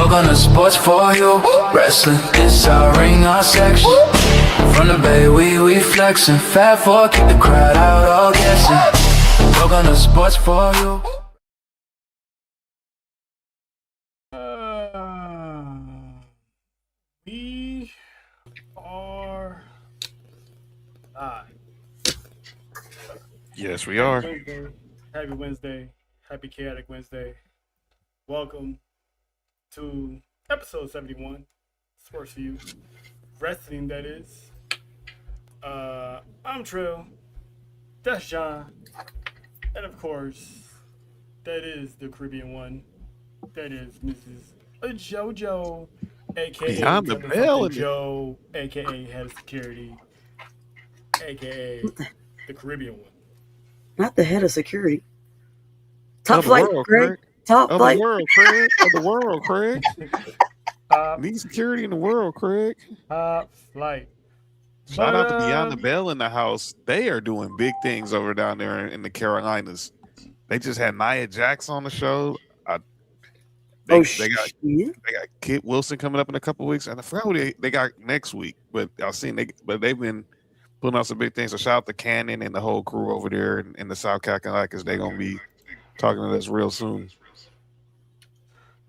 Welcome to Sports for You Wrestling. This our ring, our section. From the bay, we flexing. Fat four, keep the crowd out, all guessing. Welcome to Sports for You. We are live. Yes, we are. Happy Wednesday. Happy Chaotic Wednesday. Welcome to episode 71. Sports for You Wrestling, that is. I'm Trill. That's John. And of course, that is the Caribbean one. That is Mrs. JoJo, aka Beyond the Bell. Joe, aka Head of Security, aka the Caribbean one. Not the head of security. Top Top flight, world, Greg. Top of flight. the world, Craig. Of the world, Craig. Need security in the world, Craig. Top flight. Shout out to Beyond the Bell in the house. They are doing big things over down there in the Carolinas. They just had Nia Jax on the show. They got Kit Wilson coming up in a couple of weeks, and I forgot who they got next week. But I've seen they've been putting out some big things. So shout out to Cannon and the whole crew over there in the South Carolina, because they're gonna be talking to us real soon.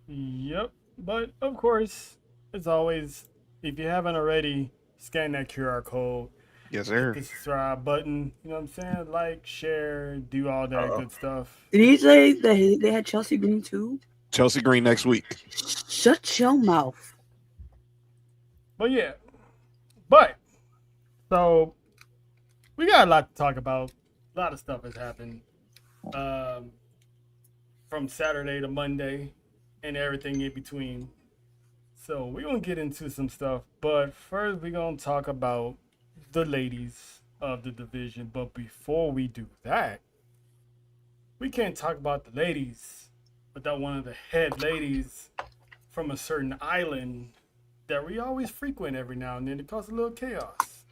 Yep, but of course, as always, if you haven't already, scan that QR code. Yes, sir. Hit the subscribe button. You know what I'm saying? Like, share, do all that good stuff. Did he say that they had Chelsea Green too? Chelsea Green next week. Shut your mouth. But yeah, so we got a lot to talk about. A lot of stuff has happened from Saturday to Monday and everything in between. So we're going to get into some stuff. But first, we're going to talk about the ladies of the division. But before we do that, we can't talk about the ladies without one of the head ladies from a certain island that we always frequent every now and then to cause a little chaos.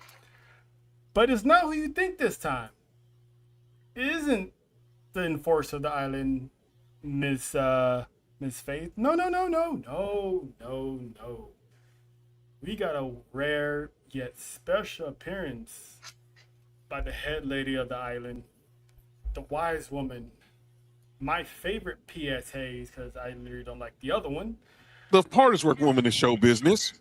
But it's not who you think this time. It isn't the enforcer of the island, Miss Faith. No. We got a rare yet special appearance by the head lady of the island, the wise woman, my favorite P.S. Hayes, because I literally don't like the other one. The hardest work woman in show business.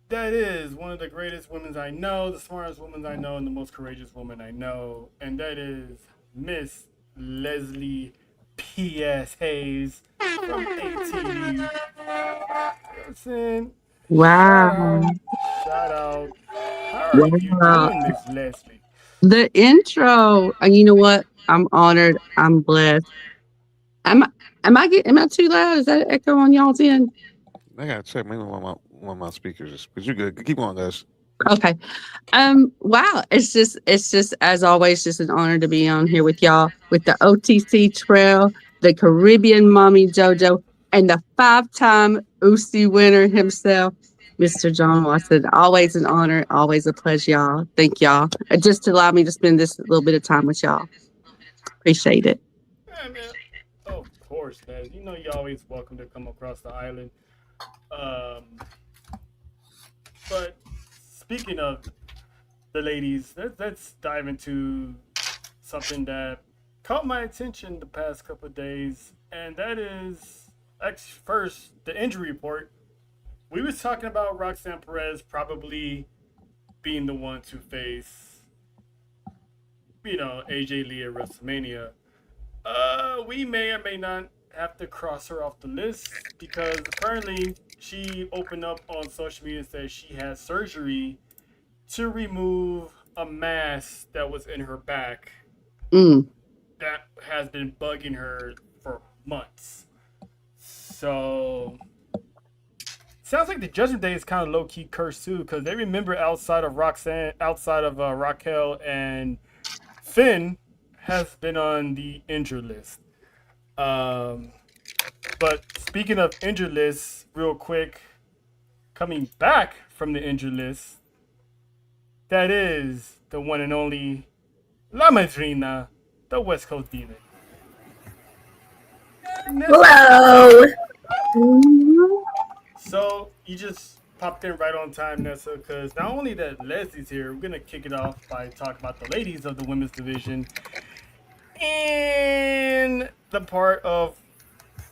That is one of the greatest women I know, the smartest woman I know, and the most courageous woman I know. And that is Miss Leslie P.S. Hayes from ATV. Listen. Wow. Shout out. How are you doing, Miss Leslie? The intro. And you know what? I'm honored. I'm blessed. Am I too loud? Is that an echo on y'all's end? I gotta check. Maybe one of my speakers. But you're good. Keep going, guys. Okay. Wow. It's just as always, just an honor to be on here with y'all with the OTC Trail, the Caribbean Mommy JoJo, and the 5-time UC winner himself, Mr. John Watson. Always an honor. Always a pleasure, y'all. Thank y'all. Just to allow me to spend this little bit of time with y'all. Appreciate it. Yeah, man. Of course, man. You know you're always welcome to come across the island. But speaking of the ladies, let's dive into something that caught my attention the past couple of days, and that is actually first the injury report. We was talking about Roxanne Perez probably being the one to face, AJ Lee at WrestleMania. We may or may not have to cross her off the list because apparently she opened up on social media and said she had surgery to remove a mass that was in her back that has been bugging her for months. So Sounds like the Judgment Day is kind of low key cursed too, because they remember outside of Raquel and Finn has been on the injured list. Um, but speaking of injured lists, real quick, coming back from the injured list, that is the one and only La Madrina, the West Coast Demon. Hello. So you just popped in right on time, Nessa, because not only that Leslie's here, we're gonna kick it off by talking about the ladies of the women's division and the part of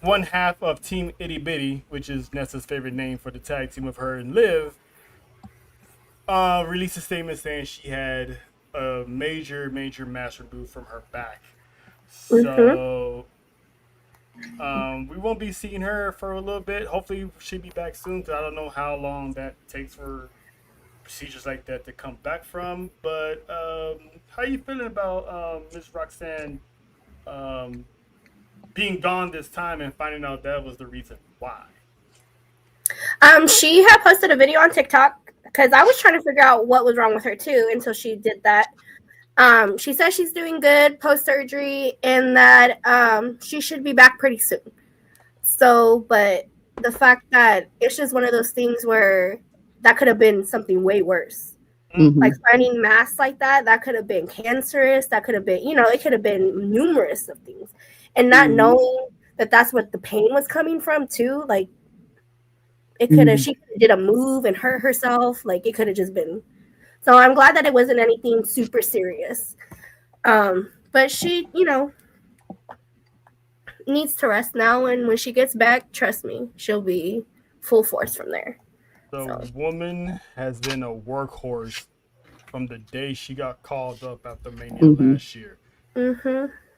one half of Team Itty Bitty, which is Nessa's favorite name for the tag team with her and Liv. Released a statement saying she had a major master move from her back. So we won't be seeing her for a little bit. Hopefully she'll be back soon, because I don't know how long that takes for procedures like that to come back from. But how are you feeling about Miss Roxanne being gone this time and finding out that was the reason why? She had posted a video on TikTok because I was trying to figure out what was wrong with her too until she did that. She says she's doing good post-surgery and that she should be back pretty soon. So, but the fact that it's just one of those things where that could have been something way worse. Mhm. Like finding masks like that could have been cancerous. That could have been, it could have been numerous of things. And not knowing that that's what the pain was coming from too. Like, it could have, she did a move and hurt herself. Like, it could have just been. So I'm glad that it wasn't anything super serious. But she, needs to rest now. And when she gets back, trust me, she'll be full force from there. The woman has been a workhorse from the day she got called up after Mania last year.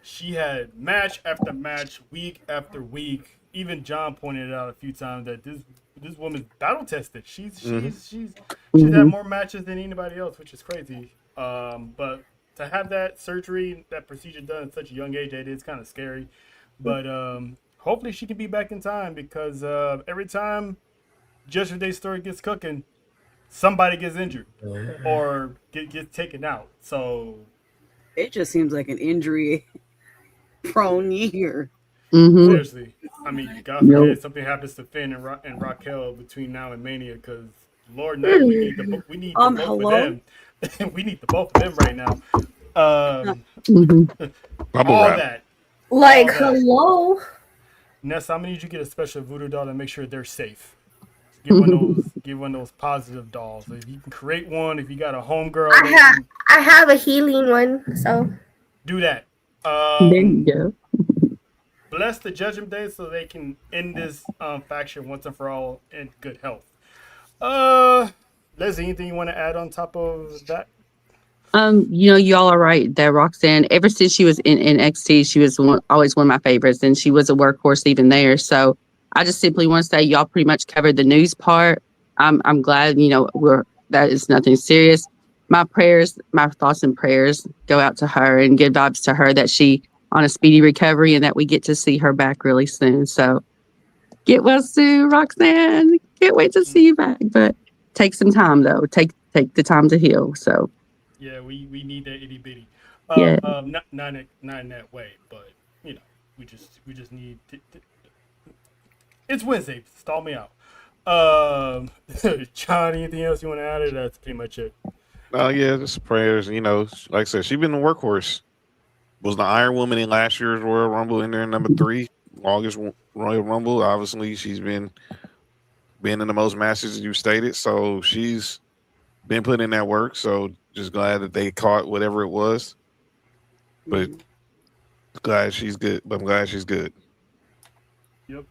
She had match after match, week after week. Even John pointed out a few times that this woman's battle tested. She's had more matches than anybody else, which is crazy. But to have that surgery, that procedure done at such a young age, it is kind of scary. But hopefully she can be back in time, because every time Judgment Day story gets cooking, somebody gets injured or gets taken out. So it just seems like an injury-prone year. Seriously, I mean, God forbid something happens to Finn and Raquel between now and Mania, because Lord knows we need the both of them. We need the both of them right now. All that. Like, hello. Ness, I'm gonna need you to get a special voodoo doll and make sure they're safe. Get one of those positive dolls. If you can create one, if you got a homegirl, I have a healing one, so do that. There you go. Bless the Judgment Day so they can end this faction once and for all in good health. Leslie, anything you want to add on top of that? Y'all are right that Roxanne, ever since she was in NXT, she was always one of my favorites, and she was a workhorse even there. So I just simply want to say y'all pretty much covered the news part. I'm glad, that is nothing serious. My thoughts and prayers go out to her, and good vibes to her that she on a speedy recovery and that we get to see her back really soon. So get well soon, Roxanne. Can't wait to see you back. But take some time though. Take the time to heal. So yeah, we need that itty bitty. Yeah. Not in that way, but we just need to, it's Wednesday. Stall me out. John, anything else you want to add? Or that's pretty much it. Yeah, just prayers. Like I said, she's been a workhorse. Was the Iron Woman in last year's Royal Rumble in there, number 3, August Royal Rumble. Obviously, she's been in the most matches you stated, so she's been putting in that work. So just glad that they caught whatever it was. But glad she's good. But I'm glad she's good. Yep.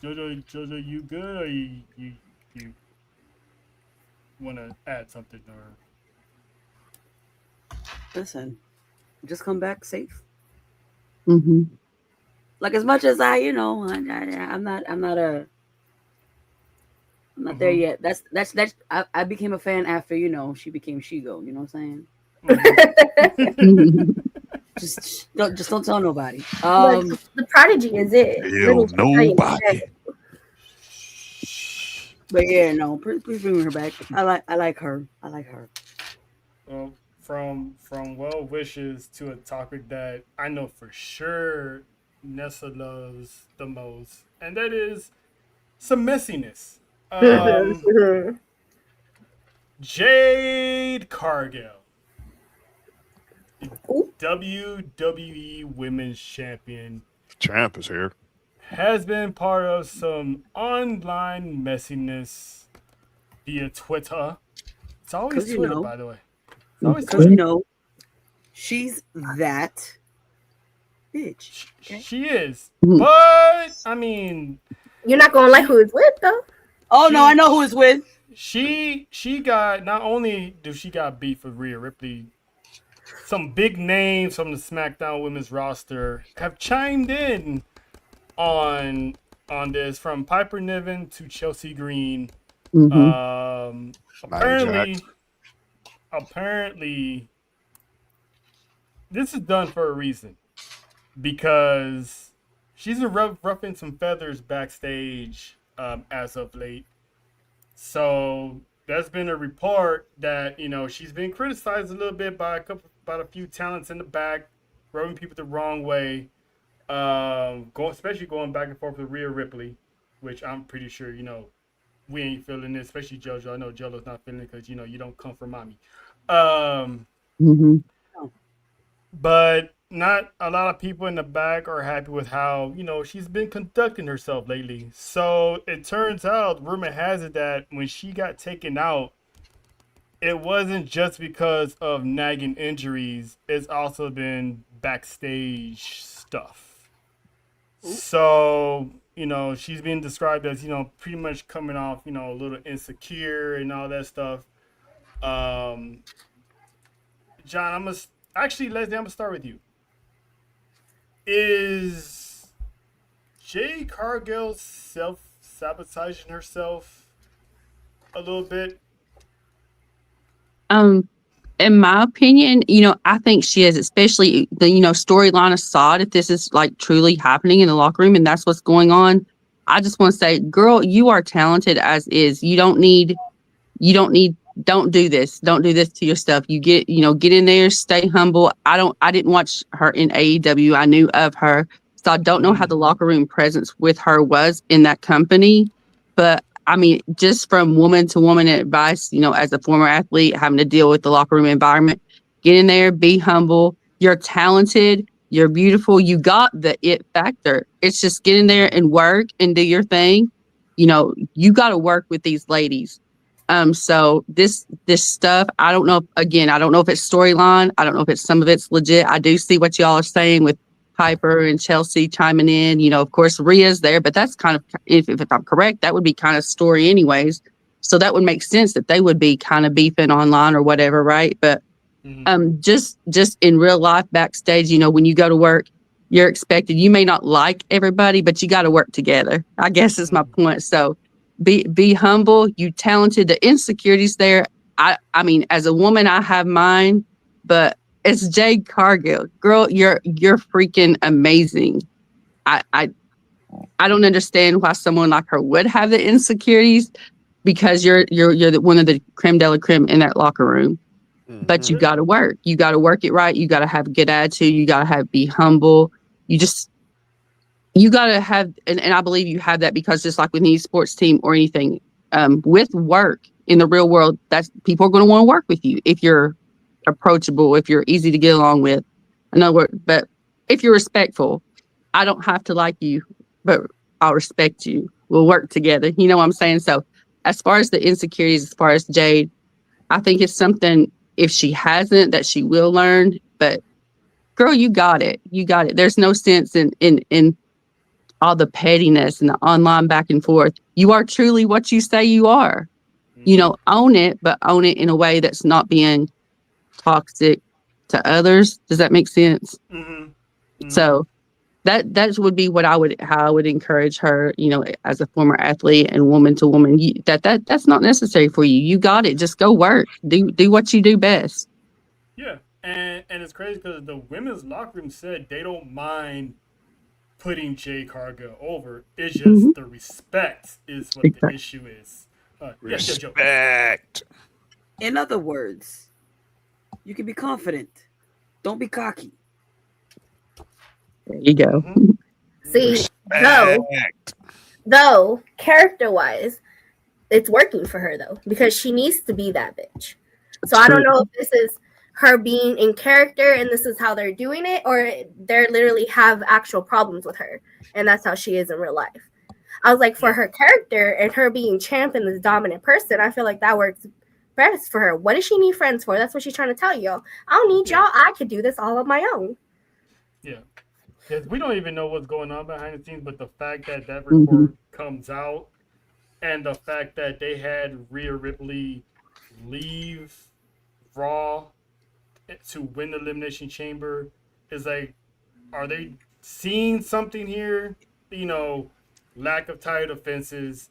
Jojo, you good, or you want to add something? Or Listen, just come back safe. mm-hmm. Like, as much as I'm not there yet. That's I became a fan after she became She-Go. You know what I'm saying? just don't tell nobody. The Prodigy is it. Hell, nobody. But yeah, no, please bring her back. I like her. I like her. Well, from well wishes to a topic that I know for sure Nessa loves the most, and that is some messiness. Um, Jade Cargill, the WWE Women's Champion, Champ is here. has been part of some online messiness via Twitter. It's always 'Cause, you Twitter, know. by the way. It's always Because Twitter. she's that bitch. Okay? She is. Mhm. But, I mean, You're not gonna like who it's with though. Oh no, I know who it's with. she got, not only do she got beef with Rhea Ripley, some big names from the SmackDown women's roster have chimed in on this, from Piper Niven to Chelsea Green. Mhm. Apparently this is done for a reason, because she's been ruffling some feathers backstage as of late. So there's been a report that, you know, she's been criticized a little bit by a few talents in the back, rubbing people the wrong way. Especially going back and forth with Rhea Ripley, which I'm pretty sure, you know, we ain't feeling it, especially JoJo. I know JoJo's not feeling it because, you know, you don't come from mommy. Mhm. But not a lot of people in the back are happy with how, you know, she's been conducting herself lately. So it turns out, rumor has it, that when she got taken out, it wasn't just because of nagging injuries. It's also been backstage stuff. So, you know, she's being described as, you know, pretty much coming off, you know, a little insecure and all that stuff. John, Leslie, I'm gonna start with you. Is Jay Cargill self-sabotaging herself a little bit? In my opinion, you know, I think she is, especially the, you know, storyline aside, if this is like truly happening in the locker room and that's what's going on. I just want to say, girl, you are talented as is. Don't do this. Don't do this to yourself. Get in there, stay humble. I didn't watch her in AEW. I knew of her. So I don't know how the locker room presence with her was in that company. But I mean, just from woman to woman advice, you know, as a former athlete, having to deal with the locker room environment, get in there, be humble. You're talented. You're beautiful. You got the it factor. It's just get in there and work and do your thing. You know, you got to work with these ladies. So this stuff, I don't know. Again, I don't know if it's storyline. I don't know if some of it's legit. I do see what y'all are saying with Piper and Chelsea chiming in. You know, of course, Rhea's there, but that's kind of, if I'm correct, that would be kind of story anyways. So that would make sense that they would be kind of beefing online or whatever, right? But just in real life backstage, you know, when you go to work, you're expected. You may not like everybody, but you got to work together, I guess is my point. So be humble. You talented. The insecurities there. I mean, as a woman, I have mine, but it's Jade Cargill. Girl, you're freaking amazing. I don't understand why someone like her would have the insecurities, because you're one of the creme de la creme in that locker room. But you got to work. You got to work it right. You got to have a good attitude. You got to be humble. You got to have, and I believe you have that, because just like with any sports team or anything, with work in the real world, that's people are going to want to work with you if you're approachable, if you're easy to get along with. In other words, but if you're respectful, I don't have to like you, but I'll respect you. We'll work together. You know what I'm saying? So as far as the insecurities, as far as Jade, I think it's something, if she hasn't, that she will learn. But girl, you got it. You got it. There's no sense in all the pettiness and the online back and forth. You are truly what you say you are. You know, own it, but own it in a way that's not being toxic to others. Does that make sense? So that would be how I would encourage her, you know, as a former athlete and woman to woman. That's not necessary for you. You got it. Just go work. Do what you do best. Yeah, and it's crazy because the women's locker room said they don't mind putting Jay Cargill over. It's just the respect is what the issue is. Yes, Joe. Respect. In other words, you can be confident. Don't be cocky. There you go. See, Respect. though character wise, it's working for her though because she needs to be that bitch. So I don't True. know if this is her being in character and this is how they're doing it, or they literally have actual problems with her and that's how she is in real life. I was like, for her character and her being champ and this dominant person, I feel like that works best for her. What does she need friends for? That's what she's trying to tell y'all. I don't need y'all. I could do this all on my own. Yeah. Because we don't even know what's going on behind the scenes, but the fact that that report comes out and the fact that they had Rhea Ripley leave Raw to win the Elimination Chamber is like, are they seeing something here? You know, lack of title defenses.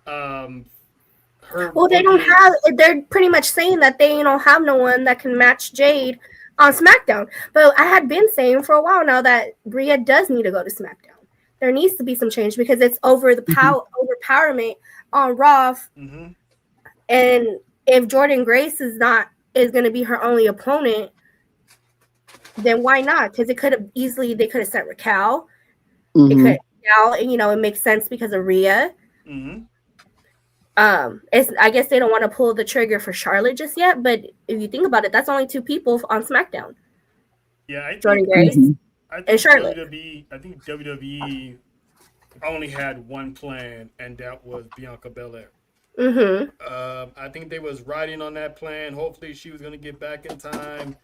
Her Well, they don't have. They're pretty much saying that they don't have no one that can match Jade on SmackDown. But I had been saying for a while now that Rhea does need to go to SmackDown. There needs to be some change because it's over the overpowerment on Raw. And if Jordan Grace is going to be her only opponent, then why not? Because it could have easily they could have sent Raquel. It could now, it makes sense because of Rhea. I guess they don't want to pull the trigger for Charlotte just yet, but if you think about it, that's only 2 people on SmackDown. Yeah, I Jordan think, Grace I think and Charlotte. I think WWE only had one plan, and that was Bianca Belair. I think they was riding on that plan. Hopefully, she was gonna get back in time,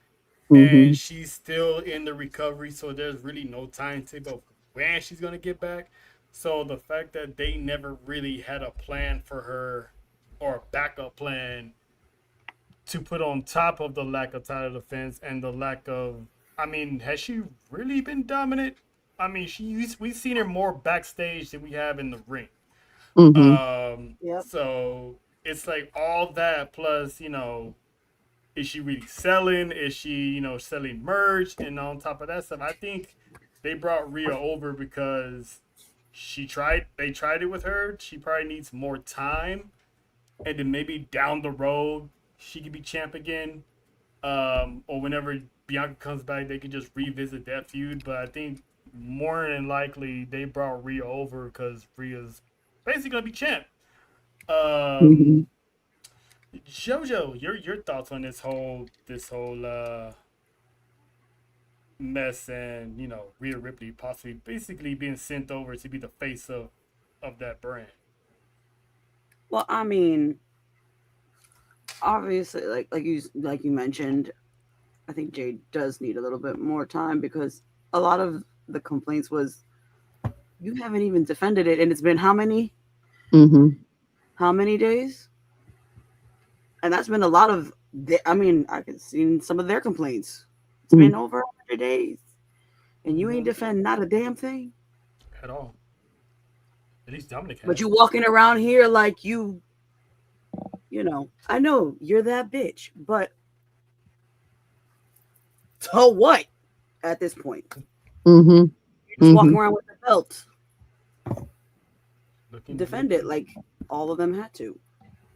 and she's still in the recovery, so there's really no timetable when she's gonna get back. So the fact that they never really had a plan for her or a backup plan to put on top of the lack of title defense and the lack of, I mean, has she really been dominant? I mean, we've seen her more backstage than we have in the ring. So it's like all that plus, is she really selling? Is she, selling merch? And on top of that stuff, I think they brought Rhea over because they tried it with her. She probably needs more time. And then maybe down the road, she could be champ again. Or whenever Bianca comes back, they could just revisit that feud. But I think more than likely, they brought Rhea over because Rhea's basically going to be champ. JoJo, your thoughts on this whole mess and Rhea Ripley possibly basically being sent over to be the face of that brand? Well, I mean, obviously, like you mentioned, I think Jade does need a little bit more time because a lot of the complaints was you haven't even defended it, and it's been how many days? And that's been a lot of. I can see some of their complaints. It's been over 100 days, and you ain't defend not a damn thing at all. At least Dominic has. But you walking around here like you know. I know you're that bitch, but so what? At this point, you're just walking around with the belt. Defend it like all of them had to.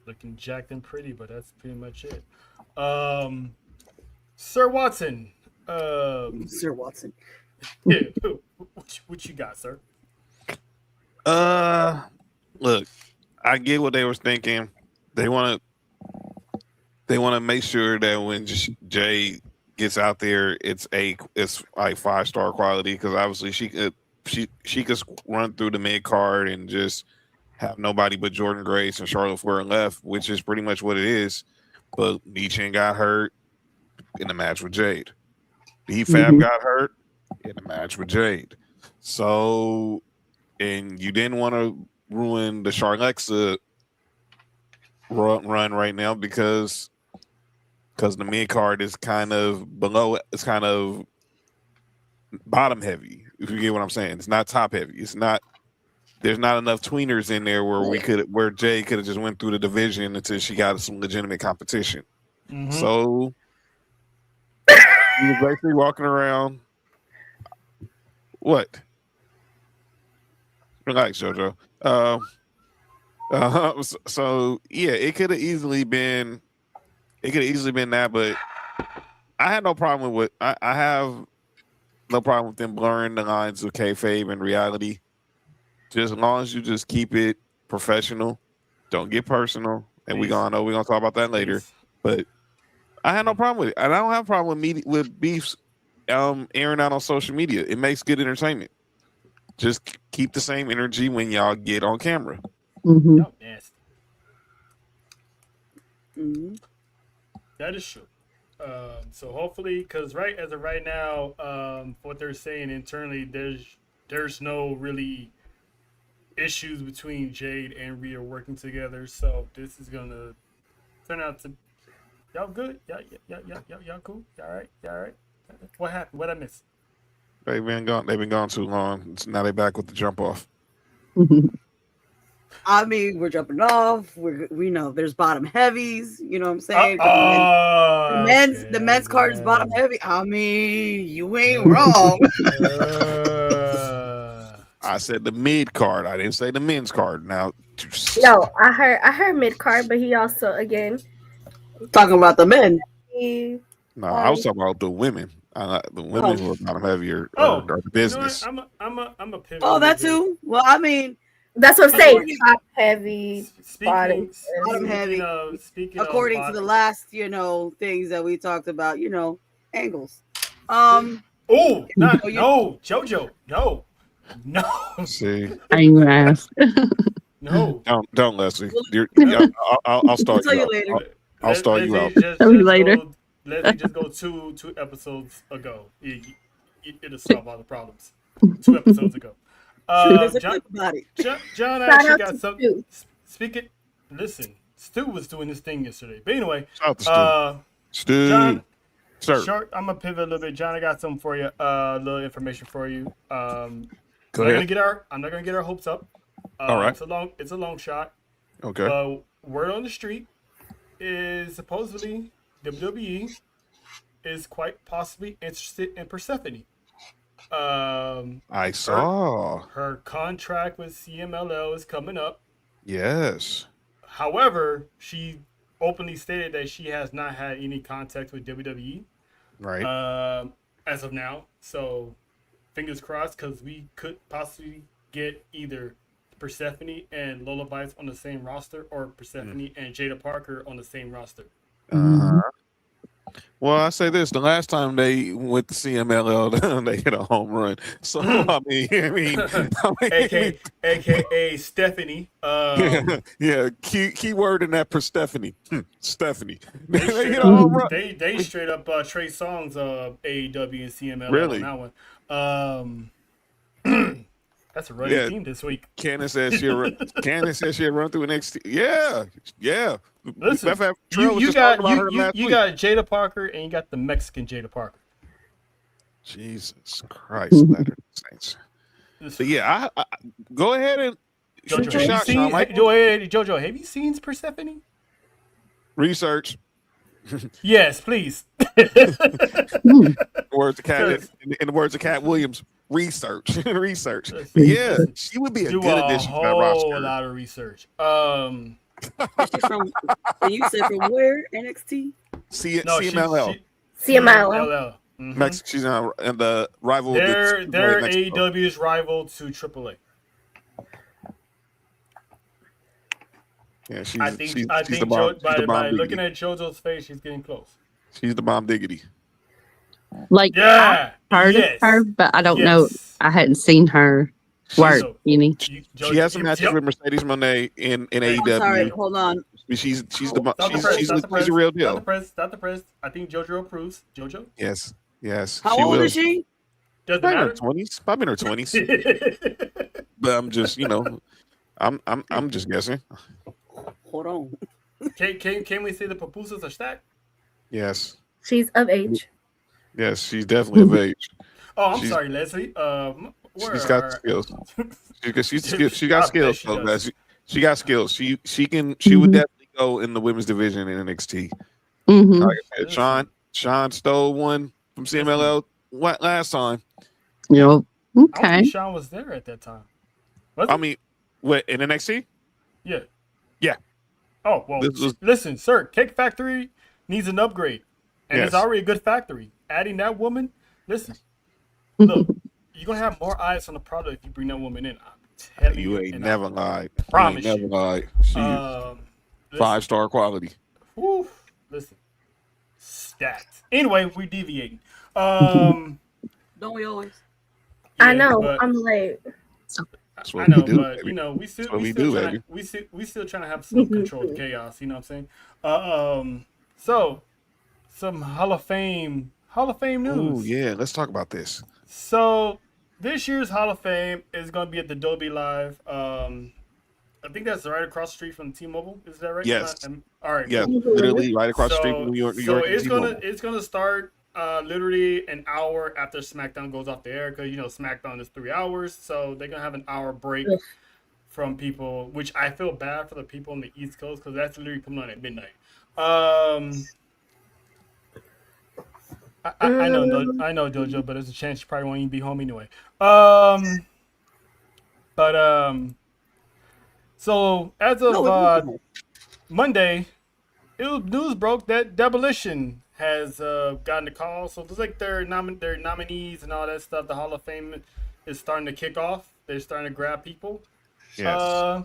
Looking jacked and pretty, but that's pretty much it. Sir Watson. Sir Watson. Yeah, what you got, sir? Look, I get what they were thinking. They want to make sure that when Jay gets out there, it's like 5-star quality because obviously she could run through the mid card and just have nobody but Jordan Grace and Charlotte Flair left, which is pretty much what it is. But Nichin got hurt in the match with Jade. D-Fab got hurt in the match with Jade. So, and you didn't want to ruin the Charlexa run right now because the mid card is kind of below. It's kind of bottom heavy. If you get what I'm saying, it's not top heavy. It's not. There's not enough tweeners in there where Jay could have just went through the division until she got some legitimate competition. So he was basically walking around. What? Relax, JoJo. So yeah, it could have easily been. It could have easily been that, but I had no problem with. I have no problem with them blurring the lines of kayfabe and reality. Just as long as you just keep it professional, don't get personal, and we're gonna talk about that later. But I had no problem with it, and I don't have a problem with beefs airing out on social media. It makes good entertainment. Just keep the same energy when y'all get on camera. Mm-hmm. Y'all nasty. Mm-hmm. That is true. So hopefully, because as of right now, what they're saying internally, there's no really issues between Jade and Rhea working together. So this is gonna turn out to y'all good. Y'all cool. Y'all right. Y'all right. What happened? What I missed? They've been gone too long. Now they back with the jump off. I mean, we're jumping off. We know there's bottom heavies. You know what I'm saying? The men's card is bottom heavy. I mean, you ain't wrong. I said the mid card. I didn't say the men's card. Now, No, I heard mid card, but he also again Talking about the men. no, I was talking about the women. The women who are bottom heavier are the business. You know what? I'm a pivot. Oh, that too. Well, I mean, that's what I'm saying. Top heavy, bottom heavy. According to the last, things that we talked about, angles. Oh, no, JoJo, no. See, I ain't gonna ask. No, don't Leslie. I'll start you later. I'll start you out. Later. Leslie, just go two episodes ago. It'll solve all the problems. 2 episodes ago. John actually got something. Listen, Stu was doing this thing yesterday. But anyway, Stu. John, sir. Short, I'm gonna pivot a little bit. John, I got something for you. Little information for you. I'm not gonna get our hopes up. All right. It's a long shot. Okay. Word on the street is supposedly WWE is quite possibly interested in Persephone. I saw her contract with CMLL is coming up. Yes. However, she openly stated that she has not had any contact with WWE. Right. As of now. So fingers crossed, because we could possibly get either Persephone and Lola Bites on the same roster, or Persephone and Jada Parker on the same roster. Well, I say this: the last time they went to CMLL, they hit a home run. So I mean, AKA Stephanie. Yeah, key word in that Persephone. Stephanie. They straight up Trey Songz of AEW and CMLL really? on that one. That's a running theme this week. Candace says she'll run through NXT. Yeah. Listen, you got Jada Parker and you got the Mexican Jada Parker. Jesus Christ, Latter Saints. So yeah, I go ahead and shoot your shot, Sean Michael. Jojo, have you seen Persephone? Research. Yes, please. In the words of Cat Williams, research. Yeah, she would be a good addition to that roster. A lot of research. You said from where? NXT? CMLL. CMLL. Mm-hmm. She's in the rival. They're AEW's rival to AAA. Yeah, I think by looking at JoJo's face, she's getting close. She's the bomb diggity. Like, I heard of her, but I don't know. I hadn't seen her work. She has some matches with Mercedes Moné in AEW. I'm sorry, hold on. She's the real deal. Stop the press. I think JoJo approves. JoJo? Yes. How old is she? Doesn't matter. Probably in her 20s. But I'm just, I'm just guessing. Hold on. Can we say the pupusas are stacked? Yes. She's of age. Yes, she's definitely of age. Oh, I'm sorry, Leslie. She's got skills. She got skills. She got skills. She would definitely go in the women's division in NXT. Mm-hmm. Like I said, Sean stole one from CMLL last time. Yep. Okay. I think Sean was there at that time. I mean, what, in NXT? Yeah. Yeah. Oh well, This was listen, sir. Cake Factory needs an upgrade, and it's yes. already a good factory. Adding that woman, listen, look, you're gonna have more eyes on the product if you bring that woman in. I'm telling You you, ain't and never I lied. You ain't promise never you. lied. She Listen, 5-star quality. whew, listen, stacked. Anyway, we're deviating. Um, Don't we always? I yeah, know. but I'm like, That's I what we know, do, but baby. we That's still what we do, baby. we still trying to have some controlled chaos. You know what I'm saying? So some Hall of Fame Oh news. yeah, let's talk about this. So this year's Hall of Fame is going to be at the Dolby Live. I think that's right across the street from T-Mobile. Is that right? Yes. All right, Yes. cool. Literally right across the street from So New York and T-Mobile. it's gonna start literally an hour after SmackDown goes off the air because SmackDown is 3 hours, so they're gonna have an hour break ugh. from people, which I feel bad for the people on the East Coast because that's literally coming on at midnight. Um, I know Dojo, but there's a chance you probably won't even be home anyway. Um, but so as No, of it won't be. Monday, it was news broke that Demolition has gotten the call. So it's like their nominees and all that stuff. The Hall of Fame is starting to kick off. They're starting to grab people. Yes.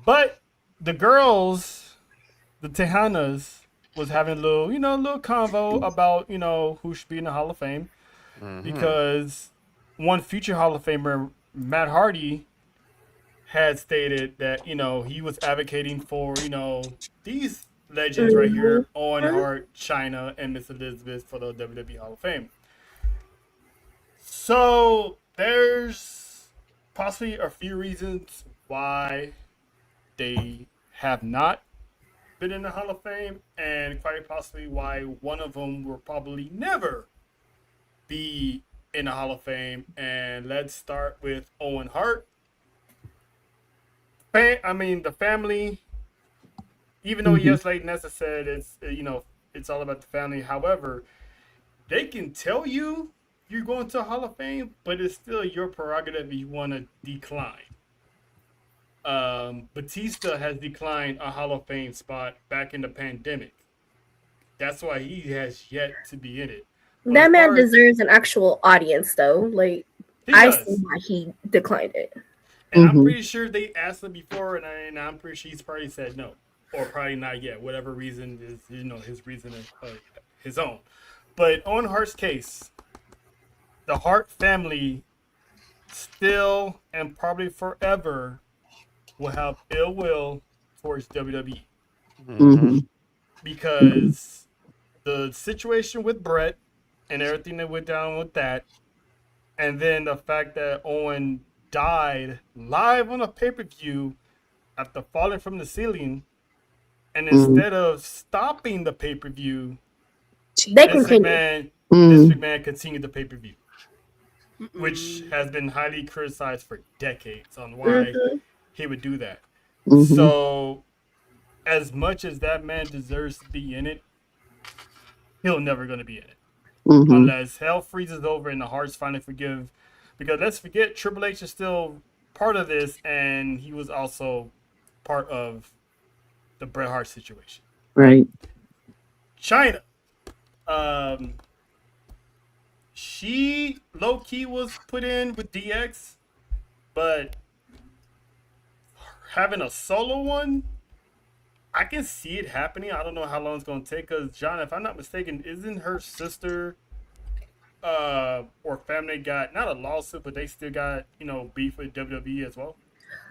But the girls, the Tejanas, was having a little convo about who should be in the Hall of Fame because one future Hall of Famer, Matt Hardy, had stated that he was advocating for these legends right here: Owen Hart, China, and Miss Elizabeth for the WWE Hall of Fame. So there's possibly a few reasons why they have not been in the Hall of Fame, and quite possibly why one of them will probably never be in the Hall of Fame. And let's start with Owen Hart. The family, even though yes, like Nessa said, it's all about the family. However, they can tell you you're going to a Hall of Fame, but it's still your prerogative if you want to decline. Batista has declined a Hall of Fame spot back in the pandemic. That's why he has yet to be in it. But that as man far as deserves an actual audience, though. Like, he I see does, why he declined it. and I'm pretty sure they asked him before, and I'm pretty sure he's probably said no, or probably not yet. Whatever reason is, his reason is his own. But Owen Hart's case, the Hart family still and probably forever will have ill will towards WWE because the situation with Brett and everything that went down with that, and then the fact that Owen died live on a pay-per-view after falling from the ceiling, and instead of stopping the pay-per-view, They continue. This McMahon continued the pay-per-view, which has been highly criticized for decades on why he would do that. So, as much as that man deserves to be in it, he'll never going to be in it unless hell freezes over and the Hearts finally forgive. Because let's forget, Triple H is still part of this, and he was also part of the Bret Hart situation. Right. China, she low key was put in with DX, but having a solo one, I can see it happening. I don't know how long it's going to take. Because John, if I'm not mistaken, isn't her sister or family got not a lawsuit, but they still got beef with WWE as well?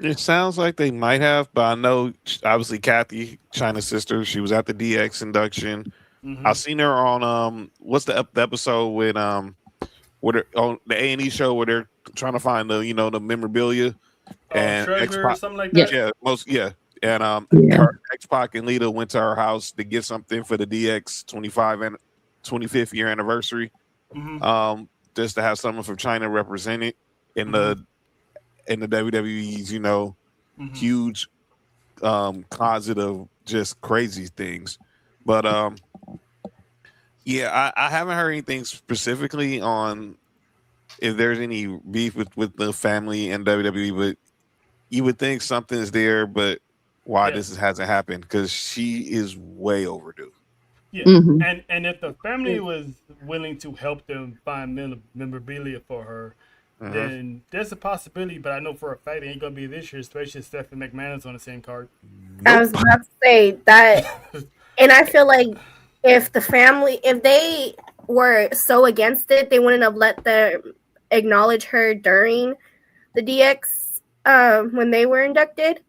It sounds like they might have, but I know obviously Kathy, China's sister, she was at the DX induction. I've seen her on what's the episode with where they're on the A&E show where they're trying to find the the memorabilia and Treasure or something like that. Yeah. And her X-Pac and Lita went to her house to get something for the DX 25th year anniversary. Just to have someone from China represented in the WWE's huge closet of just crazy things. But yeah, I haven't heard anything specifically on if there's any beef with the family and WWE, but you would think something's there. But why Yeah. this hasn't happened, because she is way overdue. Yeah, Mhm. and if the family was willing to help them find memorabilia for her, then there's a possibility. But I know for a fact it ain't gonna be this year, especially if Stephanie McMahon's on the same card. I was about to say that, and I feel like if the family, if they were so against it, they wouldn't have let them acknowledge her during the DX when they were inducted,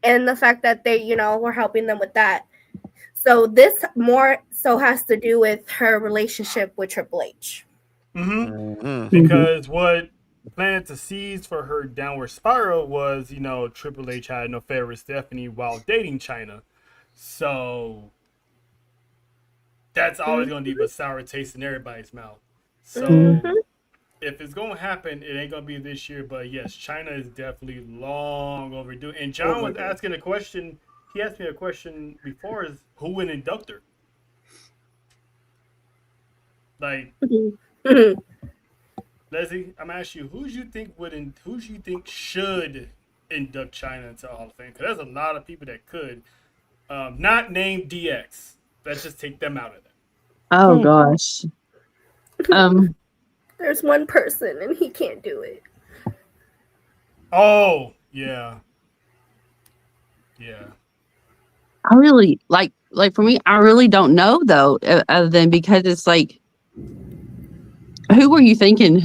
and the fact that they, were helping them with that. So this more so has to do with her relationship with Triple H. Because what planted the seeds for her downward spiral was, Triple H had an affair with Stephanie while dating China. So that's always going to leave a sour taste in everybody's mouth. So if it's going to happen, it ain't going to be this year. But yes, China is definitely long overdue. And John was asking a question. He asked me a question before: is who would induct her? Like, Leslie, I'm asking you, who do you think should induct China into Hall of Fame? Because there's a lot of people that could, not named DX. Let's just take them out of that. Oh gosh. There's one person and he can't do it. Oh yeah. I really like for me. I really don't know though, other than because it's like, who were you thinking?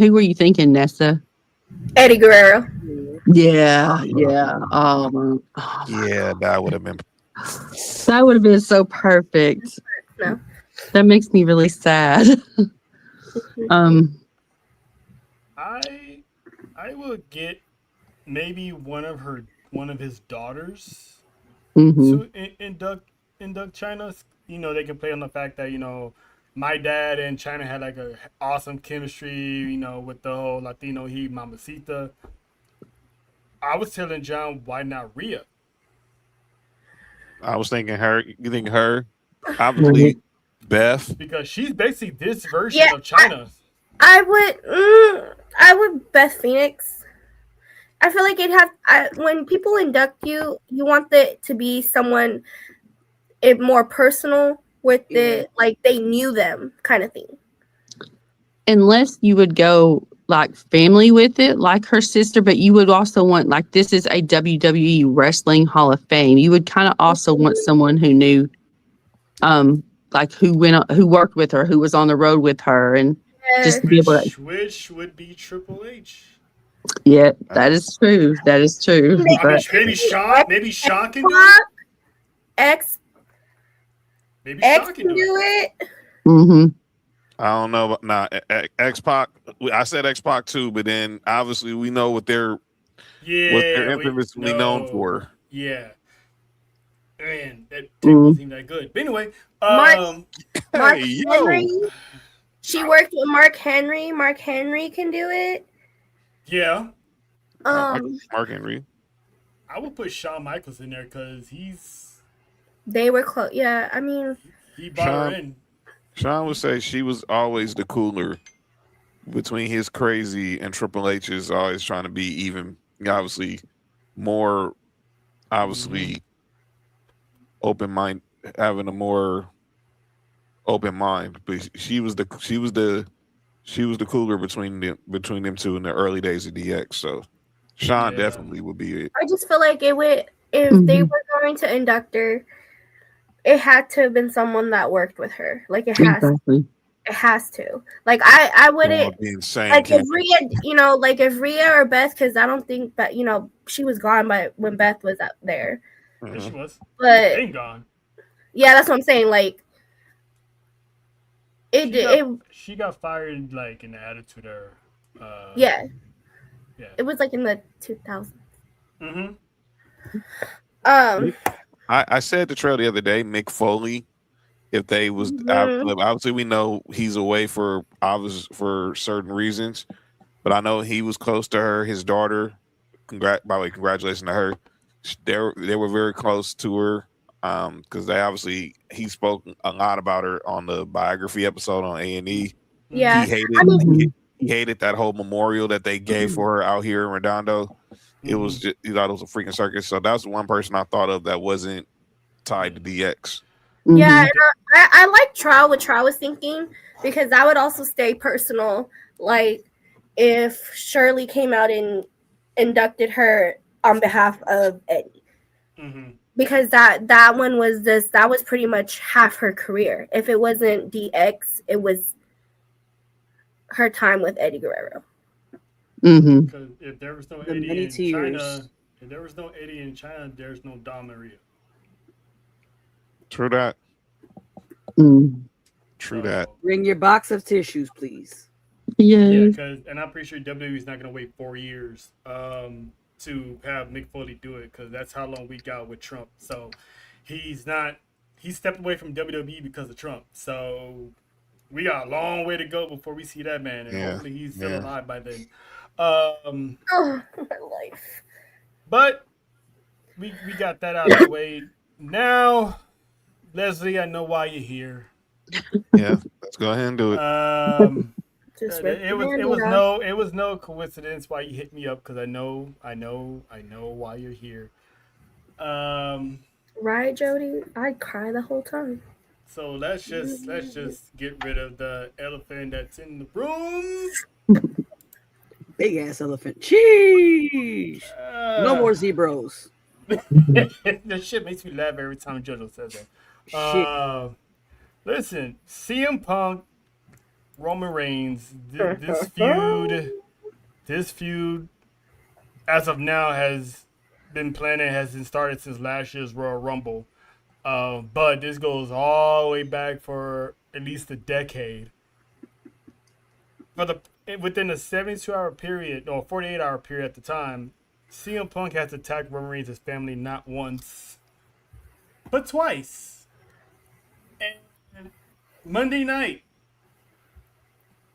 Nessa? Eddie Guerrero. Yeah. Yeah, that would have been. That would have been so perfect. No. That makes me really sad. I would get maybe one of his daughters Mhm. to induct China. They can play on the fact that my dad and China had like a awesome chemistry. With the whole Latino heat, Mamacita. I was telling John, why not Rhea? I was thinking her. You think her? Obviously, Beth. Because she's basically this version of China. I would Beth Phoenix. I feel like when people induct you, you want it to be someone more personal with it, like they knew them kind of thing. Unless you would go like family with it, like her sister, but you would also want, like, this is a WWE Wrestling Hall of Fame. You would kind of also want someone who knew, like who worked with her, who was on the road with her, and just to be able to. Which would be Triple H. Yeah, that is true. That is true. But Maybe Sean can do it. Maybe X Sean can do it. Mm-hmm. I don't know. X-Pac. I said X-Pac too, but then obviously we know what they're infamously known for. Yeah. Man, that wasn't even that good. But anyway, Mark Henry. She worked with Mark Henry. Mark Henry can do it. Yeah. Mark Henry. I would put Shawn Michaels in there because they were close. Yeah, I mean, he brought her in. Sean would say she was always the cooler between his crazy and Triple H's always trying to be even, obviously, more, open mind, having a more open mind. But she was the cooler between them two in the early days of DX. So Sean definitely would be it. I just feel like it would, if they were going to induct her, it had to have been someone that worked with her. Like it has to. Like I wouldn't like if Rhea, if Rhea or Beth, because I don't think that she was gone by when Beth was up there. Mm-hmm. She was, but ain't gone. Yeah, that's what I'm saying. Like she got fired like in the Attitude Era. Yeah, it was like in the 2000s. Mm-hmm. I said the trail the other day, Mick Foley, if they was obviously we know he's away for certain reasons, but I know he was close to her, his daughter. By the way, congratulations to her. They were very close to her because he spoke a lot about her on the biography episode on A&E. Yeah, he hated that whole memorial that they gave for her out here in Redondo. It was just, you thought it was a freaking circus. So that's one person I thought of that wasn't tied to DX. Yeah, and I like Trial what Trial was thinking, because I would also stay personal. Like if Shirley came out and inducted her on behalf of Eddie. Because that one was that was pretty much half her career. If it wasn't DX, it was her time with Eddie Guerrero. Because if there was no The Eddie many in tears. China, if there was no Eddie in China, there's no Dom Maria. True that. True that. Bring your box of tissues, please. Yeah, because and I'm pretty sure WWE's not gonna wait 4 years to have Mick Foley do it, because that's how long we got with Trump. So he stepped away from WWE because of Trump. So we got a long way to go before we see that man, and hopefully he's still alive by then. Oh, my life. But we got that out of the way. Now, Leslie, I know why you're here. Yeah, let's go ahead and do it. It was no coincidence why you hit me up, because I know why you're here. Right, Jody? I cry the whole time. So let's just get rid of the elephant that's in the room. Big ass elephant. Cheese. No more zebras. That shit makes me laugh every time JoJo says that. Listen, CM Punk, Roman Reigns, this feud, as of now, has been started since last year's Royal Rumble. But this goes all the way back for at least a decade. Within a 72-hour period, or 48-hour period at the time, CM Punk has attacked Roman Reigns' family not once, but twice. And Monday night.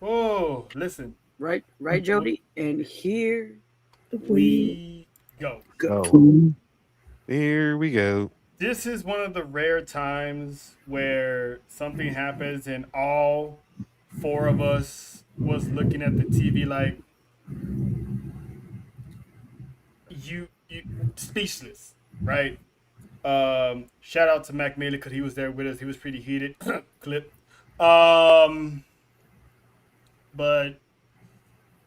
Oh, listen. Right, Jody? And here we go. Here we go. This is one of the rare times where something happens and all four of us was looking at the TV like you speechless, right? Shout out to Mac Miller, because he was there with us. He was pretty heated. Clip. But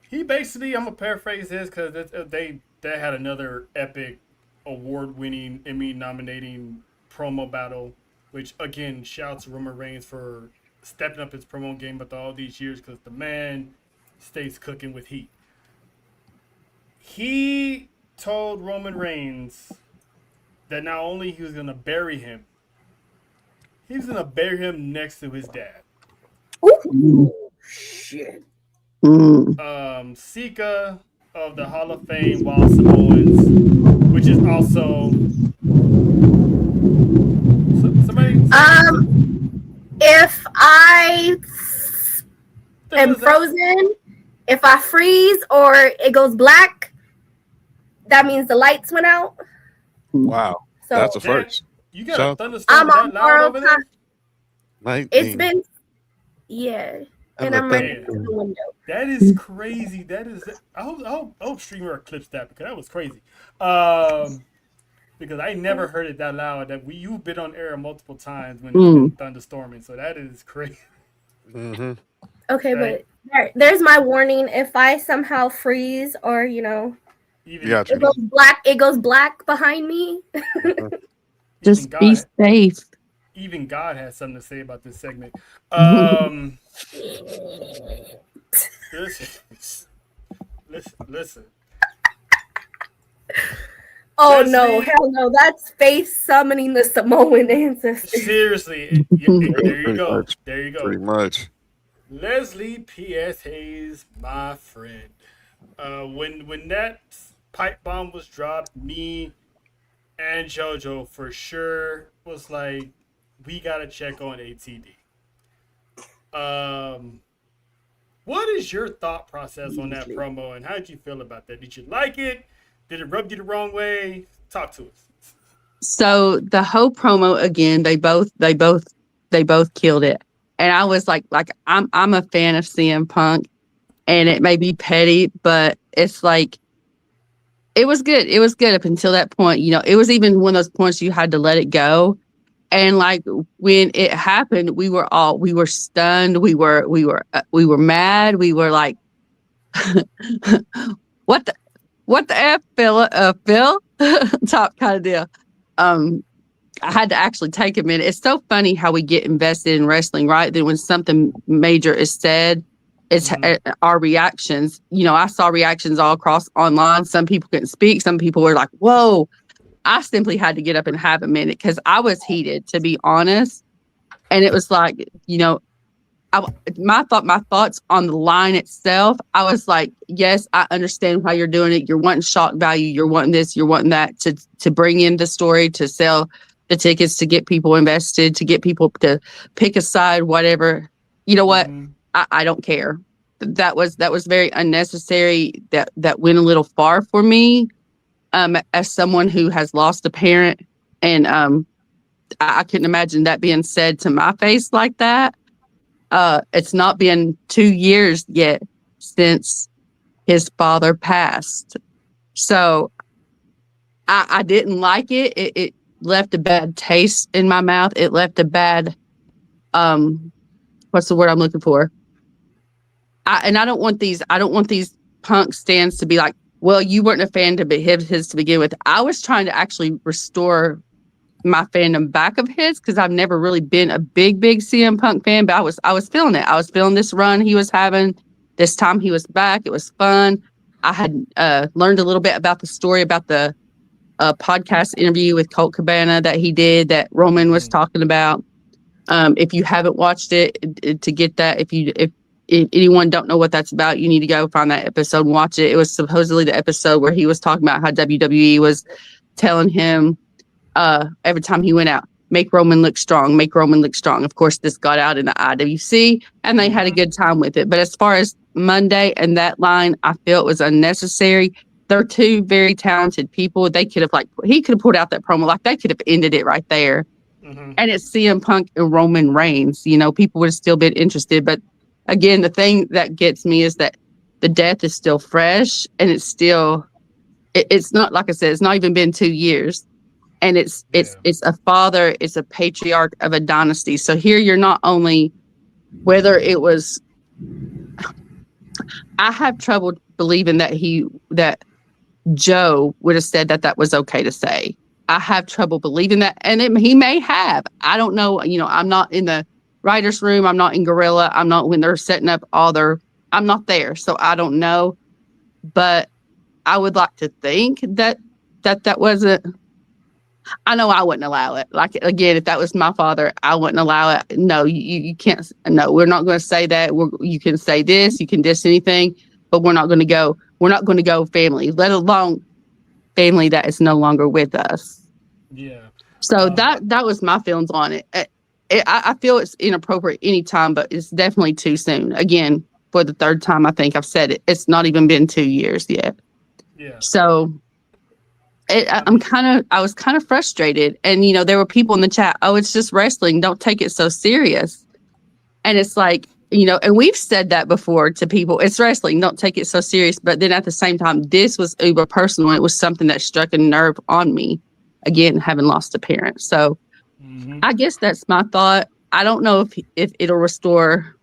he basically, I'm gonna paraphrase this because they had another epic, award-winning, Emmy-nominating promo battle, which again, shouts to Roman Reigns for stepping up his promo game after all these years, because the man stays cooking with heat. He told Roman Reigns that not only he was gonna bury him, he was gonna bury him next to his dad. Ooh, shit. Sika of the Hall of Fame Wild Samoans, which is also somebody. If I am frozen, if I freeze or it goes black, that means the lights went out. Wow, so that's a first. You got a thunderstorm that loud over there? It's been, yeah. And I'm right to the window. That is crazy. I hope Streamer clips that, because that was crazy. Because I never heard it that loud. You've been on air multiple times when it's been thunderstorming, so that is crazy. Okay, but there's my warning. If I somehow freeze or it goes black behind me. Just be safe. Even God has something to say about this segment. Listen. Oh no, hell no! That's face summoning the Samoan ancestors. Seriously, there you go. There you go. Pretty much. Leslie P.S. Hayes, my friend. When that pipe bomb was dropped, me and JoJo for sure was like, we gotta check on ATD. What is your thought process on that promo, and how did you feel about that? Did you like it? Did it rub you the wrong way? Talk to us. So the whole promo, again, they both killed it, and I was like I'm a fan of CM Punk, and it may be petty, but it's like It was good. It was good up until that point. You know, it was even one of those points you had to let it go. And like when it happened, we were stunned. We were mad. We were like, what the F, Phil? Top kind of deal. I had to actually take a minute. It's so funny how we get invested in wrestling, right? Then when something major is said, it's our reactions. You know, I saw reactions all across online. Some people couldn't speak. Some people were like, whoa. I simply had to get up and have a minute because I was heated, to be honest. And it was like, you know, my thoughts on the line itself, I was like, yes, I understand why you're doing it. You're wanting shock value. You're wanting this. You're wanting that to bring in the story, to sell the tickets, to get people invested, to get people to pick a side, whatever. You know what? I don't care. That was very unnecessary. That went a little far for me. As someone who has lost a parent, and I couldn't imagine that being said to my face like that. It's not been 2 years yet since his father passed. So I didn't like it. It left a bad taste in my mouth. It left a bad, what's the word I'm looking for? I don't want these punk stands to be like, well, you weren't a fan of his to begin with. I was trying to actually restore my fandom back of his, because I've never really been a big CM Punk fan, but I was feeling it. I was feeling this run he was having. This time he was back. It was fun. I had learned a little bit about the story about the podcast interview with Colt Cabana that he did, that Roman was talking about. If you haven't watched it, to get that, if anyone don't know what that's about, you need to go find that episode and watch it. It was supposedly the episode where he was talking about how WWE was telling him every time he went out, make Roman look strong, make Roman look strong. Of course, this got out in the IWC, and they had a good time with it. But as far as Monday and that line, I feel it was unnecessary. They're two very talented people. They could have, he could have pulled out that promo, they could have ended it right there. And it's CM Punk and Roman Reigns. You know, people would have still been interested. But again, the thing that gets me is that the death is still fresh, and it's still, it's not, like I said, it's not even been 2 years. And it's a father, it's a patriarch of a dynasty. So here you're not only, whether it was, I have trouble believing that Joe would have said that was okay to say. I have trouble believing that. And he may have. I don't know. You know, I'm not in the writer's room. I'm not in Gorilla. I'm not when they're setting up I'm not there. So I don't know. But I would like to think that wasn't, I know I wouldn't allow it. Like, again, if that was my father, I wouldn't allow it. No, you can't. No, we're not going to say that. You can say this, you can diss anything, but we're not going to go family, let alone family that is no longer with us. Yeah. So that was my feelings on it. I feel it's inappropriate anytime, but it's definitely too soon. Again, for the third time, I think I've said it. It's not even been 2 years yet. Yeah. So I was kind of frustrated. And, you know, there were people in the chat, oh, it's just wrestling. Don't take it so serious. And it's like, you know, and we've said that before to people. It's wrestling. Don't take it so serious. But then at the same time, this was uber personal. It was something that struck a nerve on me. Again, having lost a parent. So I guess that's my thought. I don't know if it'll restore,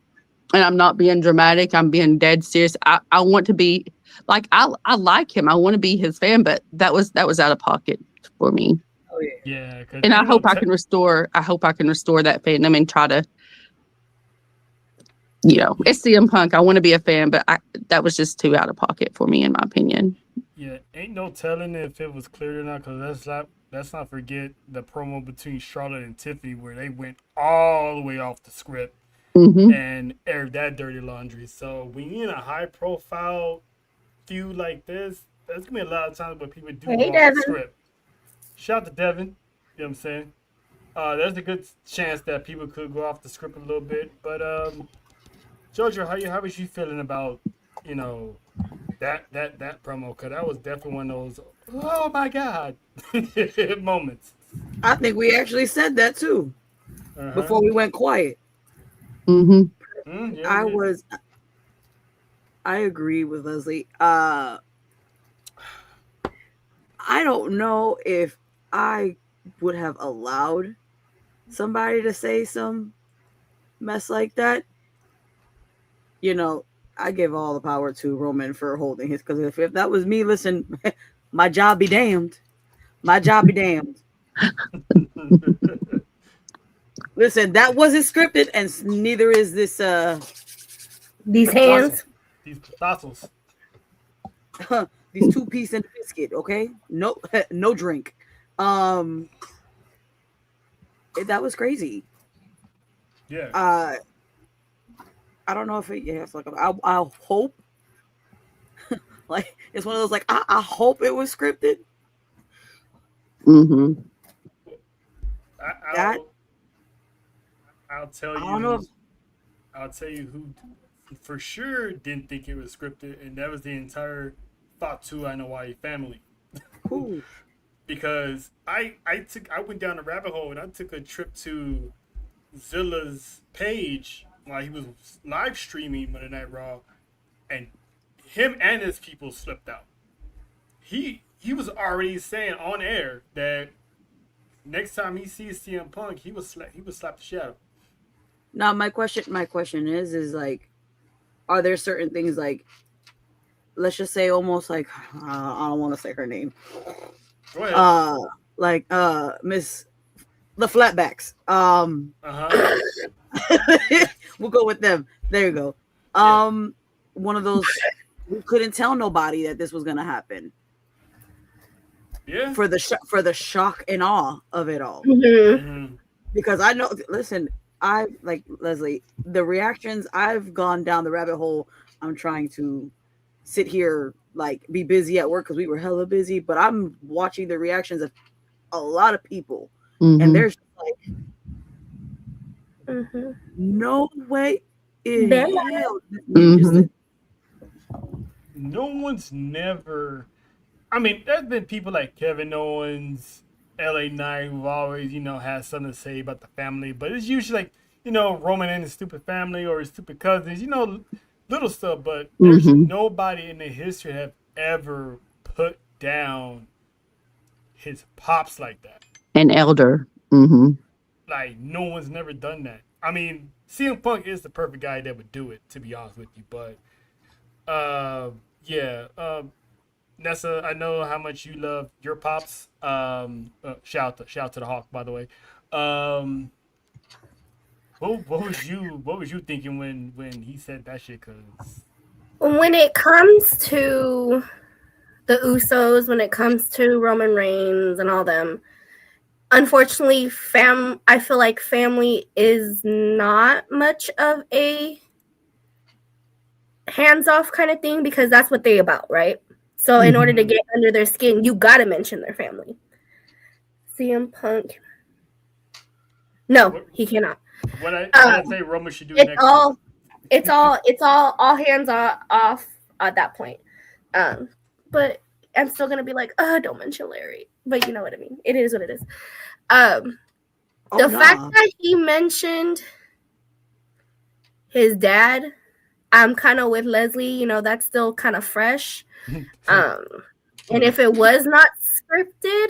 and I'm not being dramatic. I'm being dead serious. I want to be, like, I like him. I want to be his fan, but that was out of pocket for me. Oh yeah. Yeah. And I hope I can restore that fandom and try to, you know, it's CM Punk. I want to be a fan, but that was just too out of pocket for me, in my opinion. Yeah, ain't no telling if it was clear or not, because let's not forget the promo between Charlotte and Tiffany where they went all the way off the script and aired that dirty laundry. So when you're in a high profile feud like this, there's gonna be a lot of times where people do go off the script. Shout out to Devin, you know what I'm saying? There's a good chance that people could go off the script a little bit, but Jojo, how was you feeling about, you know, that promo? Because that was definitely one of those, oh my God, moments. I think we actually said that too before we went quiet. Yeah. I agree with Leslie. I don't know if I would have allowed somebody to say some mess like that. You know, I give all the power to Roman for holding his, because if that was me, listen, my job be damned. My job be damned. Listen, that wasn't scripted, and neither is this These hands. These tassels. these 2-piece and biscuit, okay? No no drink. That was crazy. Yeah. I don't know if it, yeah, it's like I hope like it's one of those like I hope it was scripted. Mm-hmm. I'll tell you. I don't know. I'll tell you who for sure didn't think it was scripted, and that was the entire Thought 2 I Know Why family. Who? Because I went down a rabbit hole and I took a trip to Zilla's page while he was live streaming Monday Night Raw, and him and his people slipped out. He was already saying on air that next time he sees CM Punk, he would slap the shit out of him. Now my question is like, are there certain things like, let's just say almost like I don't want to say her name. Go ahead. Like Miss the Flatbacks. We'll go with them. There you go. One of those we couldn't tell nobody that this was gonna happen. Yeah. For the shock and awe of it all. Mm-hmm. Because I know, listen, I like Leslie, the reactions, I've gone down the rabbit hole. I'm trying to sit here, like be busy at work because we were hella busy, but I'm watching the reactions of a lot of people. Mm-hmm. And there's like no way in hell. No one's never. I mean, there's been people like Kevin Owens, LA Knight, who've always, had something to say about the family, but it's usually like, Roman and his stupid family or his stupid cousins, little stuff, but there's nobody in the history have ever put down his pops like that. An elder. Mm-hmm. Like, no one's never done that. I mean, CM Punk is the perfect guy that would do it, to be honest with you, but Nessa, I know how much you love your pops. Shout to the Hawk, by the way. What was you thinking when he said that shit? Cause when it comes to the Usos, when it comes to Roman Reigns and all them, unfortunately, I feel like family is not much of a hands-off kind of thing because that's what they about, right? So in order to get under their skin, you gotta mention their family. CM Punk. No, he cannot. What I say Roman should do next. It's all hands off at that point. But I'm still gonna be like, don't mention Larry. But you know what I mean. It is what it is. The fact that he mentioned his dad, I'm kind of with Leslie. That's still kind of fresh. And if it was not scripted,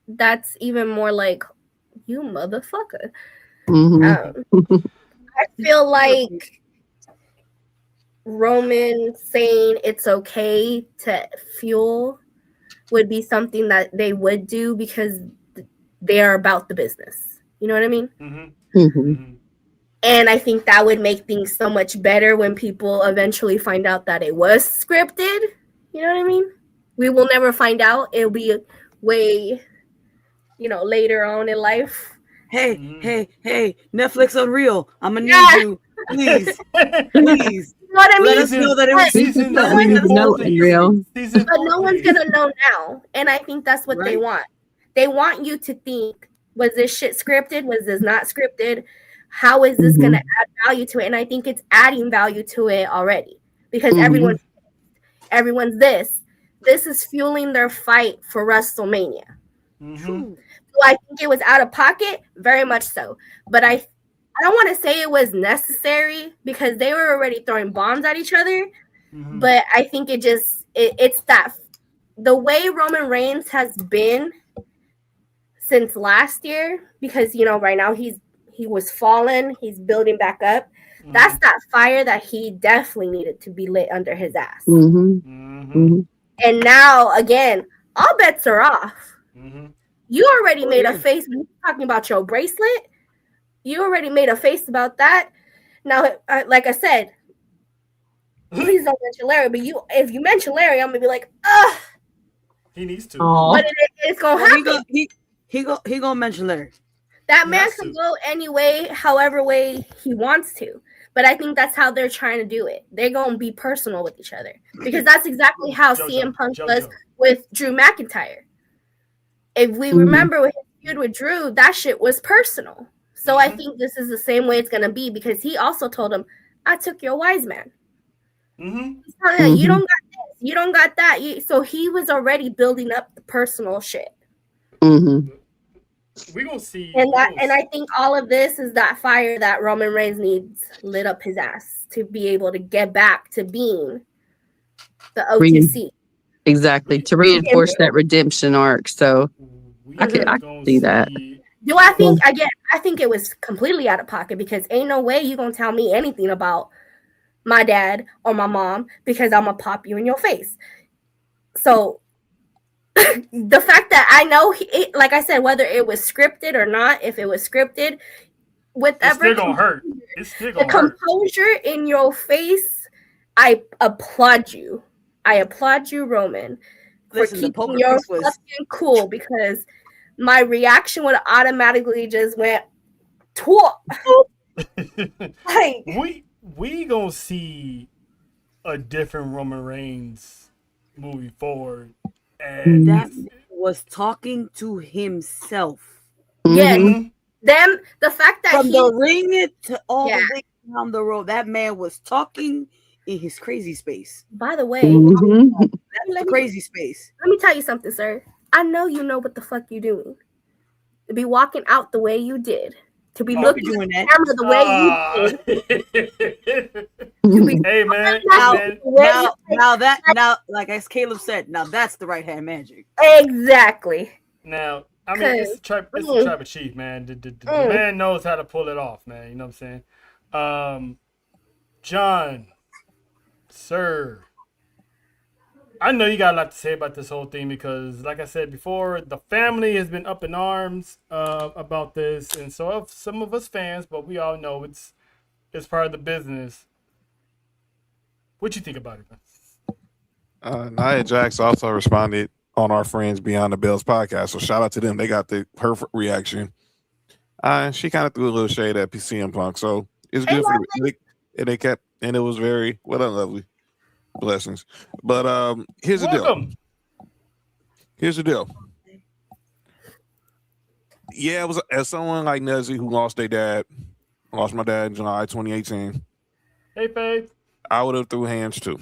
that's even more like, you motherfucker. I feel like Roman saying it's okay to fuel would be something that they would do because they are about the business. You know what I mean? And I think that would make things so much better when people eventually find out that it was scripted. You know what I mean? We will never find out. It'll be way, later on in life. Hey, Netflix Unreal. I'm gonna need you, please. You know what I mean? Let us know that it was season. Unreal. But no one's gonna know now, and I think that's what they want. They want you to think: was this shit scripted? Was this not scripted? How is this gonna add value to it? And I think it's adding value to it already because everyone's this. This is fueling their fight for WrestleMania. Do I think it was out of pocket? Very much so. But I don't want to say it was necessary because they were already throwing bombs at each other. But I think it's that the way Roman Reigns has been since last year, because right now he was fallen, he's building back up. That's that fire that he definitely needed to be lit under his ass. And now again, all bets are off. You already made a face talking about your bracelet. You already made a face about that. Now, like I said, please don't mention Larry. But if you mention Larry, I'm gonna be like, ugh. He needs to. But it's gonna happen. He gonna mention Larry. That man can go any way, however way he wants to. But I think that's how they're trying to do it. They're gonna be personal with each other because that's exactly how CM Punk was with Drew McIntyre. If we remember his feud with Drew, that shit was personal. So I think this is the same way it's gonna be because he also told him, "I took your wise man." He's telling him, you don't got this, you don't got that. So he was already building up the personal shit. We gonna see, and I think all of this is that fire that Roman Reigns needs lit up his ass to be able to get back to being the OTC. Exactly, to reinforce that redemption arc. So I can see that. Do I think again? I think it was completely out of pocket because ain't no way you gonna tell me anything about my dad or my mom because I'm gonna pop you in your face. So the fact that I know, like I said, whether it was scripted or not, if it was scripted, it's still gonna hurt. It's still gonna hurt. The composure in your face, I applaud you. I applaud you, Roman, for keeping your fucking cool because my reaction would automatically just went, like, we gonna see a different Roman Reigns moving forward. And that was talking to himself. Yeah. The fact that from the ring to all the way down the road, that man was talking in his crazy space. By the way, that's the crazy space. Let me tell you something, sir. I know you know what the fuck you doing. To be walking out the way you did. To be looking at the camera the way you did. Hey man. Now, like as Caleb said, now that's the right hand magic. Exactly. Now, I mean, it's the tribe of chief, man. The man knows how to pull it off, man. You know what I'm saying? John, sir, I know you got a lot to say about this whole thing because, like I said before, the family has been up in arms about this, and so have some of us fans. But we all know it's part of the business. What you think about it, man? Nia Jax also responded on our Friends Beyond the Bells podcast, so shout out to them. They got her reaction. She kind of threw a little shade at CM Punk, so it's good for them. And they kept, and it was very lovely. Blessings. But here's the deal. Yeah, it was as someone like Nezzy who lost my dad in July 2018. Hey, Faith. I would have threw hands too.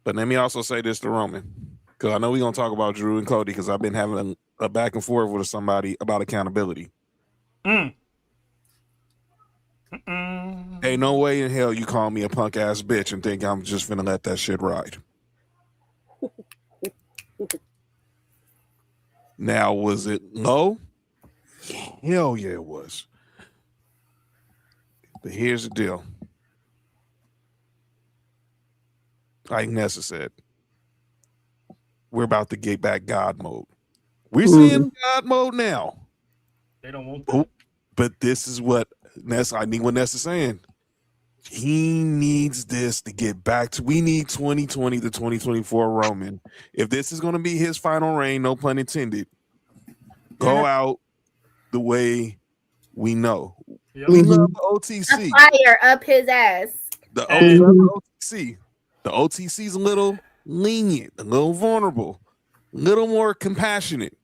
But let me also say this to Roman, because I know we're gonna talk about Drew and Cody because I've been having a back and forth with somebody about accountability. Ain't no way in hell you call me a punk ass bitch and think I'm just finna let that shit ride. Now, was it low? Hell yeah, it was. But here's the deal. Like Nessa said, we're about to get back God mode. We're seeing God mode now. They don't want that. But this is what Nessa's saying. He needs this to get back to. We need 2020 to 2024 Roman. If this is going to be his final reign, no pun intended, go out the way we know. Yep. We love the OTC. A fire up his ass. The OTC. The OTC's a little lenient, a little vulnerable, a little more compassionate.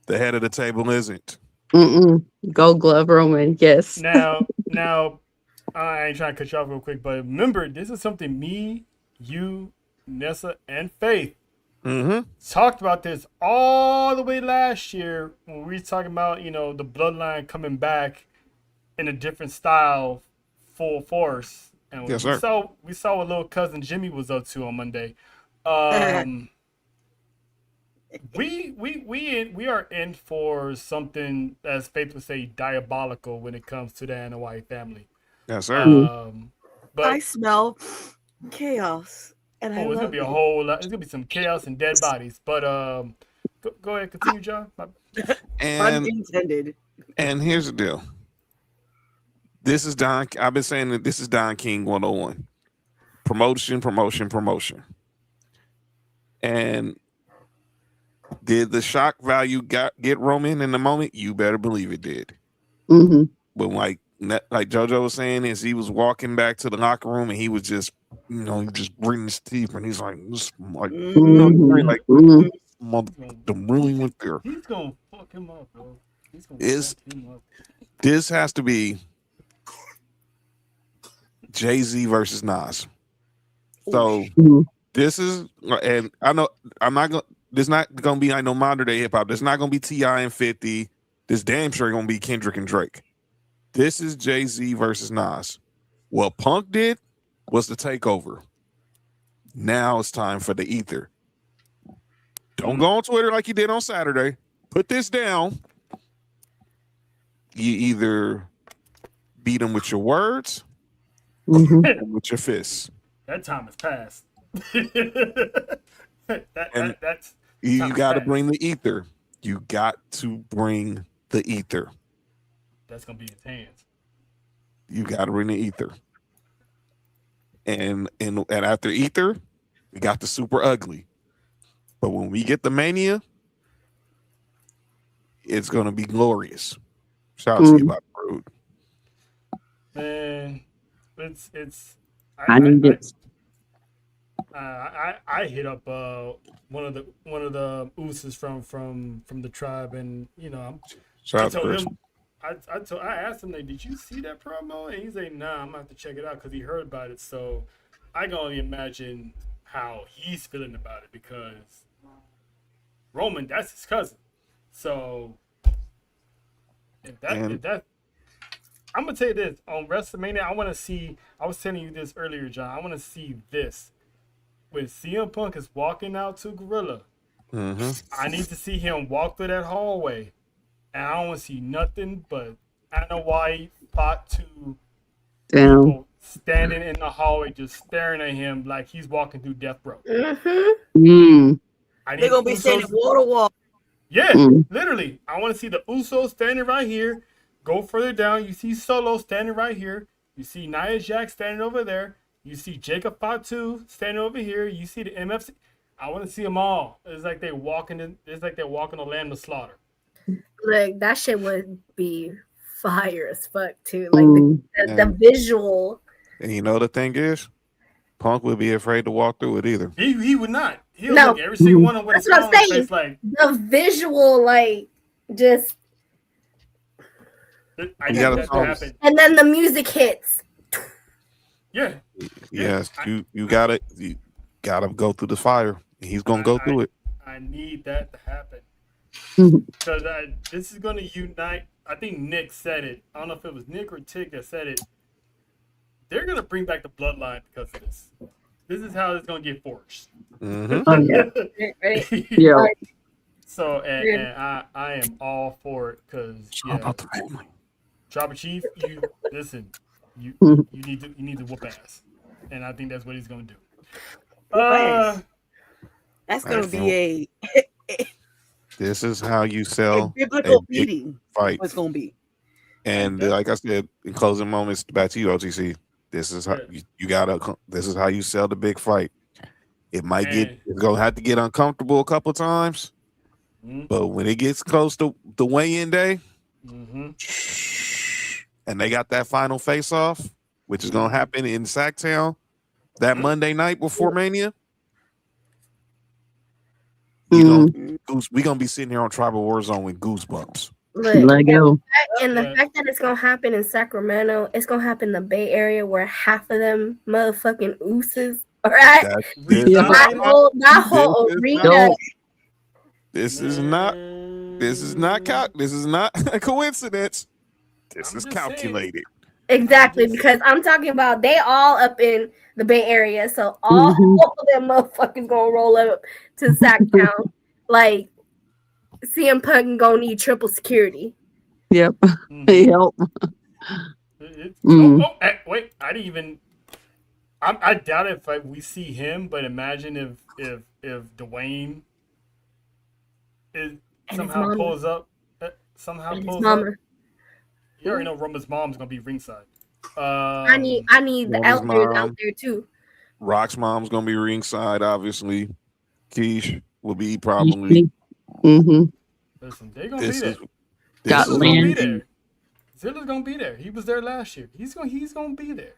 The head of the table isn't. Gold glove Roman, yes. Now, I ain't trying to cut you off real quick, but remember, this is something me, you, Nessa, and Faith talked about this all the way last year when we were talking about, the bloodline coming back in a different style, full force. And yes, we saw what little cousin Jimmy was up to on Monday. we are in for something, as Faith would say, diabolical when it comes to the Anoa'i family. Yes, sir. But I smell chaos, and I it's gonna love be a it. whole lot. It's gonna be some chaos and dead bodies. But go ahead, continue, John. And Unintended. and here's the deal. This is Don. I've been saying that this is Don King 101. Promotion, promotion, promotion. And did the shock value get Roman in the moment? You better believe it did. Mm-hmm. But like JoJo was saying, as he was walking back to the locker room and he was just, just gritting his teeth and he's like, like the really went there. He's gonna fuck him up, bro. He's gonna fuck him up. This has to be Jay-Z versus Nas. So this is, and I know I'm not gonna. This not gonna be like no modern day hip hop. This not gonna be T.I. and 50. This damn sure gonna be Kendrick and Drake. This is Jay-Z versus Nas. What Punk did was the takeover. Now it's time for the ether. Don't go on Twitter like you did on Saturday. Put this down. You either beat him with your words or with your fists. That time has passed. That's you got to bring the ether. You got to bring the ether. That's gonna be his hands. You got to bring the ether. And after ether, we got the super ugly. But when we get the Mania, it's gonna be glorious. Shout out to you about the road. Man, it's. I need it. I hit up one of the Usos from the tribe, and I told him, I asked him, like, did you see that promo? And he's like, nah, I'm gonna have to check it out because he heard about it. So I can only imagine how he's feeling about it, because Roman, that's his cousin. So if that I'm gonna tell you this, on WrestleMania, I want to see. I was telling you this earlier, John. I want to see this when CM Punk is walking out to Gorilla. I need to see him walk through that hallway, and I don't want to see nothing but Anoa'i Pot 2 people standing in the hallway, just staring at him like he's walking through death row. They're gonna be standing wall to wall. Yeah, literally. I want to see the Usos standing right here. Go further down. You see Solo standing right here. You see Nia Jax standing over there. You see Jacob Fatu standing over here. You see the MFC. I want to see them all. It's like they're walking. It's like they're walking the land of slaughter. Like, that shit would be fire as fuck too. Like the visual. And you know the thing is, Punk would be afraid to walk through it either. He would not. He'll look every single one of what that's what I'm saying. Like the visual, like, just. I need that to happen. And then the music hits. Yeah. Yes, you gotta go through the fire. He's gonna go through it. I need that to happen, because this is gonna unite. I think Nick said it. I don't know if it was Nick or Tick that said it. They're gonna bring back the bloodline because of this. This is how it's gonna get forged. Yeah. So and I am all for it, because about the family. Tribal Chief, you listen. You need to whoop ass, and I think that's what he's gonna do. That's gonna be This is how you sell a biblical beating. Fight. What's gonna be? And like I said, in closing moments, back to you, OTC. This is how you gotta. This is how you sell the big fight. It might it's gonna have to get uncomfortable a couple times, but when it gets close to the weigh-in day, and they got that final face-off, which is gonna happen in Sacktown that Monday night before Mania. We gonna be sitting here on Tribal Warzone with goosebumps. Let go. And the fact that it's gonna happen in Sacramento, it's gonna happen in the Bay Area, where half of them motherfucking Usos are at. That whole arena. This is not a coincidence. This is calculated. Exactly, because I'm talking about they all up in the Bay Area, so all of them motherfuckers gonna roll up to Sacktown like CM Punk gonna need triple security. Yep. Mhm. Yep. Wait, I didn't even. I doubt if we see him, but imagine if Dwayne is And somehow his mama. pulls up. And his mama. You already know Roman's mom's gonna be ringside. I need the Roman's elders out mom. there too. Rock's mom's gonna be ringside, obviously. Keish will be probably. Mm-hmm. Listen, they're gonna be This there. is Got Zilla's gonna be Lynn. there. Zilla's gonna be there. He was there last year. He's gonna be there.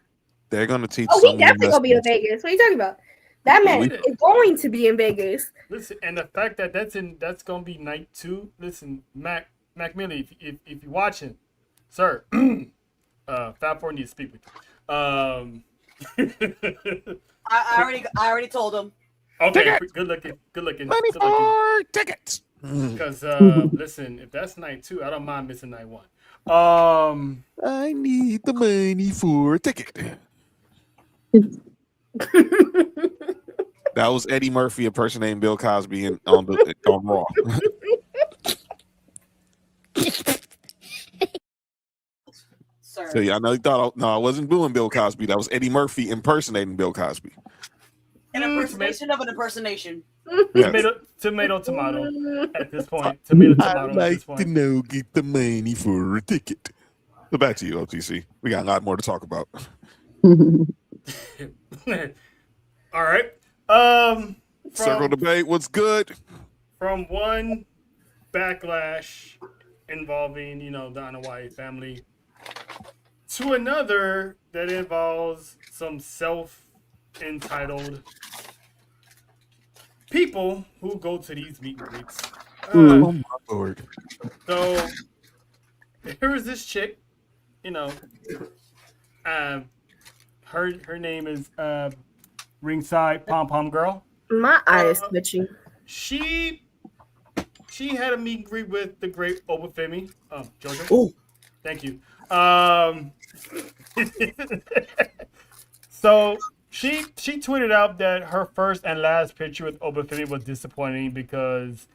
they're gonna teach. Oh, some he definitely gonna be in lessons. Vegas. What are you talking about? That man We- is going to be in Vegas. Listen, and the fact that that's gonna be night 2. Listen, Mac Millie, if you're watching, sir, Fab Four needs to speak with you. I already told him. Okay, Tickets! good looking. Money for tickets. Because listen, if that's night 2, I don't mind missing night 1. I need the money for a ticket. That was Eddie Murphy impersonating Bill Cosby on Raw. Sir. So yeah, I know you thought I wasn't booing Bill Cosby. That was Eddie Murphy impersonating Bill Cosby. An impersonation of an impersonation. Yes. Tomato. At this point, tomato. I'd At like this to point. know, get the money for a ticket. But back to you, OTC. We got a lot more to talk about. All right. Circle debate. What's good? From one backlash involving, the Dana White family to another that involves some self-entitled people who go to these meet and greets. Oh my lord. So here is this chick, her name is Ringside Pom Pom Girl. My eye is twitching. She had a meet and greet with the great Obafemi. Jojo. Oh, Thank you. So she tweeted out that her first and last picture with Obafemi was disappointing because,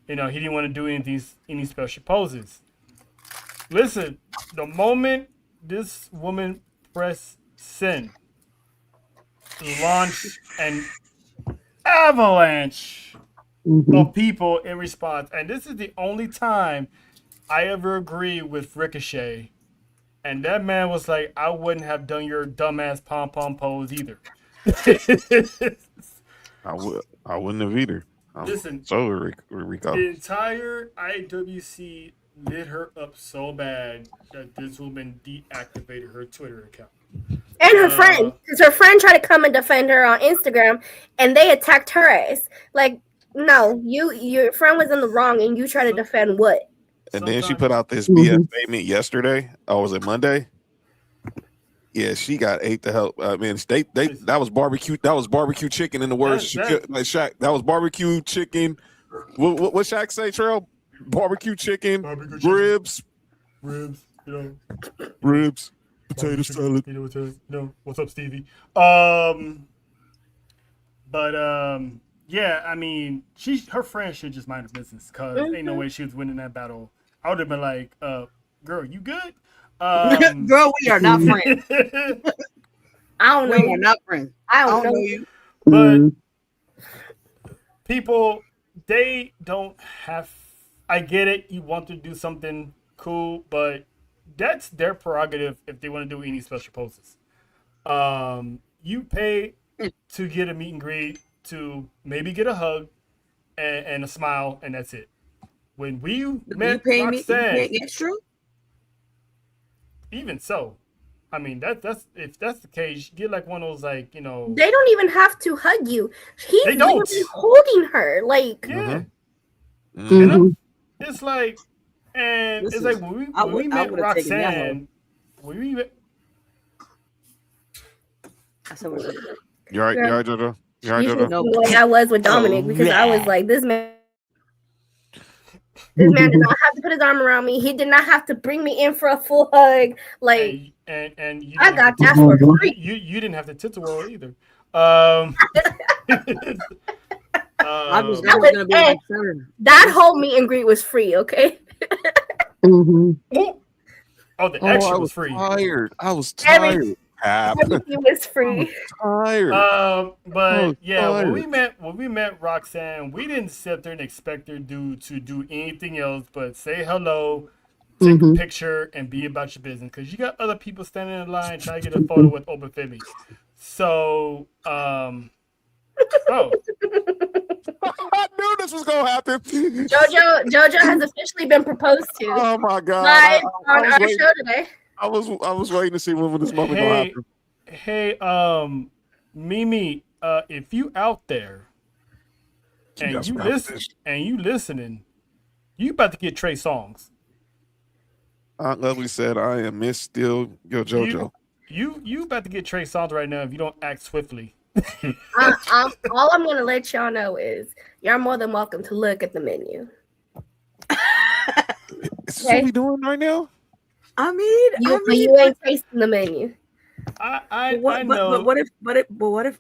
he didn't want to do any special poses. Listen, the moment this woman pressed send, launched an avalanche of people in response. And this is the only time I ever agree with Ricochet. And that man was like, I wouldn't have done your dumbass pom-pom pose either. I wouldn't have either. Listen, So Rico. the entire IWC lit her up so bad that this woman deactivated her Twitter account. And her friend, because her friend tried to come and defend her on Instagram, and they attacked her ass. Like, no, your friend was in the wrong, and you try to defend what? And then she put out this BS statement yesterday. Oh, was it Monday? Yeah, she got ate the hell. I mean, that was barbecue. That was barbecue chicken in the words. Like Shaq, that was barbecue chicken. What Shaq say, Trail? Barbecue chicken, ribs, ribs, potato salad. What's up, Stevie? Yeah, I mean, her friend should just mind her business because ain't no way she was winning that battle. I would have been like, girl, you good? girl, we are not friends. I don't know. We are not friends. I don't know you. But people, they don't have. I get it. You want to do something cool, but that's their prerogative if they want to do any special poses. You pay to get a meet and greet, to maybe get a hug and a smile, and that's it. When we met Roxanne, extra? even so, I mean that's if that's the case, get like one of those They don't even have to hug you. He's They don't. literally holding her. Like, yeah. Mhm. It's like, and Listen, it's like when we met Roxanne, when we met. You're right, Jojo. You're right, you Jojo. know what I was with Dominic because I was like, this man did not have to put his arm around me. He did not have to bring me in for a full hug. Like, and you I got that for free. You didn't have to tittle either. I was That was- gonna be hey, my turn. That whole meet and greet was free, okay? Mhm. Oh, the extra I was was free. tired. I was tired. Hap. Everything was free. Tired. But yeah, tired. when we met Roxanne, we didn't sit there and expect her to do anything else but say hello, take a picture, and be about your business. Because you got other people standing in line trying to get a photo with Open Philly. So, I knew this was gonna happen. Jojo has officially been proposed to Oh my god! live I on was our waiting, show today. I was waiting to see when this moment gonna happen. hey, Mimi, if you out there and Yes, you ma'am. listen and you listening, you about to get Trey songs. Aunt Lovely said, "I am Miss Still Yo JoJo." You about to get Trey songs right now if you don't act swiftly. All I'm gonna let y'all know is y'all more than welcome to look at the menu. Is this what we doing right now? I mean, You ain't tasting the menu. I but know. what if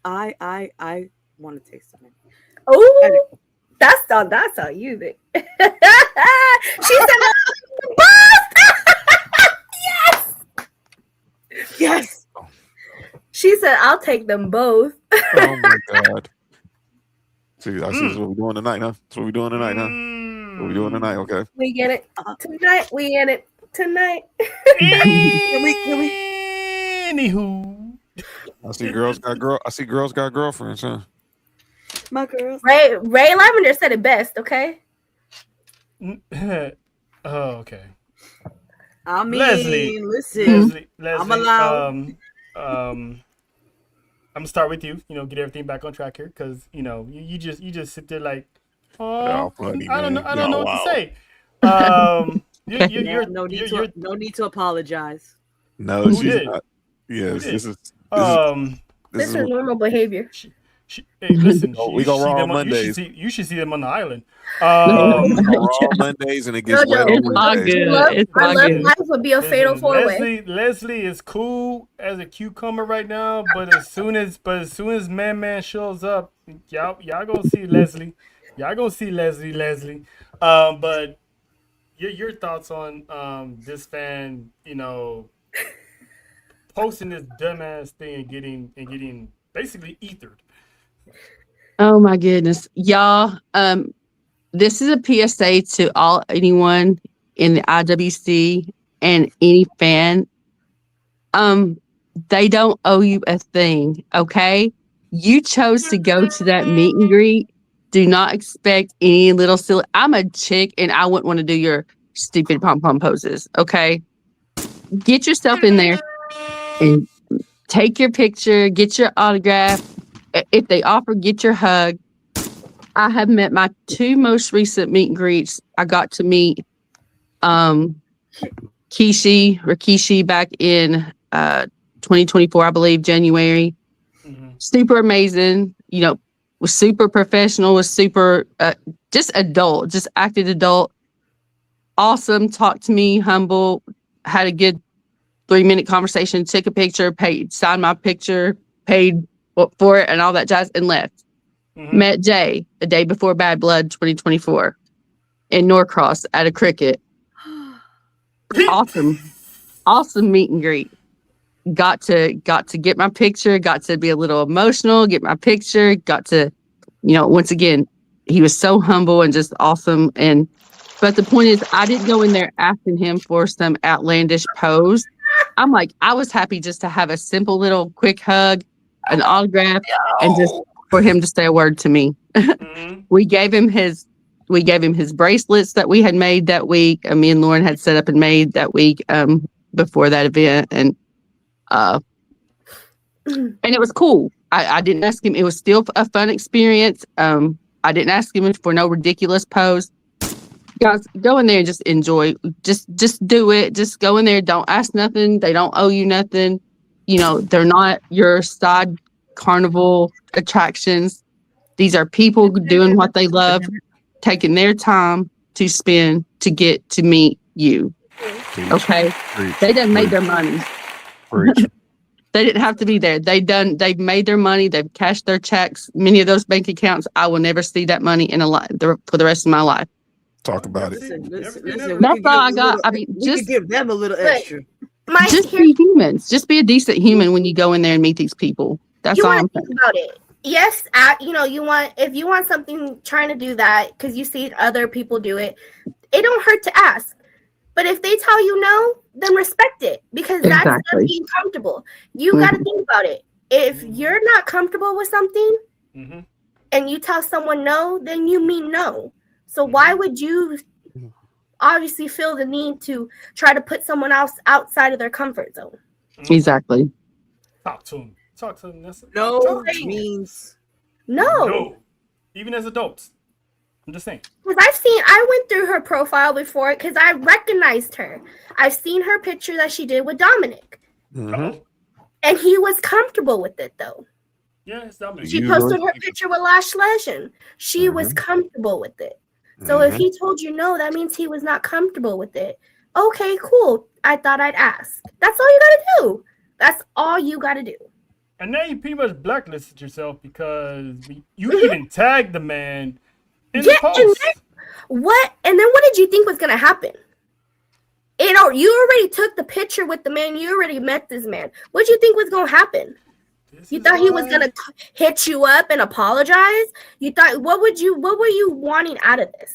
I want to taste something? Oh, that's on you. Then. She said, Yes. She said, "I'll take them both." Oh my god! See, I see. This is what we're doing tonight, huh? That's what we're doing tonight, huh? What we doing tonight? Okay. We get it tonight. We get it tonight. Anywho, I see girls got girlfriends, huh? My girls. Ray Lavender said it best. Okay. oh, okay. I mean, Leslie, listen. Leslie, I'm allowed. I'm gonna start with you. You know, get everything back on track here, because you just sit there like, oh, funny, I don't man. know Y'all what to wild. say. No need to apologize. No, Who she's did? not. Yes, Who this did? is This is normal behavior. Hey, listen, we go raw on Mondays. Mondays. You should see them on the island. We go raw on Mondays and it gets wet on It's all Wednesdays. good. Our love good. life would be a fatal four-way. Leslie is cool as a cucumber right now, but as soon as Man shows up, y'all gonna see Leslie. Y'all gonna see Leslie. But your thoughts on this fan, posting this dumbass thing and getting basically ethered. Oh my goodness, y'all. This is a PSA to anyone in the IWC and any fan. They don't owe you a thing, okay? You chose to go to that meet and greet. Do not expect any little silly. I'm a chick and I wouldn't want to do your stupid pom-pom poses, okay? Get yourself in there and take your picture, get your autograph. If they offer, get your hug. I have met my two most recent meet and greets. I got to meet Rikishi back in 2024, I believe, January. Super amazing, was super professional, was super just adult, just acted adult. Awesome, talked to me, humble, had a good 3-minute conversation, took a picture, signed my picture, paid for it and all that jazz, and left. Met Jay the day before Bad Blood 2024 in Norcross at a cricket. Awesome meet and greet. Got to get my picture, got to be a little emotional, get my picture, got to, once again, he was so humble and just awesome. But the point is, I didn't go in there asking him for some outlandish pose. I'm like, I was happy just to have a simple little quick hug, an autograph, and just for him to say a word to me. We gave him his bracelets that we had made that week. Me and Lauren had set up and made that week before that event, and it was cool. I didn't ask him. It was still a fun experience. I didn't ask him for no ridiculous pose. Guys, go in there and just enjoy. Just do it. Just go in there. Don't ask nothing. They don't owe you nothing. They're not your side carnival attractions. These are people doing what they love, taking their time to spend to get to meet you. Okay? They done made their money. They didn't have to be there. They've made their money. They've cashed their checks. Many of those bank accounts, I will never see that money in for the rest of my life. Talk about it. Listen, That's all I got. I mean, we could give them a little extra. Just be humans. Just be a decent human when you go in there and meet these people. That's all I'm saying. Think about it. Yes, if you want something, trying to do that because you see other people do it, it don't hurt to ask. But if they tell you no, then respect it because that's them being comfortable. You got to think about it. If you're not comfortable with something and you tell someone no, then you mean no. So why would you obviously feel the need to try to put someone else outside of their comfort zone? Exactly. Talk to them. No means no. Even as adults. I'm just saying. Because I went through her profile before because I recognized her. I've seen her picture that she did with Dominic. Mm-hmm. And he was comfortable with it, though. Yeah, it's Dominic. She posted her picture with Lash Legend. She was comfortable with it. So if he told you no, that means he was not comfortable with it. Okay, cool. I thought I'd ask. That's all you got to do. That's all you got to do. And now you pretty much blacklisted yourself because you even tagged the man in the post. And then what did you think was going to happen? You already took the picture with the man. You already met this man. What did you think was going to happen? You thought he was going to hit you up and apologize? You thought, what were you wanting out of this?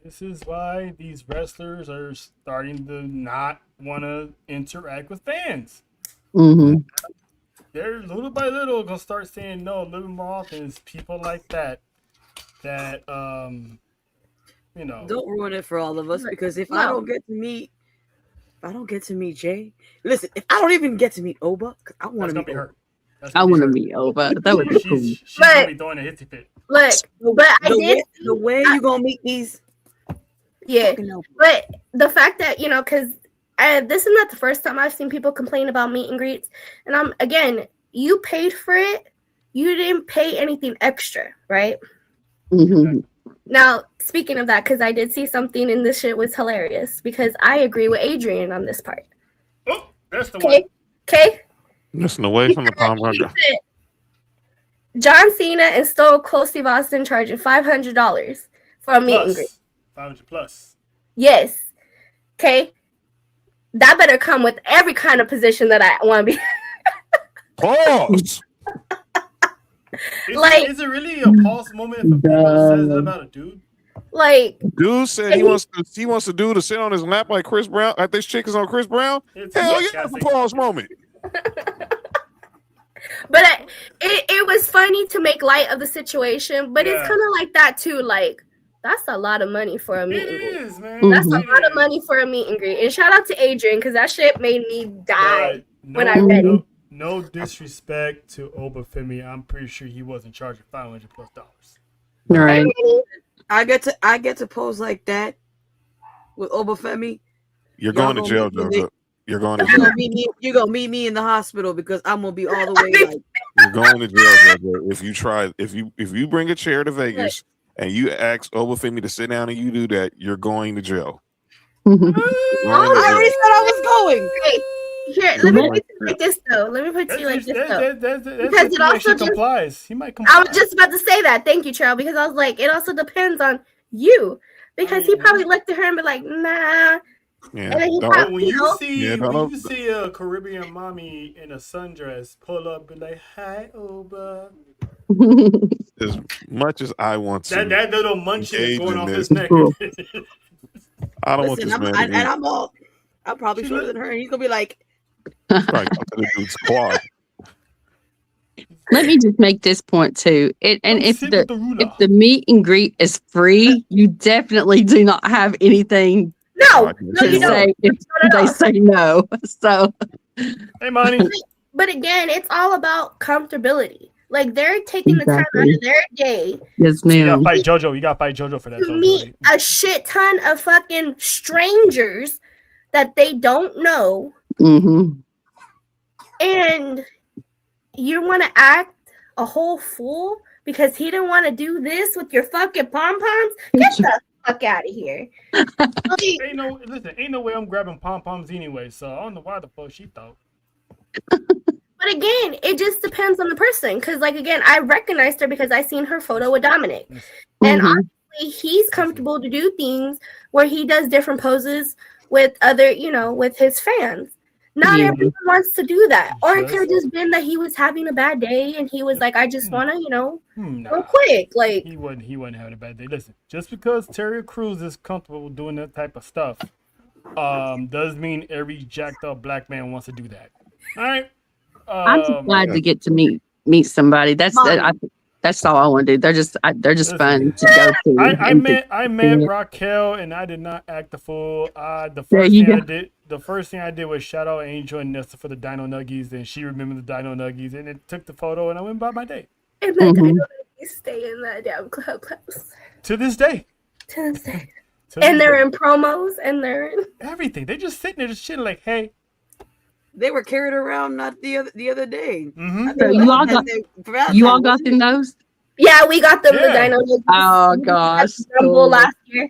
This is why these wrestlers are starting to not want to interact with fans. Mm-hmm. They're little by little going to start saying no a little more often. It's people like that don't ruin it for all of us because if I don't get to meet Jay, listen, if I don't even get to meet Oba, I want to meet her. I want to meet Oba. That would be cool. She's gonna be throwing a hissy fit. Look, the way you gonna meet these. Yeah, but the fact that because this is not the first time I've seen people complain about meet and greets, and again, you paid for it. You didn't pay anything extra, right? Mm-hmm. Now, speaking of that, because I did see something and this shit was hilarious because I agree with Adrian on this part. Oh, that's the one. Okay. Listen away from the palm burger. John Cena and Stone Cold Steve Austin charging $500 for a meet and greet. 500 plus. Yes. Okay. That better come with every kind of position that I want to be. Pause. Is it really a pause moment if a female says that about a dude? Dude said he wants the dude to sit on his lap like Chris Brown. Like this chick is on Chris Brown. Hell yeah, it's a pause moment. But it was funny to make light of the situation, but it's kind of like that too. Like that's a lot of money for a meet and greet. It is, man. That's a lot of money for a meet and greet. And shout out to Adrian because that shit made me die when I read it. No disrespect to Obafemi. I'm pretty sure he wasn't charging $500+. Right. I get to pose like that with Obafemi. You're going to jail, Jojo. You're going to jail. You're gonna meet me in the hospital because I'm gonna be all the way like. You're going to jail, Jojo. If you bring a chair to Vegas and you ask Obafemi to sit down and you do that, you're going to jail. I already said I was going. Here, let me put it like this though. Because it also complies. He might comply. I was just about to say that. Thank you, Charles, because I was like, it also depends on you. Because he probably looked at her and be like, nah. Yeah. And then When you see a Caribbean mommy in a sundress pull up and like, hi, Oba. As much as I want to, that little munchkin going off his neck. I don't want this man. I'm probably shorter than her, and he's gonna be like, right, to the dude's quad. Let me just make this point too. If the meet and greet is free, you definitely do not have anything to say if they say no. So, hey, Monty. But again, it's all about comfortability. Like they're taking the time out of their day. Yes, ma'am. You gotta fight JoJo. You gotta fight JoJo for that. To meet a shit ton of fucking strangers that they don't know. Mm-hmm. And you want to act a whole fool because he didn't want to do this with your fucking pom-poms? Get the fuck out of here. Ain't no way I'm grabbing pom-poms anyway, so I don't know why the fuck she thought. But But again, it just depends on the person. Because, like, again, I recognized her because I seen her photo with Dominic. And honestly, he's comfortable to do things where he does different poses with other, with his fans. Not everyone wants to do that. Or it could have just been that he was having a bad day and he was like, I just want to, real quick. Like, he wasn't having a bad day. Listen, just because Terry Crews is comfortable doing that type of stuff, does mean every jacked up black man wants to do that. All right. I'm just glad to get to meet somebody. That's all I want to do. They're just fun to go to. I met Raquel and I did not act a fool. The first thing I did was shout out Angel and Nessa for the Dino Nuggies, and she remembered the Dino Nuggies, and it took the photo, and I went about my day. And the Dino Nuggies stay in that damn clubhouse to this day. And they're in promos, and they're in everything. They just sitting there, just chilling, like, hey. They were carried around not the other day. So you all got them those? Yeah, we got them the Dino Nuggies. Oh gosh, Rumble last year.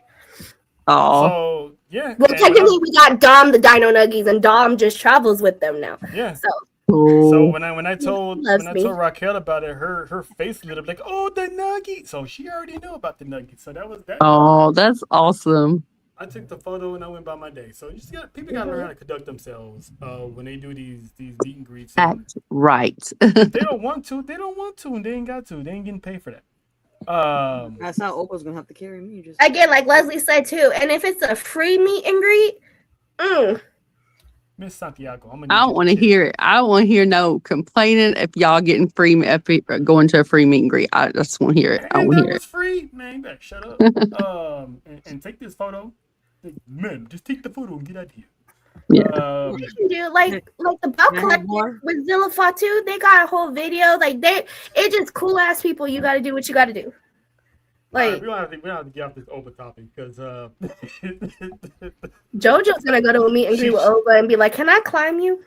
Oh. So yeah. Well, technically, we got Dom the Dino Nuggies, and Dom just travels with them now. Yeah. So when I told Raquel about it, her face lit up like, oh, the Nuggies. So she already knew about the Nuggies. So that was that. Oh, that's awesome. I took the photo and I went by my day. So people gotta learn how to conduct themselves when they do these meet and greets. Act right. They don't want to, and they ain't got to. They ain't getting paid for that. That's how Opa's gonna have to carry me. Just again, like Leslie said too. And if it's a free meet and greet, Miss Santiago, I don't want to hear it. I don't want to hear no complaining if y'all getting going to a free meet and greet. I just want to hear it. I don't want to hear it. Free, man. You better shut up. And take this photo. Man, just take the photo and get out of here. Yeah. We can do like the Belt Collective with Zilla Fatu. They got a whole video. Like it's just cool ass people. You got to do what you got to do. Like we don't have to get off this Oba topic because JoJo's gonna go to a meet and greet with Oba and be like, "Can I climb you?"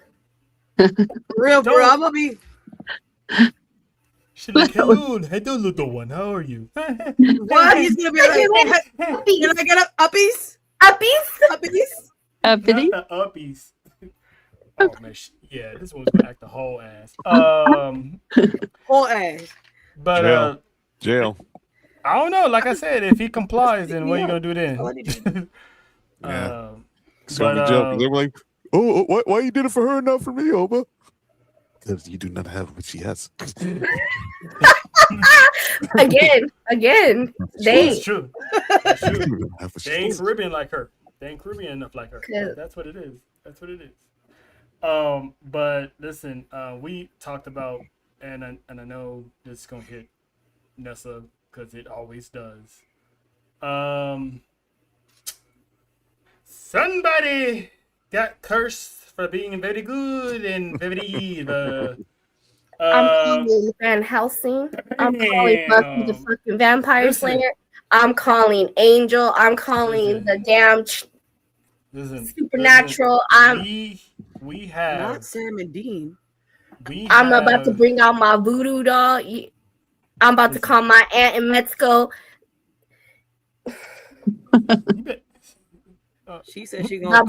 Real, bro. I'm gonna be. She's like, hello, little one. How are you? What? He's gonna be like, can I get uppies? Uppies? Uppity? Not the uppies. Oh man, yeah, this one's gonna act the whole ass. Whole ass. But jail. I don't know. Like I said, if he complies, then what are you gonna do then? Yeah. So they're like, oh, why you did it for her and not for me, Oba? Because you do not have what she has. Again, It's true. They ain't Caribbean like her. They ain't Caribbean enough like her. That's what it is. But listen, we talked about, and I know this is gonna hit Nessa because it always does. Somebody got cursed for being very good and very evil. I'm calling Van Helsing. I'm calling Buffy the fucking Vampire Slayer. I'm calling Angel. I'm calling the damn Supernatural. We have not Sam and Dean. I'm about to bring out my voodoo doll. I'm about to call my aunt in Mexico. She said she gonna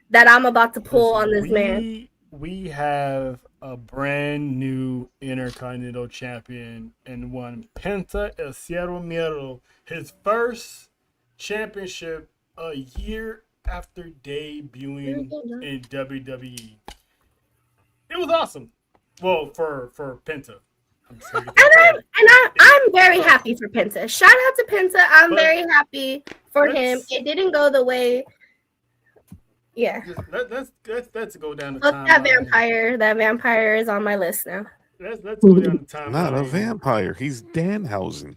that I'm about to pull on this man. We have a brand new Intercontinental Champion and one Penta El Cierro Miedo, his first championship a year after debuting in WWE. It was awesome. Well, for Penta. I'm very happy for Penta. Shout out to Penta. I'm very happy for him. It didn't go the way. Yeah. Let's go down the timeline. That vampire is on my list now. Let's go down the timeline. Not a vampire. He's Danhausen.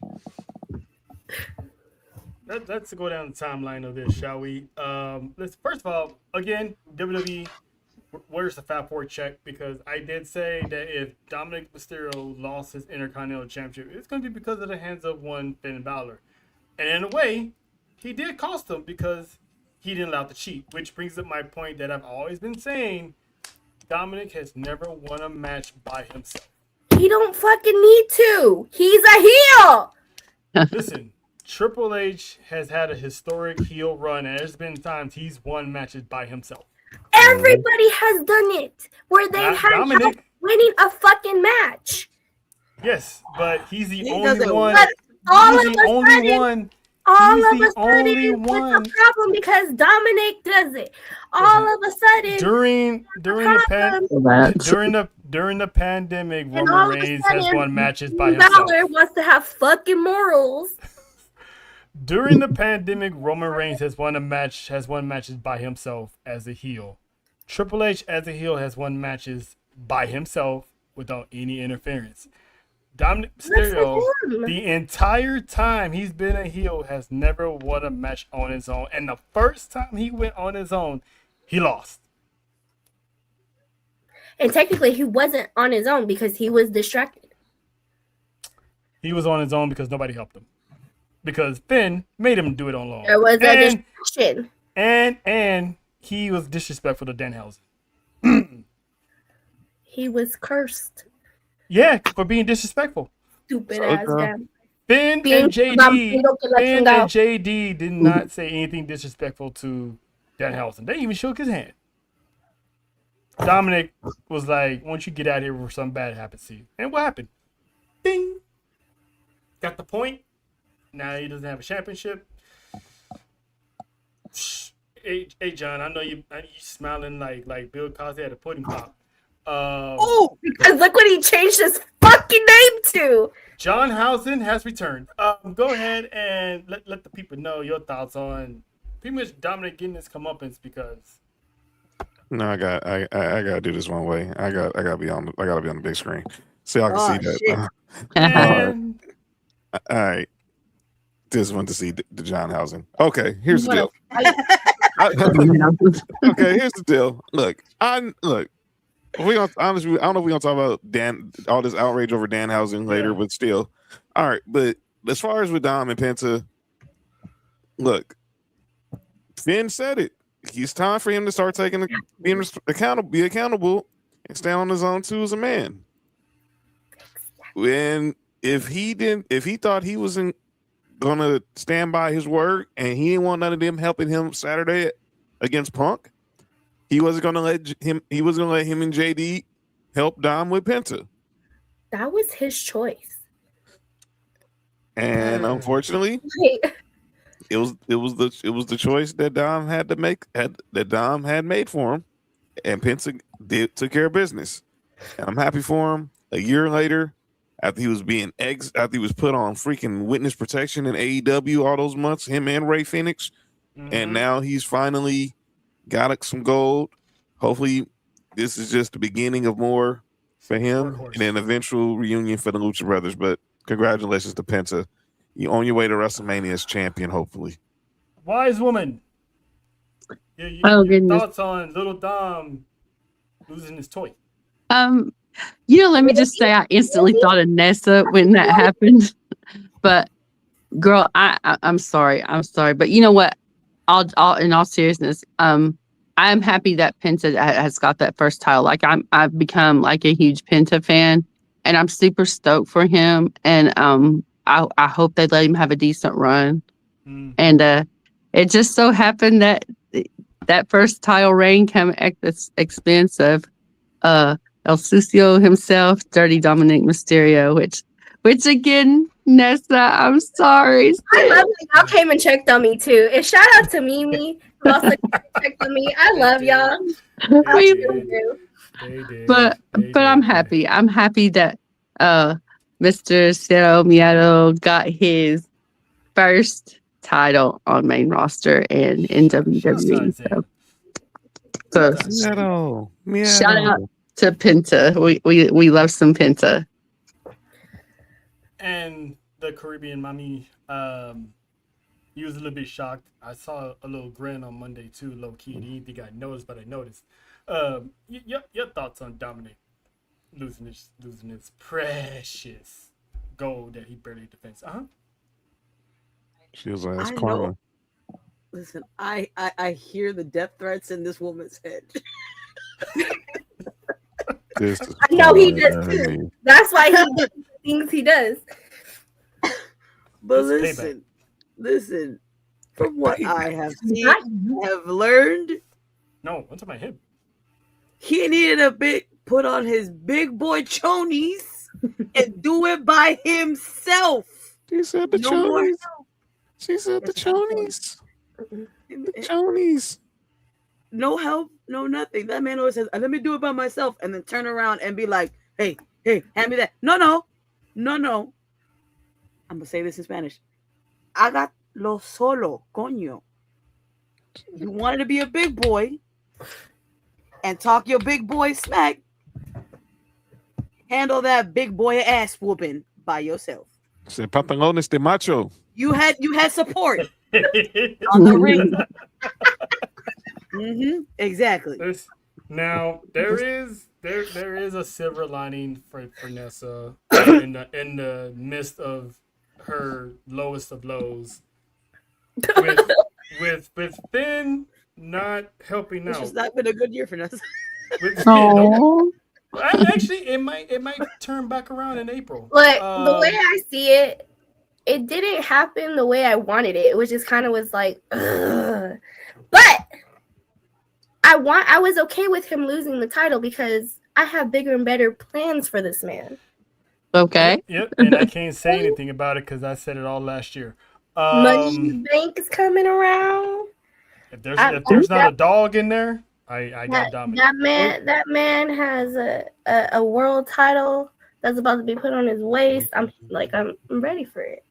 Let's go down the timeline of this, shall we? Let's first of all, again, WWE. Where's the Fat Four check? Because I did say that if Dominic Mysterio lost his Intercontinental Championship, it's going to be because of the hands of one Finn Balor. And in a way, he did cost him because he didn't allow the cheat, which brings up my point that I've always been saying. Dominic has never won a match by himself. He don't fucking need to. He's a heel. Listen, Triple H has had a historic heel run, and there's been times he's won matches by himself. Everybody has done it where they Not had help Dominic. winning a fucking match. Yes, but he's the He only doesn't one. But all He's of the a only sudden, one. all He's of the a sudden, only it's one. a problem because Dominic does it. All of a sudden, During problem. during the pandemic, And Roman all of a Reigns has sudden, won matches by Finn himself. Balor wants to have fucking morals. During the pandemic, Roman Reigns has won matches by himself as a heel. Triple H as a heel has won matches by himself without any interference. Dominic Mysterio, him. the entire time he's been a heel, has never won a match on his own. And the first time he went on his own, he lost. And technically, he wasn't on his own because he was distracted. He was on his own because nobody helped him. Because Finn made him do it on alone. There was a distraction. And he was disrespectful to Danhausen. He was cursed. Yeah, for being disrespectful. Stupid ass guy. Finn and JD did not say anything disrespectful to Danhausen. They even shook his hand. Dominic was like, "Why don't you get out of here before something bad happens to you?" And what happened? Ding. Got the point. Now he doesn't have a championship. Hey John, I know you smiling like Bill Cosby at a pudding pop. Because look what he changed his fucking name to. John Housen has returned. Go ahead and let the people know your thoughts on pretty much Dominic getting his comeuppance because. No, I gotta do this one way. I gotta be on the big screen so y'all can see that. All right, this one to see the John Housen. Okay, here's the deal. Okay, here's the deal. Look. We gonna honestly, I don't know if we're gonna talk about all this outrage over Danhausen later, but still, all right. But as far as with Dom and Penta, look, Finn said it. It's time for him to start being accountable, and stand on his own too as a man. When if he thought he wasn't gonna stand by his word, and he didn't want none of them helping him Saturday against Punk. He wasn't gonna let him and JD help Dom with Penta. That was his choice. And unfortunately, it was the choice that Dom had to make that Dom had made for him, and Penta took care of business. And I'm happy for him. A year later, after he was put on freaking witness protection in AEW all those months, him and Ray Phoenix, and now he's finally got some gold. Hopefully, this is just the beginning of more for him and an eventual reunion for the Lucha Brothers. But congratulations to Penta. You're on your way to WrestleMania as champion, hopefully. Wise woman. Your thoughts on little Dom losing his toy? Let me just say I instantly thought of Nessa when that happened. But girl, I'm sorry. But you know what? In all seriousness, I'm happy that Penta has got that first title. Like I've become like a huge Penta fan, and I'm super stoked for him. And I hope they let him have a decent run. And it just so happened that first title reign came at the expense of El Sucio himself, Dirty Dominic Mysterio, which again, Nessa, I'm sorry. I love that y'all came and checked on me too. And shout out to Mimi who also checked on me. I love y'all. But I'm happy. I'm happy that Mr. Cero Miedo got his first title on main roster and in WWE. So shout out to Penta. We love some Penta. And the Caribbean mommy, he was a little bit shocked. I saw a little grin on Monday too, low key. He didn't think I noticed, but I noticed. Your thoughts on Dominic losing his precious gold that he barely defends? She was like, "That's karma." Listen, I hear the death threats in this woman's head. I know he does too. That's why he does the things he does. But listen, from what I have seen, have learned. No, I'm talking about him. He needed to put on his big boy chonies and do it by himself. She said the No more chonies. She said the chonies. The chonies. No help, no nothing. That man always says, "Let me do it by myself," and then turn around and be like, "Hey, hand me that." No. I'm gonna say this in Spanish. Hágalo solo, coño. You wanted to be a big boy and talk your big boy smack. Handle that big boy ass whooping by yourself. Said pantalones de macho. You had support on the ring. Exactly. Now there is a silver lining for Nessa in the midst of her lowest of lows, with Finn not helping out. It's not been a good year for Nessa. Oh, Actually, it might turn back around in April. But the way I see it, it didn't happen the way I wanted it. It was just kind of was like, ugh. But I was okay with him losing the title because I have bigger and better plans for this man. okay. Yep, and I can't say anything about it because I said it all last year. Money in the Bank is coming around. If there's not a dog in there, I got Dominic. That man has a world title that's about to be put on his waist. I'm ready for it.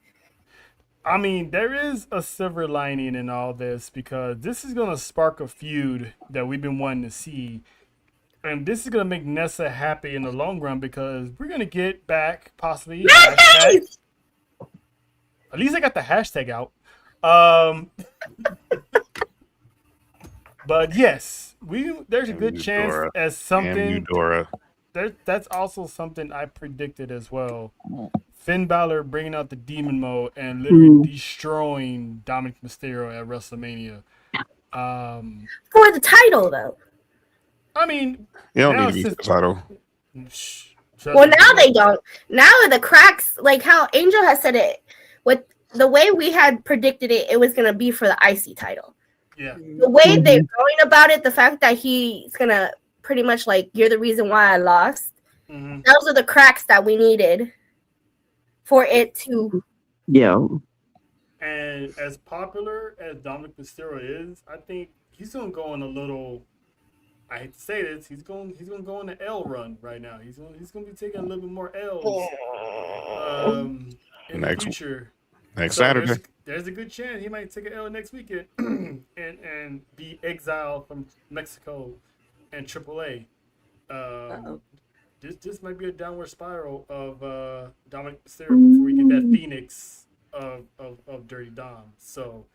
I mean, there is a silver lining in all this because this is going to spark a feud that we've been wanting to see. And this is going to make Nessa happy in the long run because we're going to get back possibly hashtag. At least I got the hashtag out. But yes, there's a good chance Dora. as something. Dora. That's also something I predicted as well. Finn Balor bringing out the demon mode and literally destroying Dominic Mysterio at WrestleMania. For the title, though. I mean, You don't need to use the title. Well, now they don't. Now the cracks, like how Angel has said it, with the way we had predicted it, it was going to be for the IC title. Yeah. The way they're going about it, the fact that he's going to pretty much like, you're the reason why I lost. Mm-hmm. Those are the cracks that we needed for it to. Yeah. And as popular as Dominic Mysterio is, I think he's going to go on a little. I hate to say this, he's going to go on the L run right now. He's going to be taking a little bit more L's in the future. Next Saturday. There's a good chance he might take an L next weekend and be exiled from Mexico and AAA. This might be a downward spiral of Dominic Mysterio before we get that Phoenix of Dirty Dom. So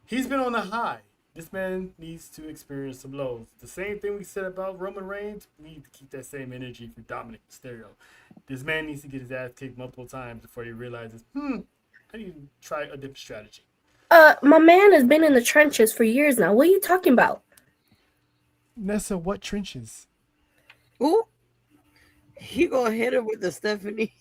he's been on a high. This man needs to experience some lows. The same thing we said about Roman Reigns, we need to keep that same energy for Dominic Mysterio. This man needs to get his ass kicked multiple times before he realizes, I need to try a different strategy. My man has been in the trenches for years now. What are you talking about? Nessa, what trenches? Ooh. He gonna hit her with the Stephanie.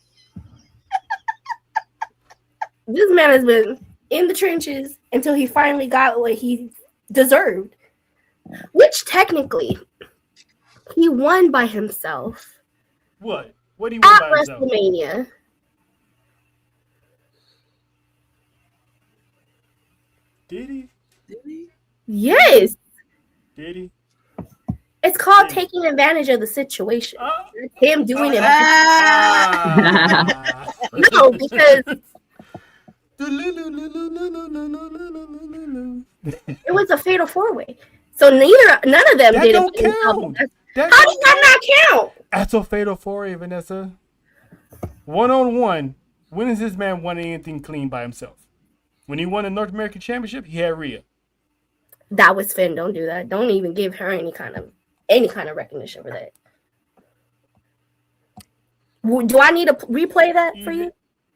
This man has been in the trenches until he finally got what he deserved. Which technically, he won by himself. What? What did he win by himself? WrestleMania. Did he? Yes. Did he? It's called taking advantage of the situation. Him doing it. No, because it was a fatal 4-way. So none of them that did don't it. Count. How does that not count? That's a fatal 4-way, Vanessa. 1-on-1. When has this man won anything clean by himself? When he won the North American Championship, he had Rhea. That was Finn. Don't do that. Don't even give her any kind of recognition for that. Do I need to replay that for you?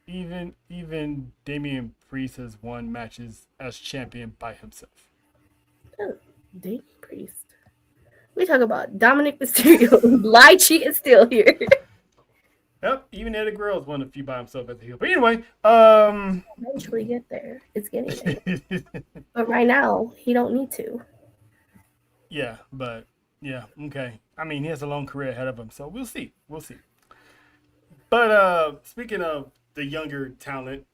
Even Damian Priest has won matches as champion by himself. Oh, Damian Priest. We talk about Dominic Mysterio. Lie, cheat, and still here. Yep, even Eddie Guerrero's won a few by himself at the heel. But anyway, eventually get there. It's getting there. But right now, he don't need to. Yeah, but Yeah, okay. I mean, he has a long career ahead of him, so we'll see. We'll see. But speaking of the younger talent,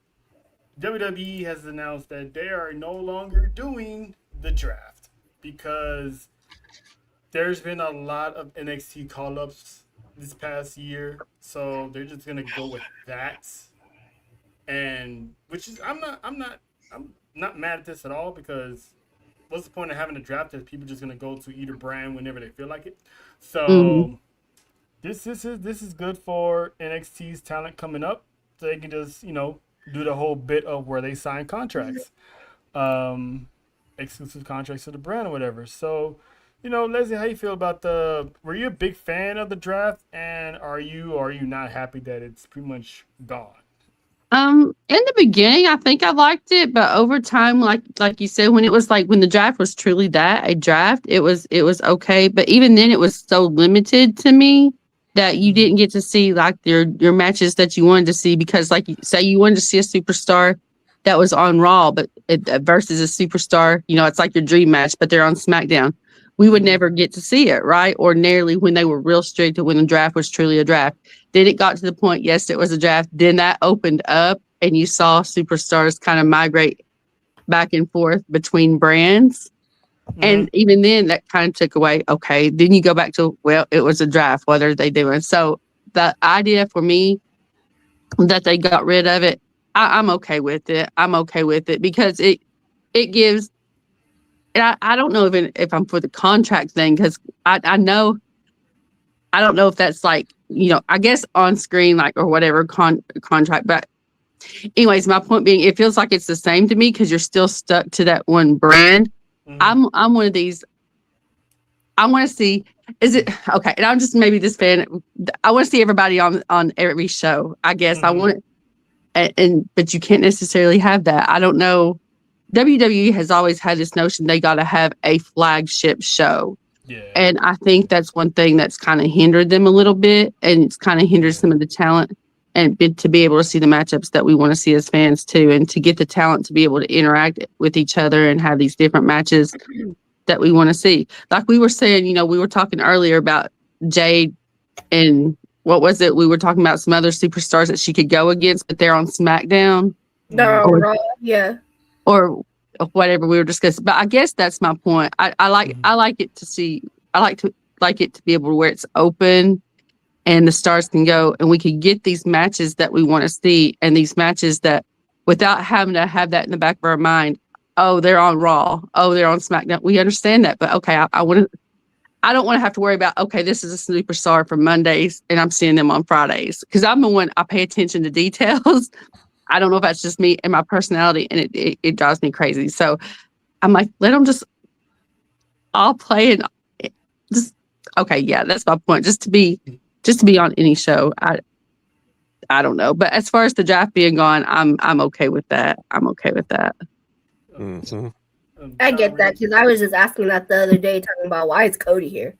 WWE has announced that they are no longer doing the draft because there's been a lot of NXT call ups this past year. So they're just gonna go with that. And which is I'm not mad at this at all because what's the point of having a draft if people just gonna go to either brand whenever they feel like it? Mm. So this is good for NXT's talent coming up. So they can just, do the whole bit of where they sign contracts. Um exclusive contracts to the brand or whatever. So, Leslie, how you feel about were you a big fan of the draft and are you not happy that it's pretty much gone? In the beginning, I think I liked it, but over time, like you said, when it was like when the draft was truly a draft, it was okay. But even then, it was so limited to me that you didn't get to see like your matches that you wanted to see because, like you say, you wanted to see a superstar that was on Raw, but versus a superstar, it's like your dream match, but they're on SmackDown. We would never get to see it, right? Ordinarily, when they were real strict, when the draft was truly a draft. Then it got to the point, yes, it was a draft. Then that opened up and you saw superstars kind of migrate back and forth between brands. And even then that kind of took away, okay, then you go back to, well, it was a draft. What are they doing? So the idea for me that they got rid of it, I'm okay with it. I'm okay with it because it gives, and I don't know if I'm for the contract thing because I know, I don't know if that's like, I guess on screen, like, or whatever contract. But anyways, my point being, it feels like it's the same to me because you're still stuck to that one brand. I'm one of these. I want to see, is it okay? And I'm just maybe this fan. I want to see everybody on every show. I guess I want it, but you can't necessarily have that. I don't know. WWE has always had this notion they got to have a flagship show. Yeah. And I think that's one thing that's kind of hindered them a little bit, and it's kind of hindered some of the talent and to be able to see the matchups that we want to see as fans too, and to get the talent to be able to interact with each other and have these different matches that we want to see. Like we were saying, we were talking earlier about Jade and what was it? We were talking about some other superstars that she could go against, but they're on SmackDown. No, yeah. Or whatever we were discussing. But I guess that's my point. I like it to see. I like it to be able to where it's open and the stars can go and we can get these matches that we want to see and these matches that without having to have that in the back of our mind. Oh, they're on Raw. Oh, they're on SmackDown. We understand that, but okay, I don't want to have to worry about, okay, this is a superstar for Mondays and I'm seeing them on Fridays because I'm the one I pay attention to details. I don't know if that's just me and my personality, and it drives me crazy. So I'm like, let them just all play and just okay. Yeah, that's my point. Just to be on any show. I don't know, but as far as the draft being gone, I'm okay with that. I'm okay with that. Mm-hmm. I get that because I was just asking that the other day, talking about why is Cody here.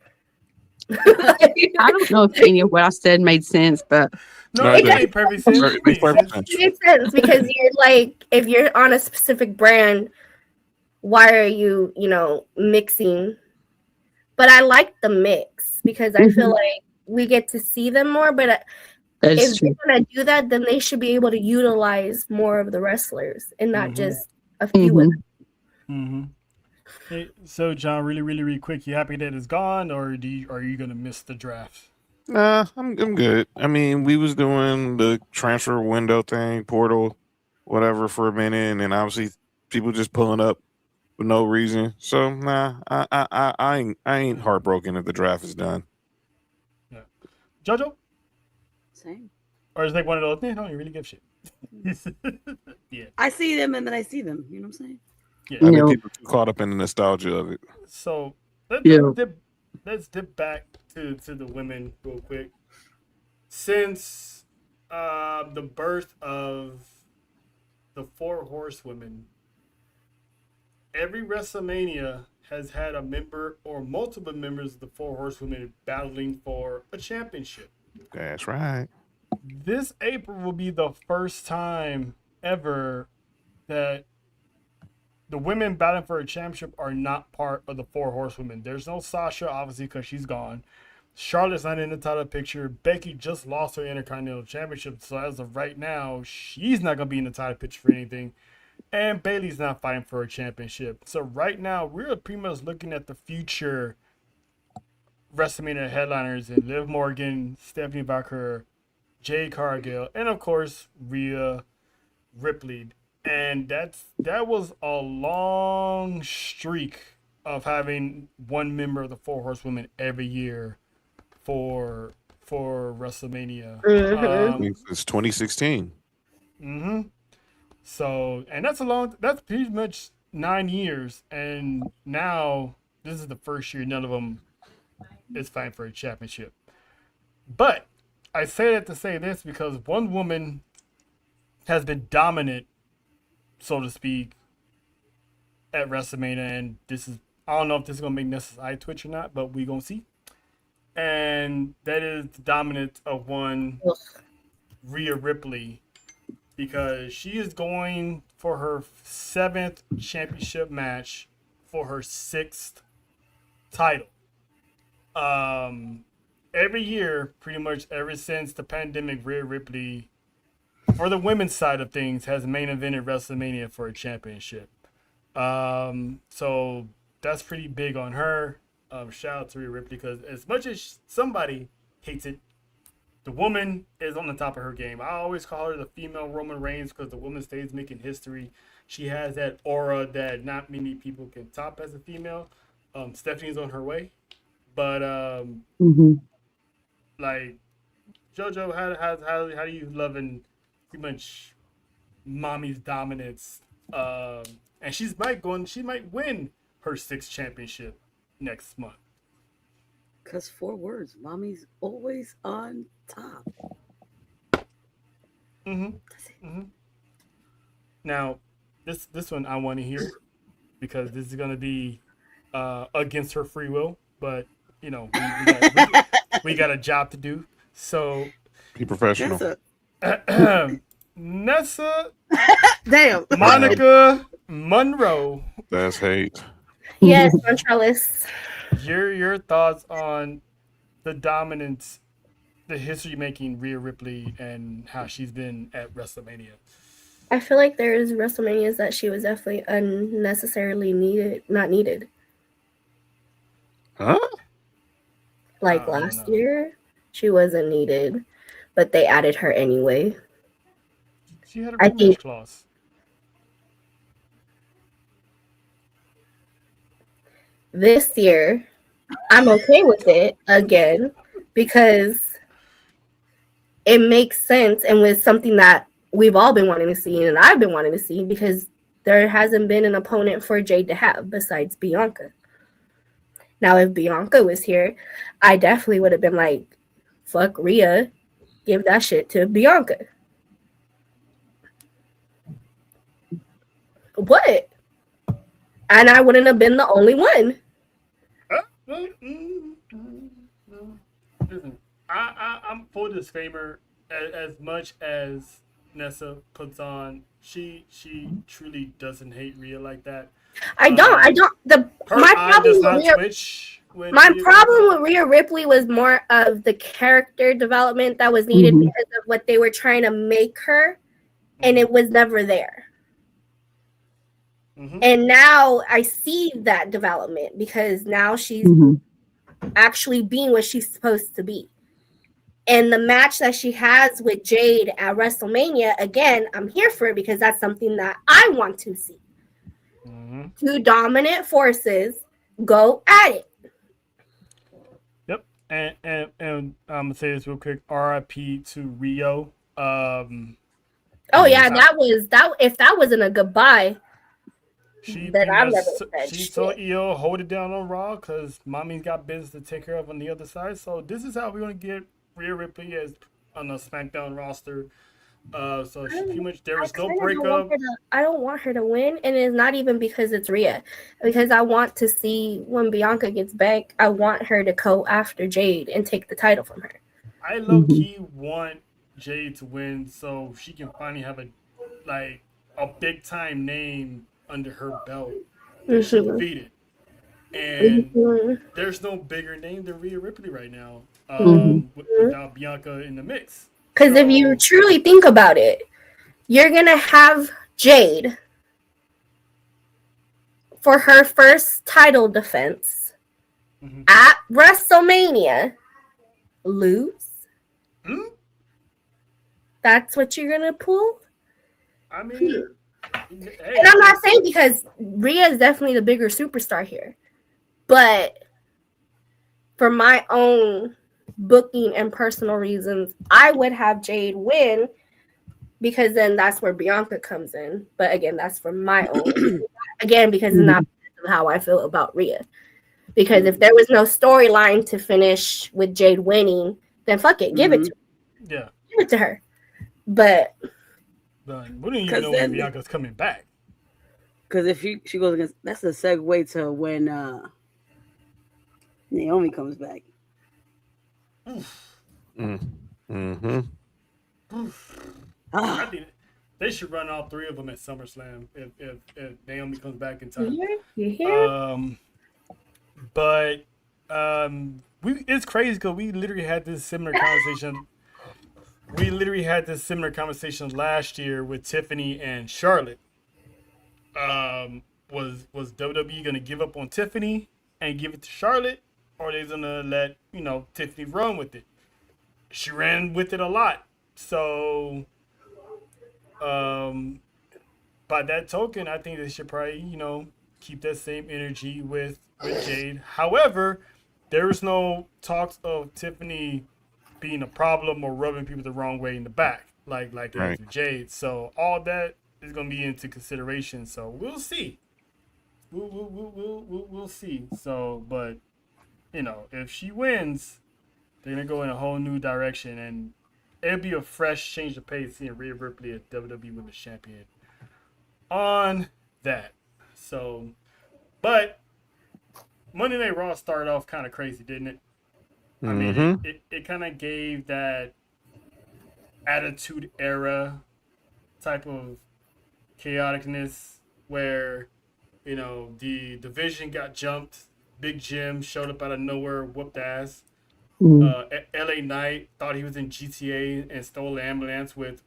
I don't know if any of what I said made sense, but no, it made perfect sense. It makes sense because you're like, if you're on a specific brand, why are you, mixing? But I like the mix because I feel like we get to see them more. But if they're gonna do that, then they should be able to utilize more of the wrestlers and not just a few of them. Hey, so John, really quick, you happy that it's gone, or are you gonna miss the draft? Nah, I'm good. I mean, we was doing the transfer window thing, portal, whatever, for a minute, and then obviously people just pulling up for no reason. So nah, I ain't heartbroken if the draft is done. Yeah, Jojo, Same. or is it like one of those? They don't really give shit. Yeah, I see them and then I see them. You know what I'm saying? yeah. I think people too caught up in the nostalgia of it. So let's dip back to the women real quick. Since the birth of the Four Horsewomen, every WrestleMania has had a member or multiple members of the Four Horsewomen battling for a championship. That's right. This April will be the first time ever that the women battling for a championship are not part of the four horsewomen. There's no Sasha, obviously, because she's gone. Charlotte's not in the title picture. Becky just lost her Intercontinental Championship, so as of right now, she's not gonna be in the title picture for anything. And Bailey's not fighting for a championship. So right now, we're pretty much looking at the future WrestleMania headliners and Liv Morgan, Stephanie Baker, Jade Cargill, and of course Rhea Ripley. And that was a long streak of having one member of the four horsewomen every year for WrestleMania. It's 2016. So, and that's pretty much 9 years. And now this is the first year none of them is fighting for a championship. But I say that to say this because one woman has been dominant, so to speak, at WrestleMania, and I don't know if this is gonna make Nessa's eye twitch or not, but we gonna see. And that is the dominance of one Rhea Ripley, because she is going for her 7th championship match for her 6th title. Every year, pretty much ever since the pandemic, Rhea Ripley, for the women's side of things, has main evented WrestleMania for a championship. So that's pretty big on her. Shout out to Rhea Ripley, because as much as somebody hates it, the woman is on the top of her game. I always call her the female Roman Reigns because the woman stays making history. She has that aura that not many people can top as a female. Stephanie's on her way. But like JoJo, how do you love and pretty much mommy's dominance? And she might win her 6th championship next month. Because 4 words, mommy's always on top. Now, this one I want to hear, because this is going to be against her free will, but you know, we got a job to do. So Be professional. Nessa Damn. Monica Monroe. That's hate. Yes, Montrellis. Your thoughts on the dominance, the history-making Rhea Ripley, and how she's been at WrestleMania? I feel like there's WrestleManias that she was definitely unnecessarily not needed. Huh? Like last year, she wasn't needed, but they added her anyway. She had a I rematch think- clause. This year, I'm okay with it again because it makes sense and was something that we've all been wanting to see and I've been wanting to see, because there hasn't been an opponent for Jade to have besides Bianca. Now, if Bianca was here, I definitely would have been like, fuck Rhea, give that shit to Bianca. What? And I wouldn't have been the only one. Listen, I'm full disclaimer. As much as Nessa puts on, she truly doesn't hate Rhea like that. I don't. My problem with Rhea, with Rhea Ripley was more of the character development that was needed because of what they were trying to make her, and it was never there. And now I see that development because now she's actually being what she's supposed to be. And the match that she has with Jade at WrestleMania, again, I'm here for it because that's something that I want to see. 2 dominant forces go at it. Yep. And I'm gonna say this real quick. RIP to Rio. Oh yeah, if that wasn't a goodbye, She shit. told EO hold it down on Raw because mommy's got business to take care of on the other side. So this is how we're gonna get Rhea Ripley as on the SmackDown roster. So she pretty much there was no breakup. I don't want her to win, and it's not even because it's Rhea, because I want to see when Bianca gets back. I want her to go after Jade and take the title from her. I low key want Jade to win so she can finally have a big time name under her belt that she Mhm. defeated. And Mhm. there's no bigger name than Rhea Ripley right now, Mhm. without Bianca in the mix. Because if you So, truly think about it, you're gonna have Jade for her first title defense mhm. at WrestleMania lose. Hmm? That's what you're gonna pull. I mean, And hey, I'm not saying because Rhea is definitely the bigger superstar here, but for my own booking and personal reasons, I would have Jade win because then that's where Bianca comes in. But again, that's for my own. Again, because it's not how I feel about Rhea. Because if there was no storyline to finish with Jade winning, then fuck it, give it to her. yeah. Give it to her. But But we don't even 'Cause know when then- Bianca's coming back. Because if she goes against, that's a segue to when Naomi comes back. Mm-hmm. I Ah, think they should run all three of them at SummerSlam if Naomi comes back in time. you hear? But it's crazy because we literally had this similar conversation. We literally had this similar conversation last year with Tiffany and Charlotte. Was WWE gonna give up on Tiffany and give it to Charlotte, or are they gonna let Tiffany run with it? She ran with it a lot, so by that token, I think they should probably keep that same energy with Jade. However, there is no talks of Tiffany being a problem or rubbing people the wrong way in the back, like Right. as with Jade. So all that is going to be into consideration. So we'll see. We'll see. So, but if she wins, they're gonna go in a whole new direction, and it'll be a fresh change of pace seeing Rhea Ripley as WWE Women's Champion. On that, so, but Monday Night Raw started off kind of crazy, didn't it? I mean, it kind of gave that Attitude Era type of chaoticness where, the division got jumped. Big Jim showed up out of nowhere, whooped ass. LA Knight thought he was in GTA and stole the ambulance with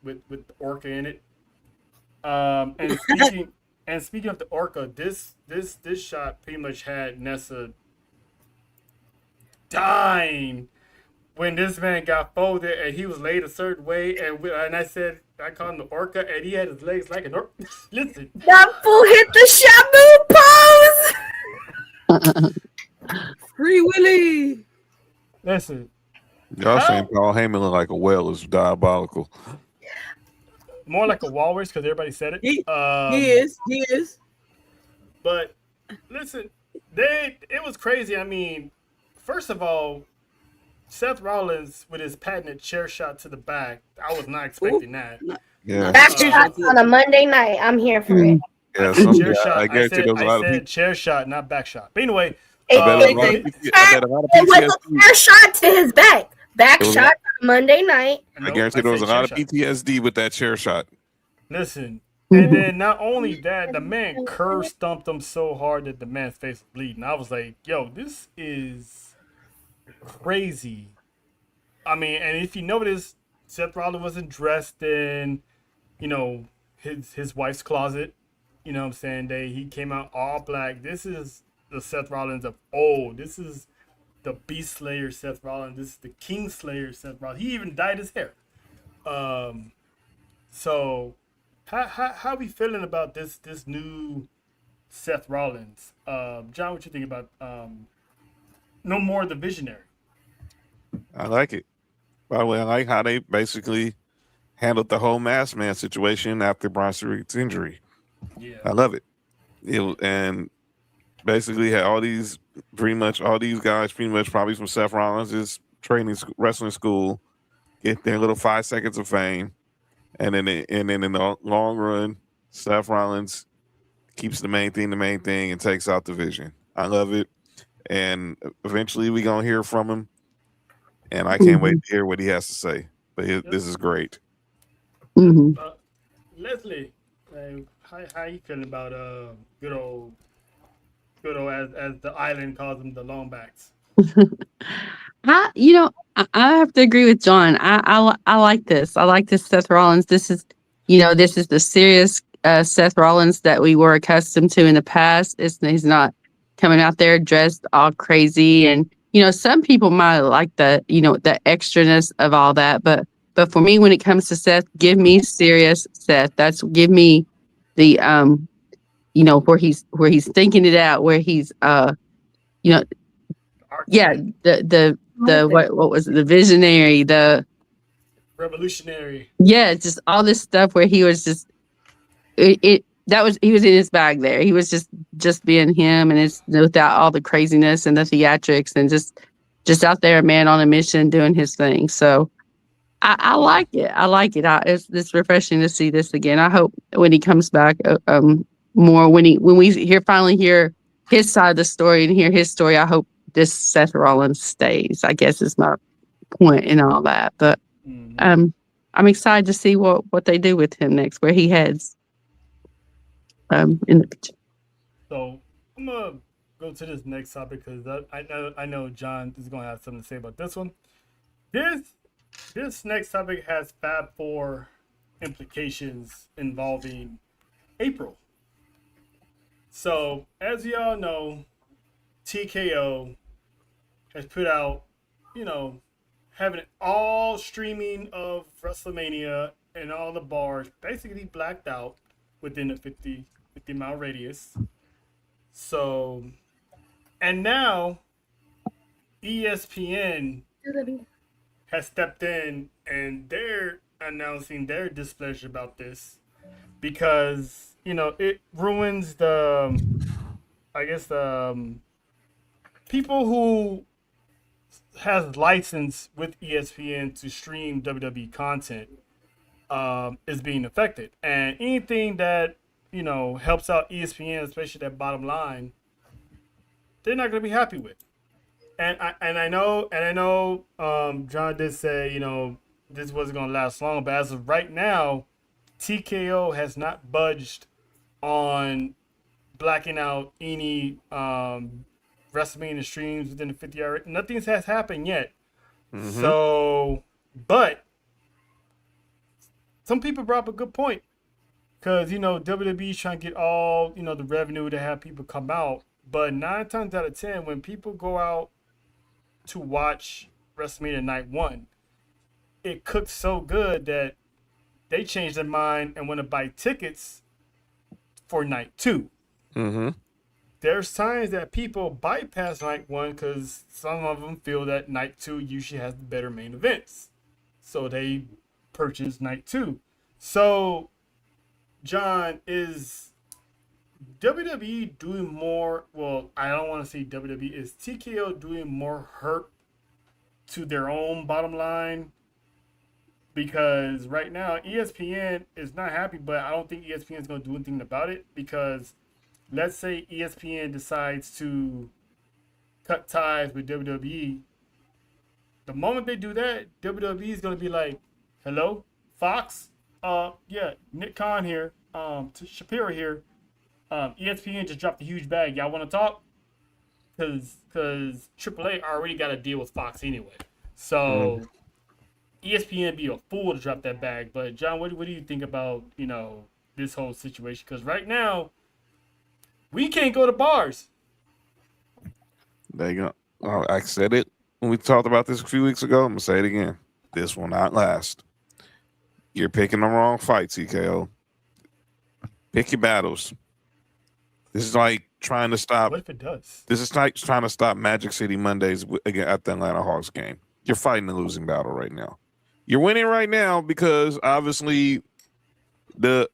Orca in it. And speaking of the Orca, this shot pretty much had Nessa dying when this man got folded and he was laid a certain way, and I said I called him the Orca, and he had his legs like an orca. Listen, That fool hit the Shamu pose. Free Willy. listen. Y'all saying Paul Heyman look like a whale is diabolical. More like a walrus because everybody said it. He is. But listen, it was crazy. I mean, first of all, Seth Rollins with his patented chair shot to the back. I was not expecting that. Yeah. Back shots on a Monday night. I'm here for it. Yeah, Chair shot. I guarantee there was a lot of said people. chair shot, not back shot. But anyway, I bet a lot of It was a PTSD. fair shot to his back. Back It was- shot on Monday night. I guarantee there was a lot of PTSD with that chair shot. Listen, and then not only that, the man curve stomped him so hard that the man's face was bleeding. I was like, yo, this is crazy. I mean, and if you notice, Seth Rollins wasn't dressed in, his wife's closet. You know what I'm saying? He came out all black. This is the Seth Rollins of old. This is the Beast Slayer Seth Rollins. This is the King Slayer Seth Rollins. He even dyed his hair. So how we feeling about this new Seth Rollins? John, what you think about no more the Visionary? I like it. By the way, I like how they basically handled the whole Masked Man situation after Braun Strowman's injury. Yeah. I love it. And basically had all these guys pretty much probably from Seth Rollins' wrestling school get their little 5 seconds of fame, and then in the long run, Seth Rollins keeps the main thing, and takes out the Vision. I love it, and eventually we gonna hear from him, and I can't wait to hear what he has to say. But this is great. Leslie, how you feeling about good old as the island calls them, the longbacks? I have to agree with John. I like this. I like this Seth Rollins. This is the serious Seth Rollins that we were accustomed to in the past. He's not coming out there dressed all crazy, and some people might like the extraness of all that, but for me, when it comes to Seth, give me serious Seth. Give me the where he's thinking it out, where he's you know yeah, the what was it, the visionary, the revolutionary. yeah, just all this stuff where he was just he was in his bag there. He was just being him, and it's without all the craziness and the theatrics, and just out there, man, on a mission doing his thing. So I like it. I like it. It's refreshing to see this again. I hope when he comes back, more when we finally hear his side of the story and hear his story. I hope this Seth Rollins stays. I guess is my point in all that. But I'm excited to see what they do with him next, where he heads. In the future. So I'm gonna go to this next topic because I know John is gonna have something to say about this one. This next topic has Fab 4 implications involving April. So as you all know, TKO has put out, having all streaming of WrestleMania and all the bars basically blacked out within a 50-mile radius. So, and now ESPN has stepped in and they're announcing their displeasure about this because, it ruins the people who has license with ESPN to stream WWE content is being affected. And anything that, helps out ESPN, especially that bottom line, they're not going to be happy with. And I know John did say, this wasn't going to last long, but as of right now, TKO has not budged on blacking out any WrestleMania streams within the 50-hour. Nothing has happened yet. Mm-hmm. So, but some people brought up a good point because, WWE is trying to get all, the revenue to have people come out. But 9 times out of 10, when people go out to watch WrestleMania Night 1, it cooks so good that they change their mind and want to buy tickets for Night 2. Mm-hmm. There's times that people bypass Night 1 because some of them feel that Night 2 usually has the better main events. So they purchase Night 2. So, John, is WWE doing more? Well, I don't want to say WWE. Is TKO doing more hurt to their own bottom line? Because right now, ESPN is not happy, but I don't think ESPN is going to do anything about it because let's say ESPN decides to cut ties with WWE. The moment they do that, WWE is going to be like, hello, Fox? Yeah, Nick Khan here, Shapiro here. ESPN just dropped a huge bag. Y'all want to talk? Because AAA already got a deal with Fox anyway. So ESPN be a fool to drop that bag. But, John, what do you think about, this whole situation? Because right now, we can't go to bars. There you go. Oh, I said it when we talked about this a few weeks ago. I'm going to say it again. This will not last. You're picking the wrong fight, TKO. Pick your battles. This is like trying to stop. What if it does? This is like trying to stop Magic City Mondays again at the Atlanta Hawks game. You're fighting a losing battle right now. You're winning right now because obviously they're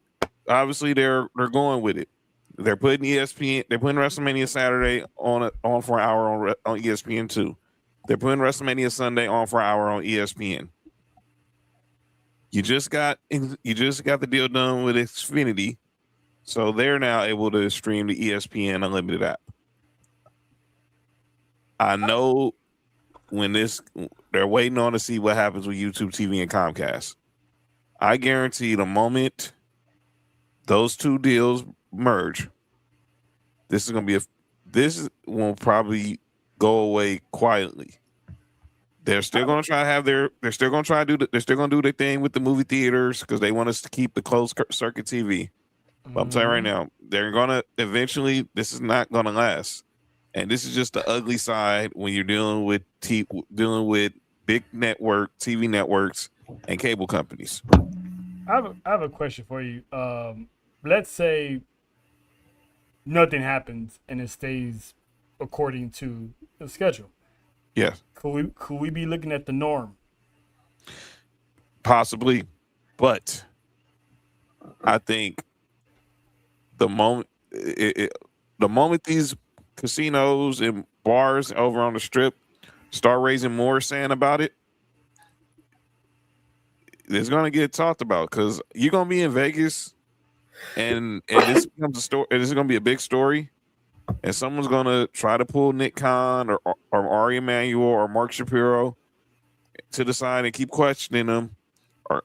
going with it. They're putting ESPN. They're putting WrestleMania Saturday on for an hour on ESPN 2. They're putting WrestleMania Sunday on for an hour on ESPN. You just got the deal done with Xfinity, so they're now able to stream the ESPN Unlimited app. I know they're waiting on to see what happens with YouTube TV and Comcast. I guarantee the moment those two deals merge, this will probably go away quietly. They're still going to try to have they're still going to try to they're still going to do their thing with the movie theaters because they want us to keep the closed circuit TV. But I'm telling you right now, they're going to eventually, this is not going to last. And this is just the ugly side when you're dealing with big TV networks and cable companies. I have a question for you. Let's say nothing happens and it stays according to the schedule. Yes. Could we be looking at the norm? Possibly, but I think the moment these casinos and bars over on the strip start raising more sand about it, it's gonna get talked about because you're gonna be in Vegas, and this becomes a story. This is gonna be a big story, and someone's gonna try to pull Nick Khan or Ari Emanuel or Mark Shapiro to the side and keep questioning them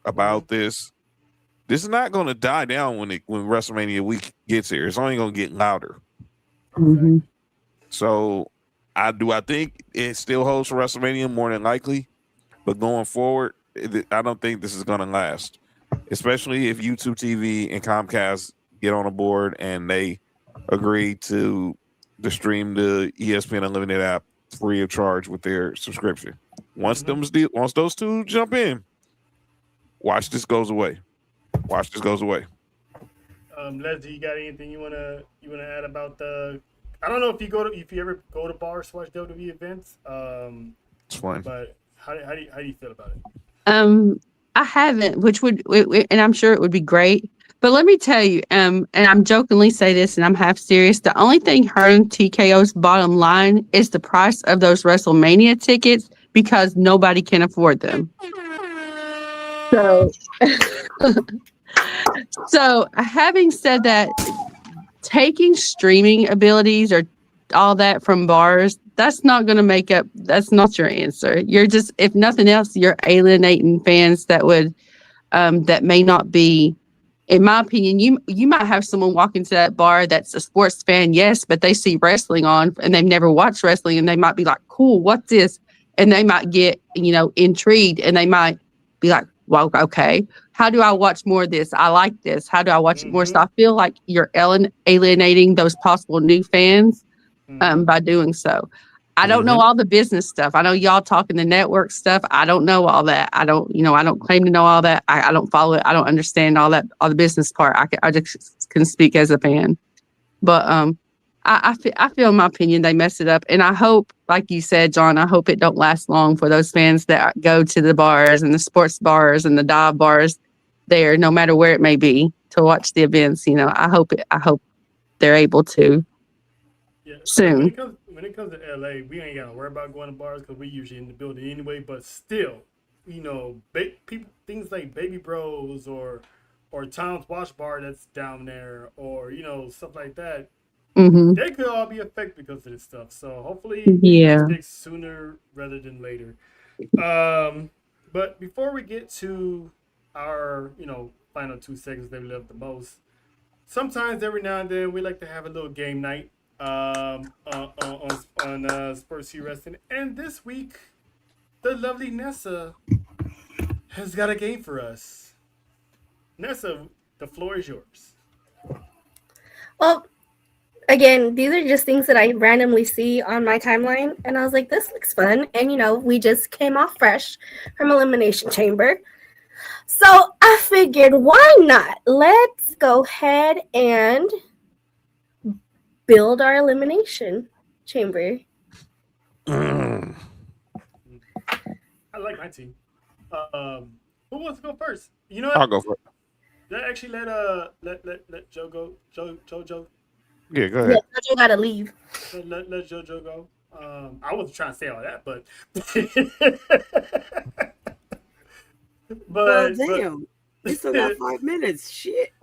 about this. This is not going to die down when WrestleMania week gets here. It's only going to get louder. Mm-hmm. So, I think it still holds for WrestleMania more than likely, but going forward, I don't think this is going to last. Especially if YouTube TV and Comcast get on a board and they agree to stream the ESPN Unlimited app free of charge with their subscription. Once those two jump in, watch this goes away. Leslie, you got anything you wanna add about the? I don't know if you ever go to bars to watch WWE events. It's fine. But how do you feel about it? I haven't, which would, and I'm sure it would be great. But let me tell you, and I'm jokingly say this, and I'm half serious. The only thing hurting TKO's bottom line is the price of those WrestleMania tickets because nobody can afford them. So, so having said that, taking streaming abilities or all that from bars, that's not going to make up. That's not your answer. You're just, if nothing else, you're alienating fans that would, that may not be. In my opinion, you might have someone walk into that bar that's a sports fan, yes, but they see wrestling on and they've never watched wrestling, and they might be like, "Cool, what's this?" And they might get, intrigued, and they might be like, "Well, okay, how do I watch more of this? I like this. How do I watch it more?" So I feel like you're alienating those possible new fans by doing so. I don't know all the business stuff. I know y'all talking the network stuff. I don't know all that. I don't claim to know all that. I don't follow it. I don't understand all the business part. I just can speak as a fan. But I feel, in my opinion, they messed it up. And I hope, like you said, John, I hope it don't last long for those fans that go to the bars and the sports bars and the dive bars there, no matter where it may be, to watch the events. I hope they're able to soon. When it comes to LA, we ain't gotta worry about going to bars because we usually in the building anyway. But still, people, things like Baby Bros or Tom's Wash Bar that's down there, or stuff like that, they could all be affected because of this stuff. So hopefully, it sticks sooner rather than later. But before we get to our final 2 seconds that we love the most, sometimes every now and then we like to have a little game night. On S4UWrestling, and this week the lovely Nessa has got a game for us. Nessa, the floor is yours. Well, again, these are just things that I randomly see on my timeline, and I was like, this looks fun. And we just came off fresh from Elimination Chamber, so I figured, why not? Let's go ahead and build our Elimination Chamber. I like my team. Who wants to go first? You know what? I'll go first. Actually, let Joe go. Joe. Yeah, go ahead. Yeah, Joe gotta leave. Let JoJo go. I wasn't trying to say all that, but well, damn, we still got 5 minutes. Shit.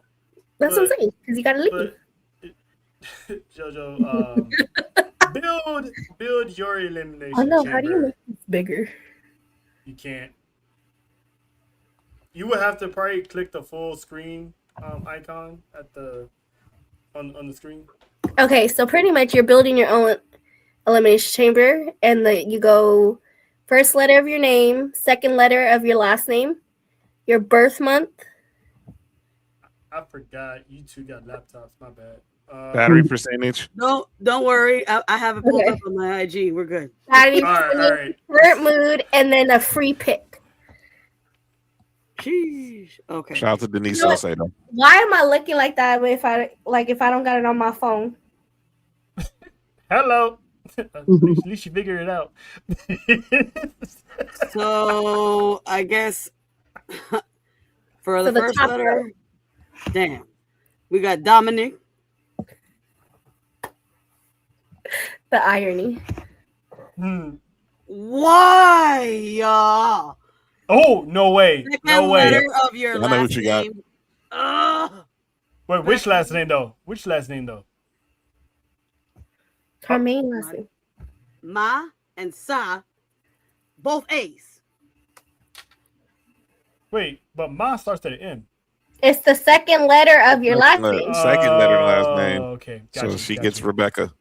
That's what I'm saying. Because you gotta leave. JoJo, build your elimination. Oh no! chamber. How do you make this bigger? You can't. You would have to probably click the full screen icon at the on the screen? Okay, so pretty much you're building your own elimination chamber, and you go first letter of your name, second letter of your last name, your birth month. I forgot you two got laptops. My bad. Battery percentage. Don't worry. I have it pulled Okay. up on my IG. We're good. Body All right. current mood, and then a free pick. Sheesh. Okay. Shout out to Denise You know what? Salcedo. Why am I looking like that if I don't got it on my phone? Hello. At least you figured it out. So I guess for the the first top letter, damn, we got Dominic. The irony. Why, y'all? Oh, no way. Second No way. letter of your I know last what you got. name. Ugh. Wait, which last name though? Which last name though? Her main last name. Ma and Sa, both A's. Wait, but Ma starts at an M. It's the second letter of your last Second name. Second letter and last name. Okay. So she gets Rebecca.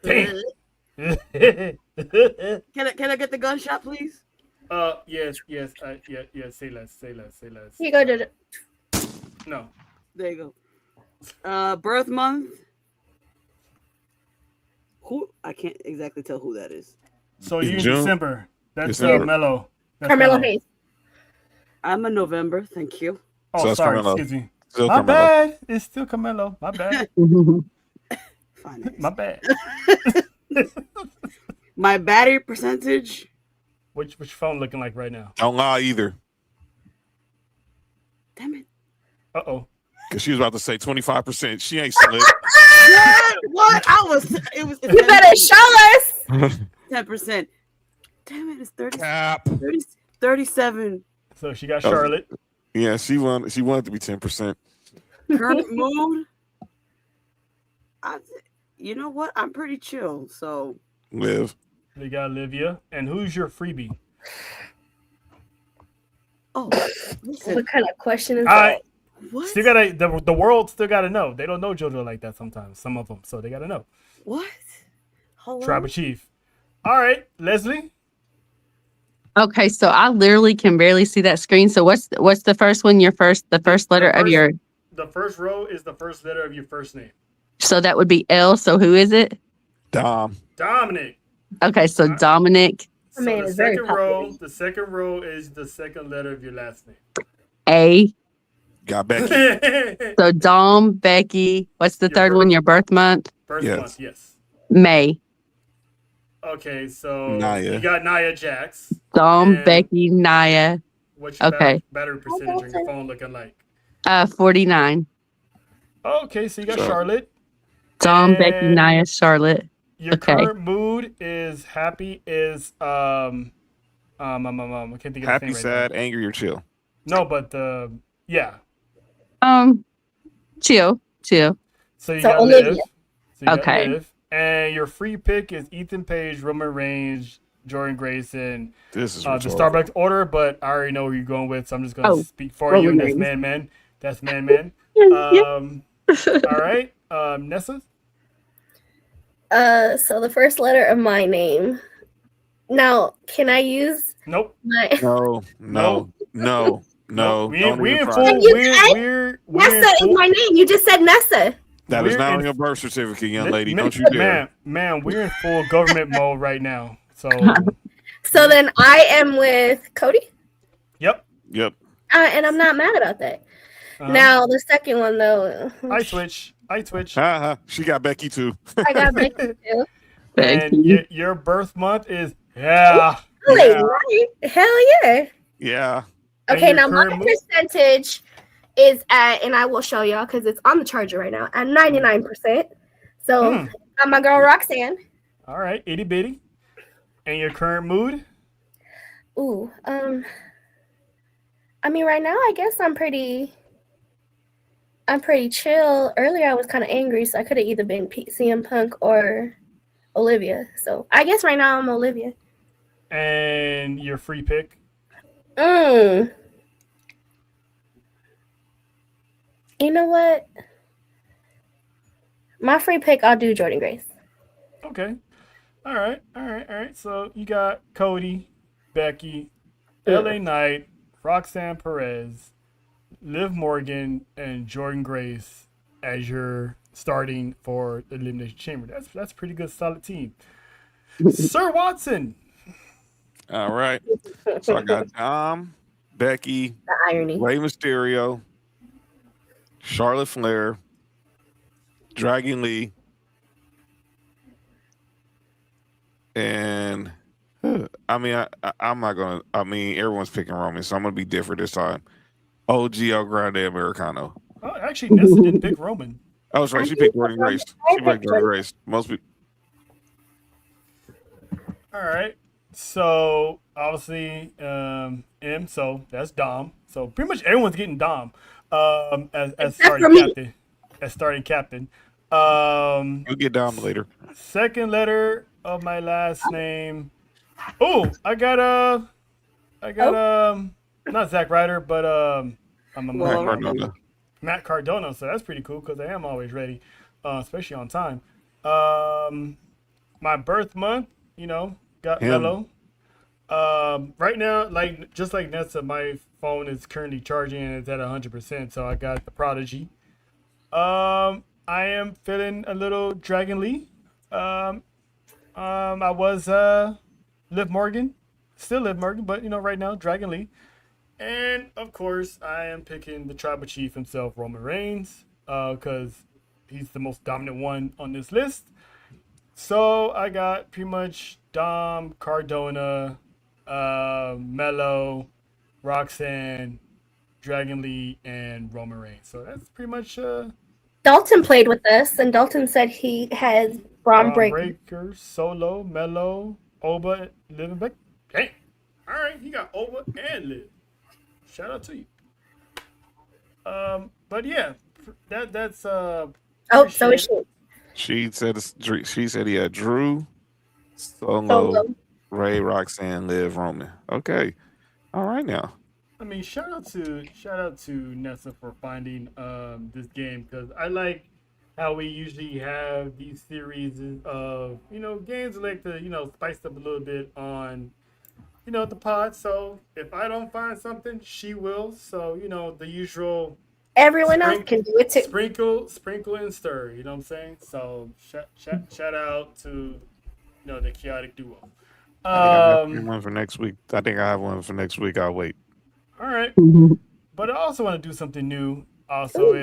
Damn. Can I get the gunshot, please? Yes. Yeah. Say less. Here you go, Jojo. No. There you go. Birth month. Who? I can't exactly tell who that is. So In you in June? December. That's December. Carmelo. That's Carmelo Hayes. I'm a November. Thank you. Oh, So it's sorry. Carmelo. Excuse me. Still My Carmelo. bad. It's still Carmelo. My bad. Fine. My bad. My battery percentage. Which phone looking like right now? Don't lie either. Damn it. Uh-oh. Because she was about to say 25%. She ain't slick. What? It was. You better show us. 10%. Damn it! It's 30, Cap. 30 37. So she got Charlotte. Yeah, she wanted to be 10%. Current mood. You know what? I'm pretty chill. So Live. They got Olivia. And who's your freebie? listen. What kind of question is I that? What? still gotta the world still gotta know. They don't know JoJo like that sometimes. Some of them, so they gotta know. What? Hello? Tribal Chief. All right, Leslie. Okay, so I literally can barely see that screen. So what's the first one? The first letter of your. The first row is the first letter of your first name. So that would be L. So who is it? Dom. Dominic. Okay, so Dominic. So Man, the it's very second row is the second letter of your last name. A. Got Becky. So Dom, Becky. What's the third one? Your birth month? First Yes. month, yes. May. Okay, so Naya. you got Nia Jax. Dom, And Becky, Naya. What's your Okay. battery percentage on your phone looking like? 49. Okay, so you got So- Charlotte. Dom, Becky, And Naya, Charlotte. Your Okay. current mood is happy. Is I can't think of Happy, his name sad, right angry, or chill. now. No, but yeah. Chill. So you So got Olivia. Liv. So you got Okay. Liv. And your free pick is Ethan Page, Roman Reigns, Jordan Grayson, This is the rhetorical. Starbucks order, but I already know who you're going with, so I'm just going to Oh, speak for Roman you. That's Reigns. man. That's man. All right. Nessa? So the first letter of my name. Now, can I use Nope. my No. We Don't in even full. try. We're in Nessa is full. my name? You just said Nessa. That is We're not in- on your birth certificate, young lady. Man, Don't you dare. Man, we're in full government mode right now. So, So then I am with Cody, yep. Yep. and I'm not mad about that. Now the second one though, I switch. She got Becky too. I got Becky too. And Becky. your birth month is yeah. Really? Yeah. Right? Hell yeah. Yeah. And Okay, your now my current mo- percentage is at, and I will show y'all because it's on the charger right now, at 99%. So I'm my girl Roxanne. All right, itty bitty. And your current mood? Ooh, I mean, right now I guess I'm pretty chill. Earlier I was kind of angry, so I could have either been CM Punk or Olivia. So I guess right now I'm Olivia. And your free pick? You know what? My free pick, I'll do Jordan Grace. Okay. All right. So you got Cody, Becky, LA Knight, Roxanne Perez, Liv Morgan, and Jordan Grace as your starting for the Elimination Chamber. That's a pretty good, solid team. Sir Watson. All right. So I got Dom, Becky, The irony. Rey Mysterio, Charlotte Flair, Dragon Lee, and I'm not gonna. Everyone's picking Roman, so I'm gonna be different this time. OG El Grande Americano. Oh, actually, Nessa didn't pick Roman. Oh, that's right. She picked Jordan Grace. She picked Jordan Grace. Most people. All right. So obviously, so that's Dom. So pretty much everyone's getting Dom as starting captain. As starting captain. We'll get Dom later. Second letter of my last name. Oh, I got not Zack Ryder, but Matt Cardona. So that's pretty cool because I am always ready, especially on time. My birth month, got Mello. Right now, just like Nessa, my phone is currently charging and it's at 100%. So I got the Prodigy. I am feeling a little Dragon Lee. I was Liv Morgan, still Liv Morgan, but right now Dragon Lee. And of course, I am picking the Tribal Chief himself, Roman Reigns, because he's the most dominant one on this list. So I got pretty much Dom, Cardona, Mello, Roxanne, Dragon Lee, and Roman Reigns. So that's pretty much. Dalton played with us, and Dalton said he has Braun Breaker, Solo, Mello, Oba, Liv, and Beck. Hey, all right, he got Oba and Liv. Shout out to you. But yeah, that's. So is she. She said he had Drew, Solo, Ray, Roxanne, Liv, Roman. Okay, all right now. Shout out to Nessa for finding this game, because I like how we usually have these series of games like to spice up a little bit on the pod. So if I don't find something, she will. So the usual. Everyone else can do it too. Sprinkle and stir. You know what I'm saying? So shout out to the chaotic duo. I think I have one for next week. I'll wait. All right, but I also want to do something new. Also,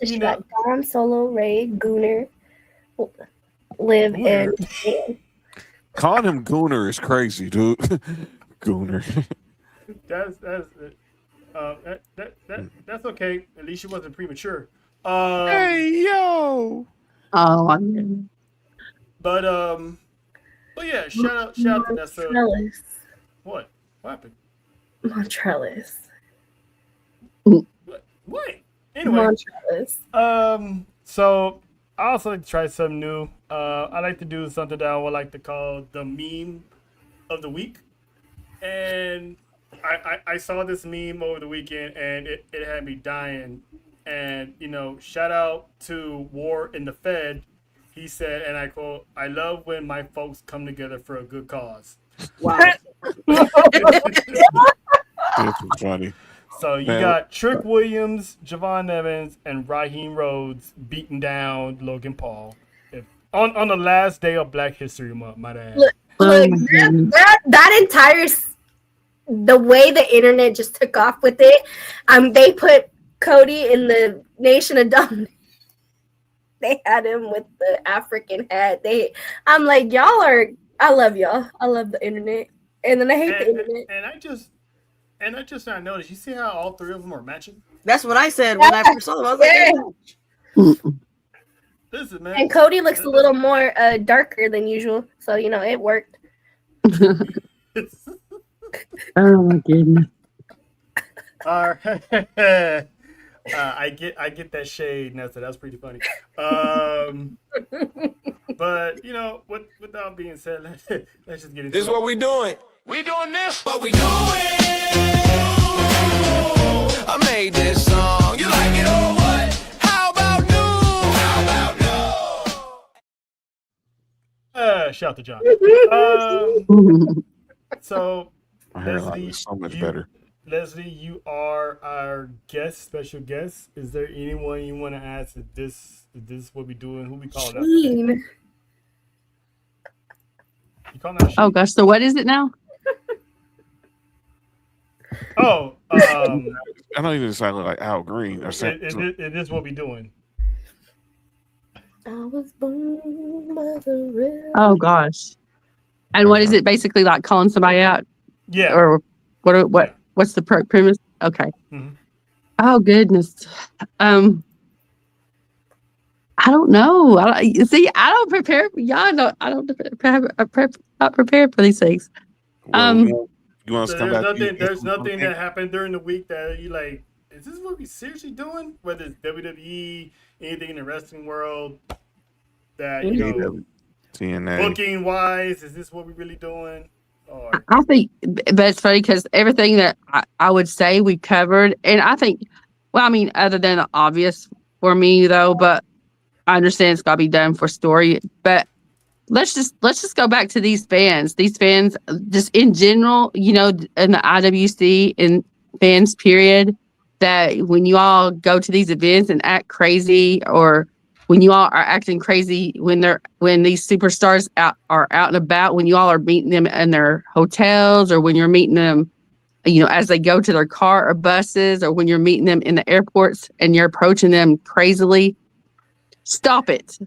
she got Dom, Solo, Ray, Gooner, Liv, and calling him Gooner is crazy, dude. Gooner. That's okay. At least she wasn't premature. Hey yo. Oh. But yeah. Shout out to Nessa. Trellis. What happened? Montrellis. What? Anyway. Montrellis. So I also like to try something new. I like to do something that I would like to call the meme of the week. And I saw this meme over the weekend and it had me dying. And, shout out to War in the Fed. He said, and I quote, "I love when my folks come together for a good cause." Wow. This is funny. So you got Trick Williams, Javon Evans, and Raheem Rhodes beating down Logan Paul on the last day of Black History Month, might I add. Look, that entire the way the internet just took off with it. They put Cody in the Nation of Domination. They had him with the African hat. I'm like, I love y'all. I love the internet, and then I hate the internet. And I just not noticed. You see how all three of them are matching? That's what I said when I first saw them. I was like, Listen, man. And Cody looks a little more darker than usual, so it worked. Oh my goodness. All right. I get that shade, Nessa. That's pretty funny. But with that being said, let's just get into This is it. what we doing. We doing this. What we doing? I made this song. You like it or what? shout to John. So My hairline Leslie, is so much better. Leslie, you are our special guest. Is there anyone you want to ask? Is this what we doing? Who we calling out? Sheen. You calling out? Oh Sheen? gosh, so what is it now? Oh, I don't even sound like Al Green or something. it is what we doing. I was born by the river. Oh gosh. And what is it basically like calling somebody out? Yeah. Or what's the premise? Okay. Mhm. Oh goodness. I don't know. I don't prepare. Y'all know I don't not prepared for these things. You want us So to come back? there's nothing that happened during the week that you like. Is this what we seriously doing? Whether it's WWE, anything in the wrestling world, that you know, TNA. booking wise, is this what we really doing? Or I think, but it's funny because everything that I would say we covered, and I think, well, I mean, other than the obvious for me though, but I understand it's got to be done for story. But let's just go back to these fans. These fans, just in general, you know, in the IWC and fans period, that when you all go to these events and act crazy, or when you all are acting crazy when these superstars are out and about, when you all are meeting them in their hotels, or when you're meeting them, you know, as they go to their car or buses, or when you're meeting them in the airports and you're approaching them crazily, stop it.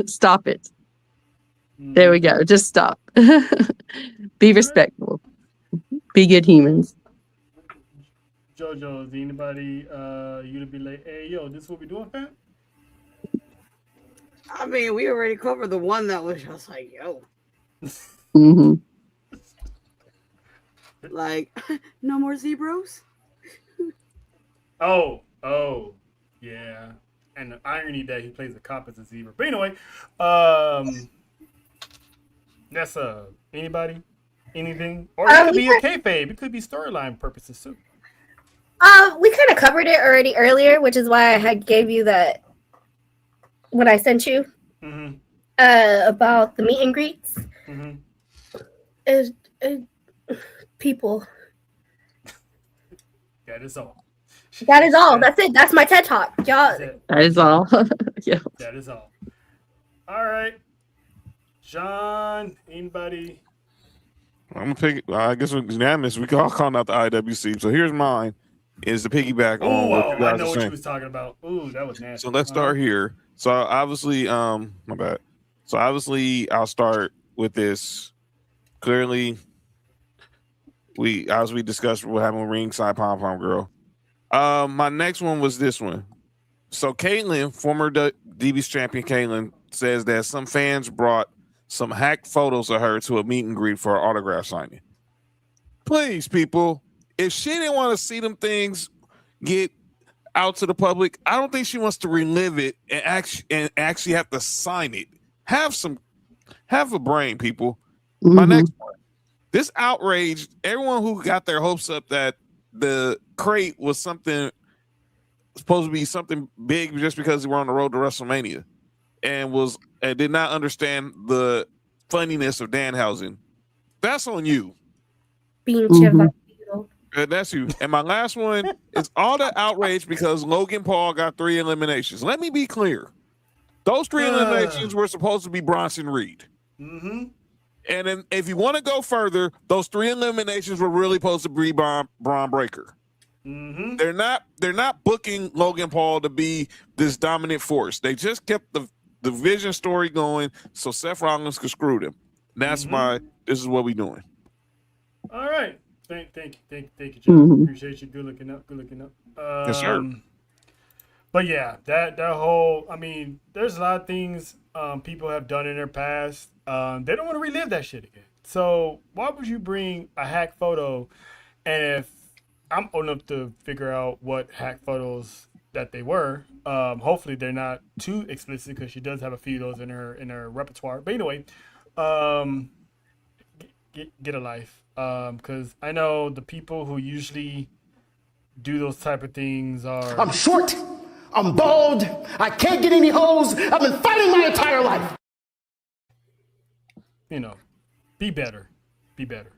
Stop it. There we go. Just stop. Be respectful. Be good humans. JoJo, is anybody you to be like, hey yo, this is what we doing, fam? I mean, we already covered the one that was just like, yo, Mm-hmm. like, no more zebras. Oh, yeah. And the irony that he plays a cop as a zebra. But anyway, that's anybody, anything, or it could be a kayfabe. It could be storyline purposes too. We kind of covered it already earlier, which is why I had gave you that what I sent you about the meet and greets. People. That is all. That is all. That's it. That's my TED Talk, y'all. That is all. Yeah. That is all. All right, John. Anybody? I'm gonna pick. I guess we're unanimous. We can all call out the IWC. So here's mine. Is the piggyback on what you guys I know are what saying. you was talking about. Ooh, that was nasty. So let's start here. So obviously, my bad. So obviously, I'll start with this. Clearly, as we discussed what happened with Ringside Pom Pom Girl. My next one was this one. So Caitlyn, former DB's champion Caitlyn, says that some fans brought some hacked photos of her to a meet and greet for an autograph signing. Please, people, if she didn't want to see them things get out to the public, I don't think she wants to relive it and actually have to sign it. Have a brain, people. Mm-hmm. My next one. This outrage, everyone who got their hopes up that the crate was supposed to be something big just because we're on the road to WrestleMania, and did not understand the funniness of Danhausen. That's on you. Being That's you. And my last one is all the outrage because Logan Paul got 3 eliminations. Let me be clear. Those 3 eliminations were supposed to be Bronson Reed. Mm-hmm. And then if you want to go further, those 3 eliminations were really supposed to be Braun Breaker. Mm-hmm. They're not booking Logan Paul to be this dominant force. They just kept the vision story going so Seth Rollins could screw them. That's this is what we doing. All right. Thank you, John. Appreciate you. Good looking up. Yes, sir. But yeah, that whole, I mean, there's a lot of things people have done in their past. They don't want to relive that shit again. So why would you bring a hack photo? And if I'm old enough to figure out what hack photos that they were, hopefully they're not too explicit because she does have a few of those in her repertoire. But anyway, get a life. Because I know the people who usually do those type of things are. I'm short. I'm bald. I can't get any hoes. I've been fighting my entire life. be better. Be better.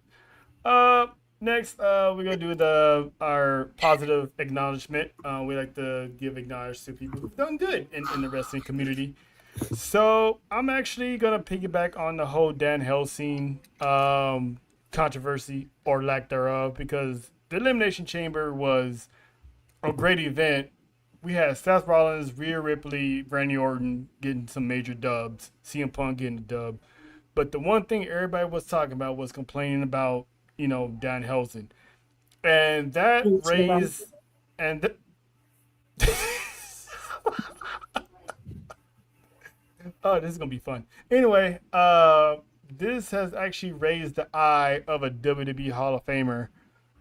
Next, we're gonna do our positive acknowledgement. We like to give acknowledgments to people who've done good in the wrestling community. So I'm actually gonna piggyback on the whole Dan Helsing controversy or lack thereof, because the Elimination Chamber was a great event. We had Seth Rollins, Rhea Ripley, Randy Orton getting some major dubs, CM Punk getting a dub. But the one thing everybody was talking about was complaining about, Dan Helsing. And that raised, oh, this is going to be fun. Anyway, this has actually raised the eye of a WWE Hall of Famer,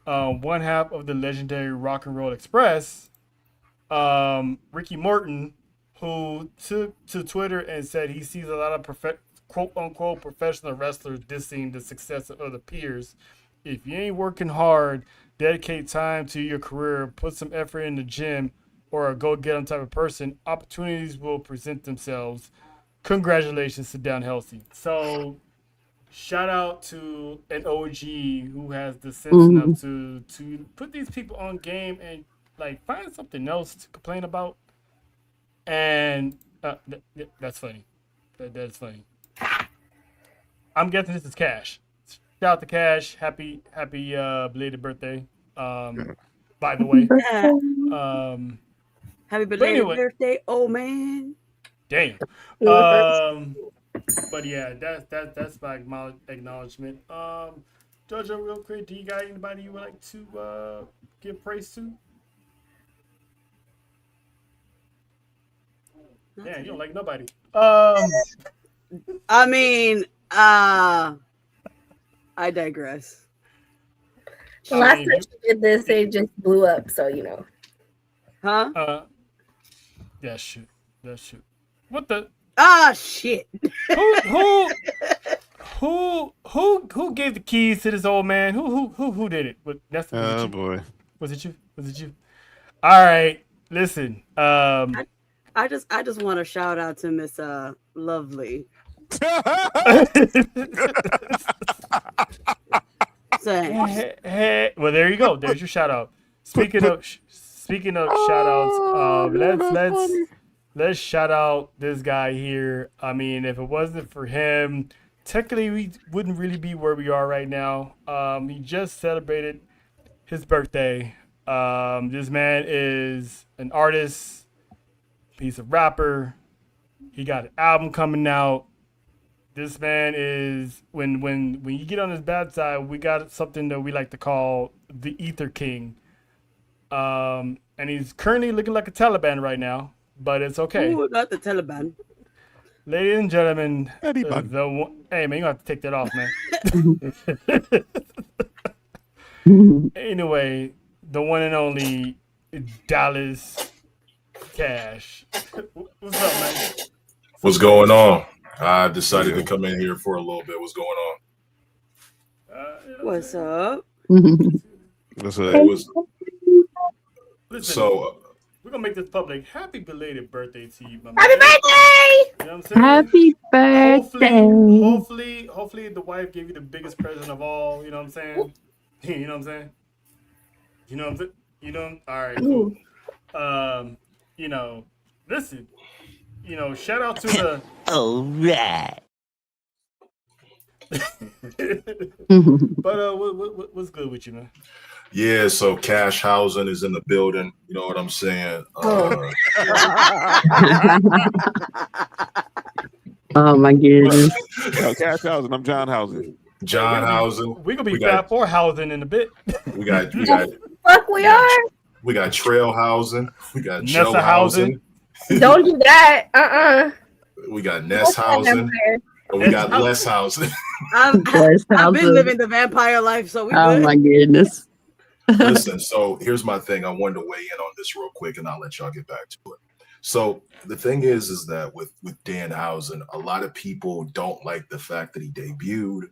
one half of the legendary Rock and Roll Express, Ricky Morton, who took to Twitter and said he sees a lot of quote-unquote professional wrestlers dissing the success of other peers. If you ain't working hard, dedicate time to your career, put some effort in the gym, or a go-get-'em type of person, opportunities will present themselves. Congratulations to Dan Helsing. So, shout out to an OG who has the sense enough to put these people on game and find something else to complain about. And that's funny. That's funny. I'm guessing this is Cash. Shout out to Cash. Happy belated birthday. By the way. Happy belated birthday, old man. Damn. But yeah, that's my acknowledgement. Jojo, real quick, do you got anybody you would like to give praise to? Yeah, you don't like nobody. I mean, I digress. The last time you did this, they just blew up, so Huh? Yeah, shoot. What the? Shit. Who gave the keys to this old man? Who did it? Oh boy. Was it you? All right. Listen. I just want to shout out to Miss Lovely. Well, there you go. There's your shout out. Speaking of shout outs, let's shout out this guy here. I mean, if it wasn't for him, technically we wouldn't really be where we are right now. He just celebrated his birthday. This man is an artist. He's a rapper. He got an album coming out. This man is when you get on his bad side, we got something that we like to call the Ether King. And he's currently looking like a Taliban right now, but it's okay. Ooh, not the Taliban. Ladies and gentlemen, hey man, you have to take that off, man. Anyway, the one and only Dallas Cash. What's up, man? What's going on? I decided to come in here for a little bit. What's going on? What's up? What's up? Listen, so we're gonna make this public. Happy belated birthday to you, my man. Happy birthday! You know what I'm saying? Happy birthday. Hopefully the wife gave you the biggest present of all. You know what I'm saying? You know what I'm saying? You know what I'm saying? You know? All right, cool. Listen, shout out to the. All right. But what's good with you, man? yeah, so Cash Housing is in the building. You know what I'm saying? Oh my goodness. Yo, Cash Housing, I'm John Housing. John Housing. We're gonna be Fab Four Housing in a bit. We got Fuck, we are. We got Trail Housing. We got Nessa Joe Housing. Don't do that. We got Ness Housing. And we got Les Housing. I've been living the vampire life, so we good. My goodness. Listen, so here's my thing. I wanted to weigh in on this real quick, and I'll let y'all get back to it. So the thing is that with Dan Housen, a lot of people don't like the fact that he debuted,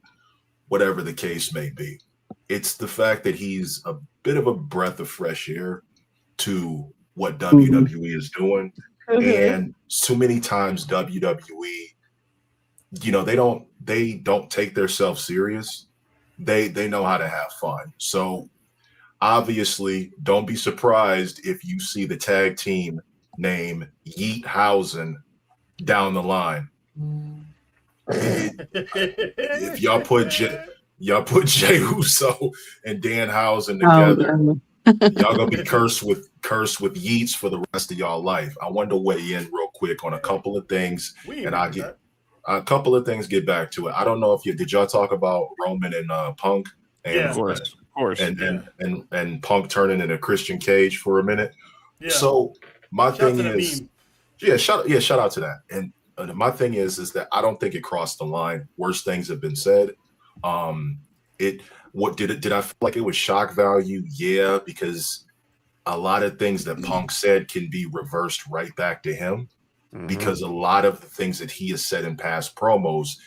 whatever the case may be. It's the fact that he's a bit of a breath of fresh air to what WWE is doing. And too many times WWE, they don't they don't take themselves serious. They know how to have fun. So obviously, don't be surprised if you see the tag team name Yeethausen down the line. If y'all put Jay Uso and Danhausen together, y'all gonna be cursed with yeets for the rest of y'all life. I want to weigh in real quick on a couple of things, and I'll get a couple of things. Get back to it. I don't know if did y'all talk about Roman and Punk? And, yeah, of course, and Punk turning into Christian Cage for a minute. Yeah. So my thing is, shout out to that. And my thing is that I don't think it crossed the line. Worse things have been said. Did I feel like it was shock value? Yeah, because a lot of things that Punk said can be reversed right back to him, because a lot of the things that he has said in past promos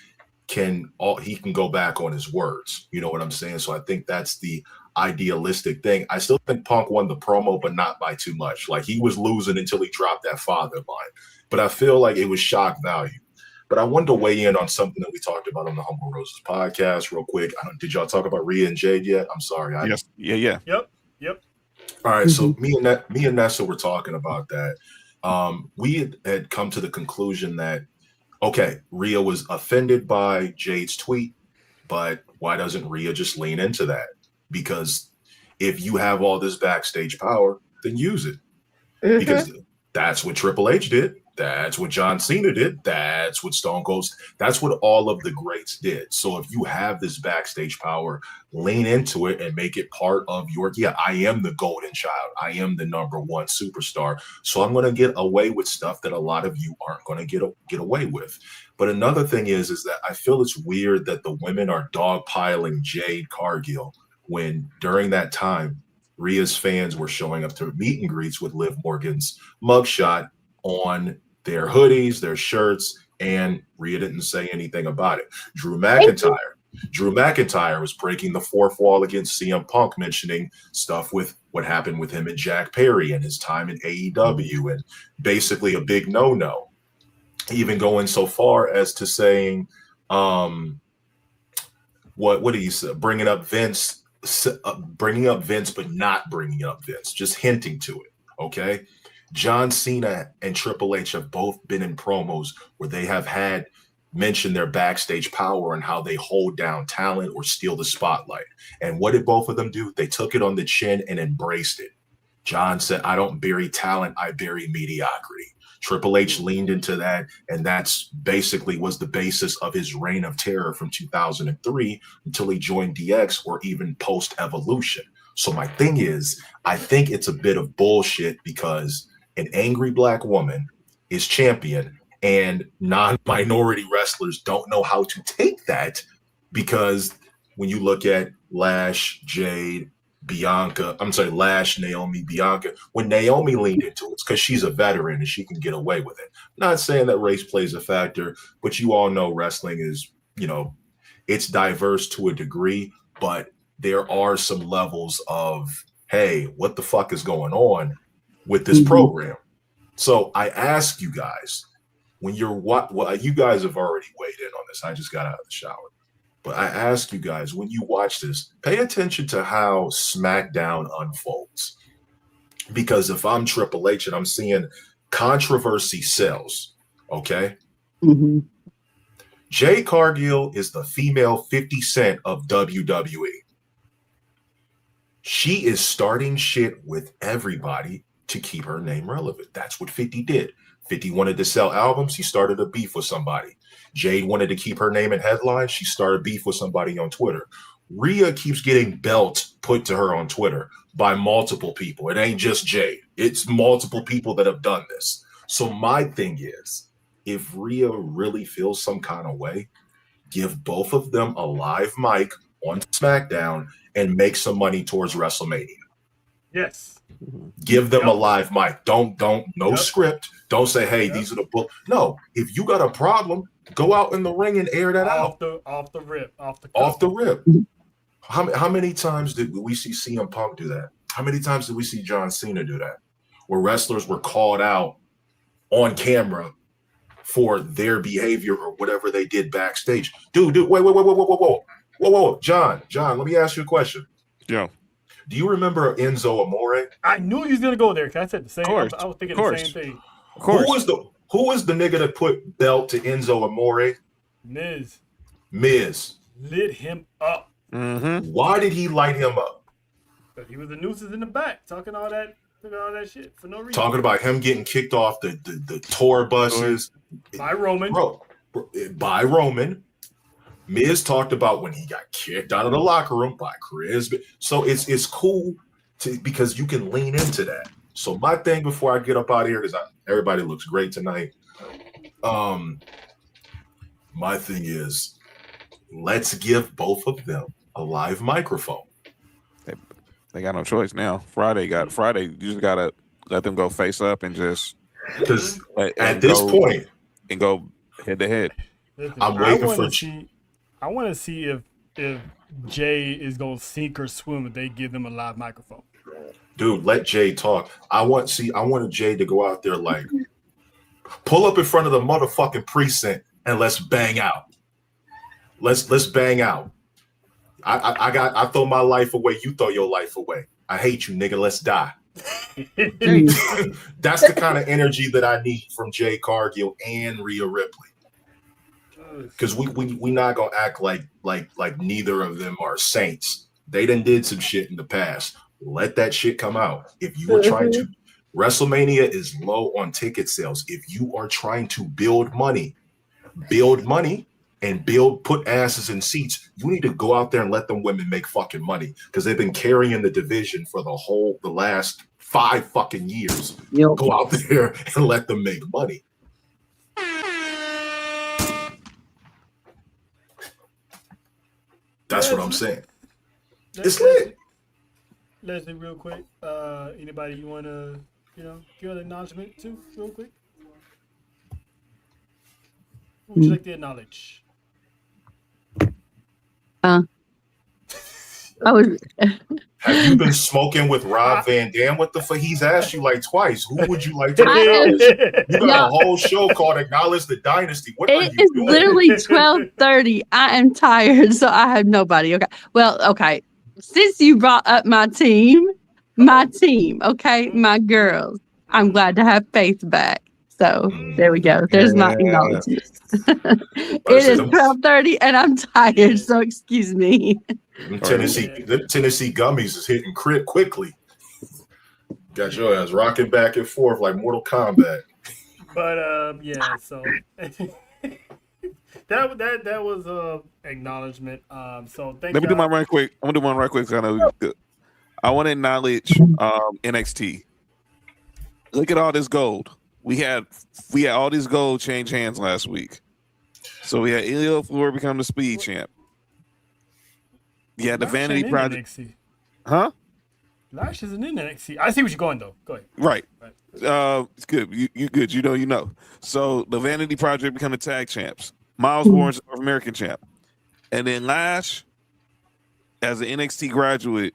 he can go back on his words. You know what I'm saying? So I think that's the idealistic thing. I still think Punk won the promo, but not by too much. Like, he was losing until he dropped that father line. But I feel like it was shock value. But I wanted to weigh in on something that we talked about on the Humble Roses podcast real quick. Did y'all talk about Rhea and Jade yet? I'm sorry. Yes. Yeah. Yep. All right. So me and Nessa were talking about that. We had come to the conclusion that, okay, Rhea was offended by Jade's tweet, but why doesn't Rhea just lean into that? Because if you have all this backstage power, then use it. Because that's what Triple H did. That's what John Cena did. That's what Stone Cold. That's what all of the greats did. So if you have this backstage power, lean into it and make it part of your, I am the golden child. I am the number one superstar. So I'm going to get away with stuff that a lot of you aren't going to get away with. But another thing is that I feel it's weird that the women are dogpiling Jade Cargill when during that time, Rhea's fans were showing up to meet and greets with Liv Morgan's mugshot on their hoodies, their shirts, and Rhea didn't say anything about it. Drew McIntyre was breaking the fourth wall against CM Punk, mentioning stuff with what happened with him and Jack Perry and his time in AEW, and basically a big no-no. Even going so far as to saying, what do you say? Bringing up Vince, but not bringing up Vince, just hinting to it. Okay. John Cena and Triple H have both been in promos where they have had mentioned their backstage power and how they hold down talent or steal the spotlight. And what did both of them do? They took it on the chin and embraced it. John said, I don't bury talent, I bury mediocrity. Triple H leaned into that, and that's basically was the basis of his reign of terror from 2003 until he joined DX or even post-Evolution. So my thing is, I think it's a bit of bullshit because an angry black woman is champion and non-minority wrestlers don't know how to take that, because when you look at Lash, Jade, Lash, Naomi, Bianca, when Naomi leaned into it, it's because she's a veteran and she can get away with it. Not saying that race plays a factor, but you all know wrestling is, it's diverse to a degree, but there are some levels of, hey, what the fuck is going on with this program? So I ask you guys, when you're you guys have already weighed in on this. I just got out of the shower. But I ask you guys, when you watch this, pay attention to how SmackDown unfolds. Because if I'm Triple H and I'm seeing controversy sells, okay? Jade Cargill is the female 50 Cent of WWE. She is starting shit with everybody to keep her name relevant. That's what 50 did. 50 wanted to sell albums. He started a beef with somebody. Jade wanted to keep her name in headlines. She started beef with somebody on Twitter. Rhea keeps getting belts put to her on Twitter by multiple people. It ain't just Jade. It's multiple people that have done this. So my thing is, if Rhea really feels some kind of way, give both of them a live mic on SmackDown and make some money towards WrestleMania. Yes. Give them a live mic. Don't script. Don't say, hey, these are the book. No, if you got a problem, go out in the ring and air that out. Off the rip. How many times did we see CM Punk do that? How many times did we see John Cena do that? Where wrestlers were called out on camera for their behavior or whatever they did backstage. Dude, whoa, John, let me ask you a question. Yeah. Do you remember Enzo Amore? I knew he was gonna go there because I said the same. I was thinking the same thing. Of course. Who was the nigga that put belt to Enzo Amore? Miz lit him up. Mm-hmm. Why did he light him up? Because he was the nooses in the back talking all that shit for no reason. Talking about him getting kicked off the tour buses by Roman. By Roman. Miz talked about when he got kicked out of the locker room by Chris. So it's cool because you can lean into that. So my thing before I get up out of here, because everybody looks great tonight. My thing is, let's give both of them a live microphone. They got no choice now. Friday, you just gotta let them go face up and just because at this point and go head to head. I'm waiting for. I want to see if Jay is gonna sink or swim if they give them a live microphone. Dude, let Jay talk. I want Jay to go out there like pull up in front of the motherfucking precinct and let's bang out. Let's bang out. I throw my life away. You throw your life away. I hate you, nigga. Let's die. That's the kind of energy that I need from Jay Cargill and Rhea Ripley. Because we not gonna act like neither of them are saints. They done did some shit in the past. Let that shit come out. If you are trying to, WrestleMania is low on ticket sales. If you are trying to build money and put asses in seats, you need to go out there and let them women make fucking money because they've been carrying the division for the last 5 fucking years. Yep. Go out there and let them make money. That's what I'm saying. It's lit. Leslie, real quick. Anybody you want to, give an acknowledgement to, real quick? Who would you like to acknowledge? Have you been smoking with Rob Van Dam? What the fuck? He's asked you like twice. Who would you like to acknowledge? You got a whole show called "Acknowledge the Dynasty." What are you doing? It's literally 12:30. I am tired, so I have nobody. Okay. Well, okay. Since you brought up my team, okay, my girls, I'm glad to have Faith back. So there we go. There's my acknowledgement. It is 12:30 and I'm tired, so excuse me. The Tennessee gummies is hitting quickly. Got your ass rocking back and forth like Mortal Kombat. But yeah, so that was acknowledgement. So thank you. Let me do mine right quick. I'm gonna do one right quick. I want to acknowledge NXT. Look at all this gold. We had all this gold change hands last week. So we had Ilya Floor become the speed champ. Yeah, the Vanity Project. Huh? Lash isn't in NXT. I see where you're going though. Go ahead. Right. It's good. You good. You know. So the Vanity Project become the tag champs. Miles Bourne's North American champ. And then Lash, as an NXT graduate,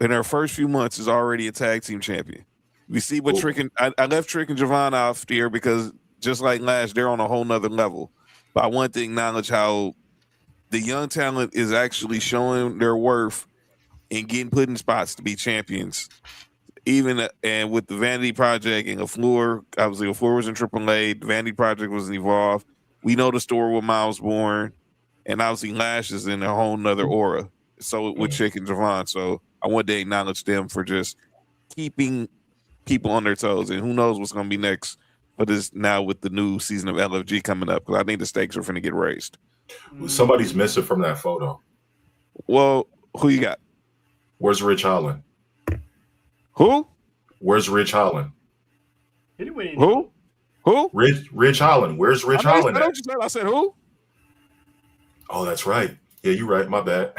in her first few months, is already a tag team champion. We see what Trick and I left Trick and Javon off here because just like Lash, they're on a whole nother level. But I want to acknowledge how the young talent is actually showing their worth and getting put in spots to be champions. Even and with the Vanity Project and LaFleur, obviously LaFleur was in AAA, the Vanity Project was involved. We know the story with Miles Bourne, and obviously Lash is in a whole nother aura. So with Chick and Javon, so I want to acknowledge them for just keeping people on their toes, and who knows what's going to be next for this now with the new season of LFG coming up, because I think the stakes are going to get raised. Somebody's missing from that photo. Well, who you got? Where's Rich Holland? Who? Where's Rich Holland? Anyway, who? Rich Holland. Where's Rich Holland? I said who? Oh, that's right. Yeah, you're right. My bad.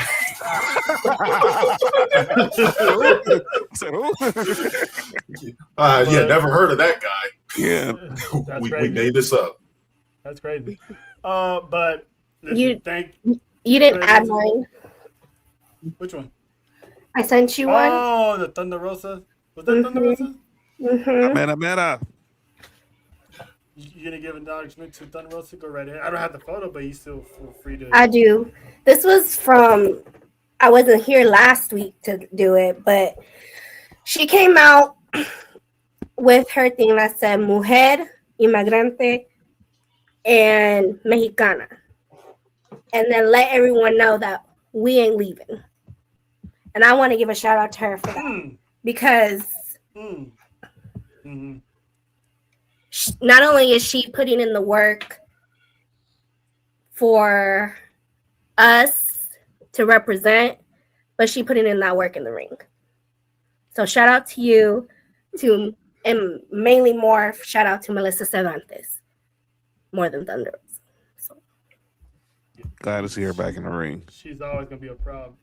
Yeah, never heard of that guy. Yeah, we made this up. That's crazy. But you didn't add mine. Which one? I sent you one. Oh, the Thunder Rosa. Was that Thunder Rosa? Mera. You gonna give acknowledgement to Thunder Rosa? Go right ahead. I don't have the photo, but you still feel free to. I do. This was from, I wasn't here last week to do it, but she came out with her thing that said mujer, inmigrante, and mexicana. And then let everyone know that we ain't leaving. And I want to give a shout out to her for that. Because not only is she putting in the work for us to represent, but she putting in that work in the ring. So shout out to you, and mainly more shout out to Melissa Cervantes, more than Thunder. So. Glad to see her back in the ring. She's always gonna be a proud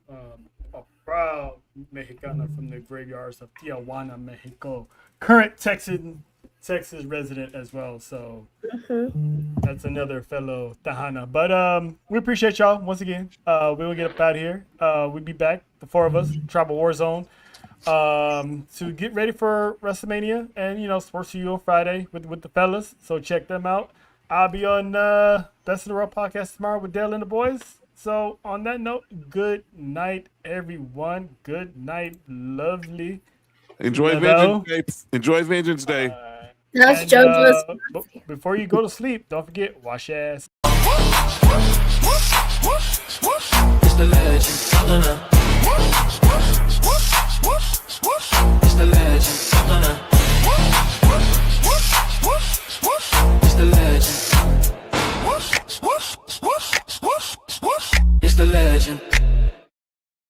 Mexicana from the graveyards of Tijuana, Mexico. Current Texas resident as well. So that's another fellow Tejana. But we appreciate y'all once again. We will get up out here. We'll be back, the four of us, Tribal War Zone, to get ready for WrestleMania and Sports for You on Friday with the fellas. So check them out. I'll be on Best in the World podcast tomorrow with Dale and the boys. So on that note, good night, everyone. Good night, lovely. Enjoy Vengeance Day. Enjoy Vengeance Day. That's JoJo's. Before you go to sleep, don't forget, wash your ass. It's the legend.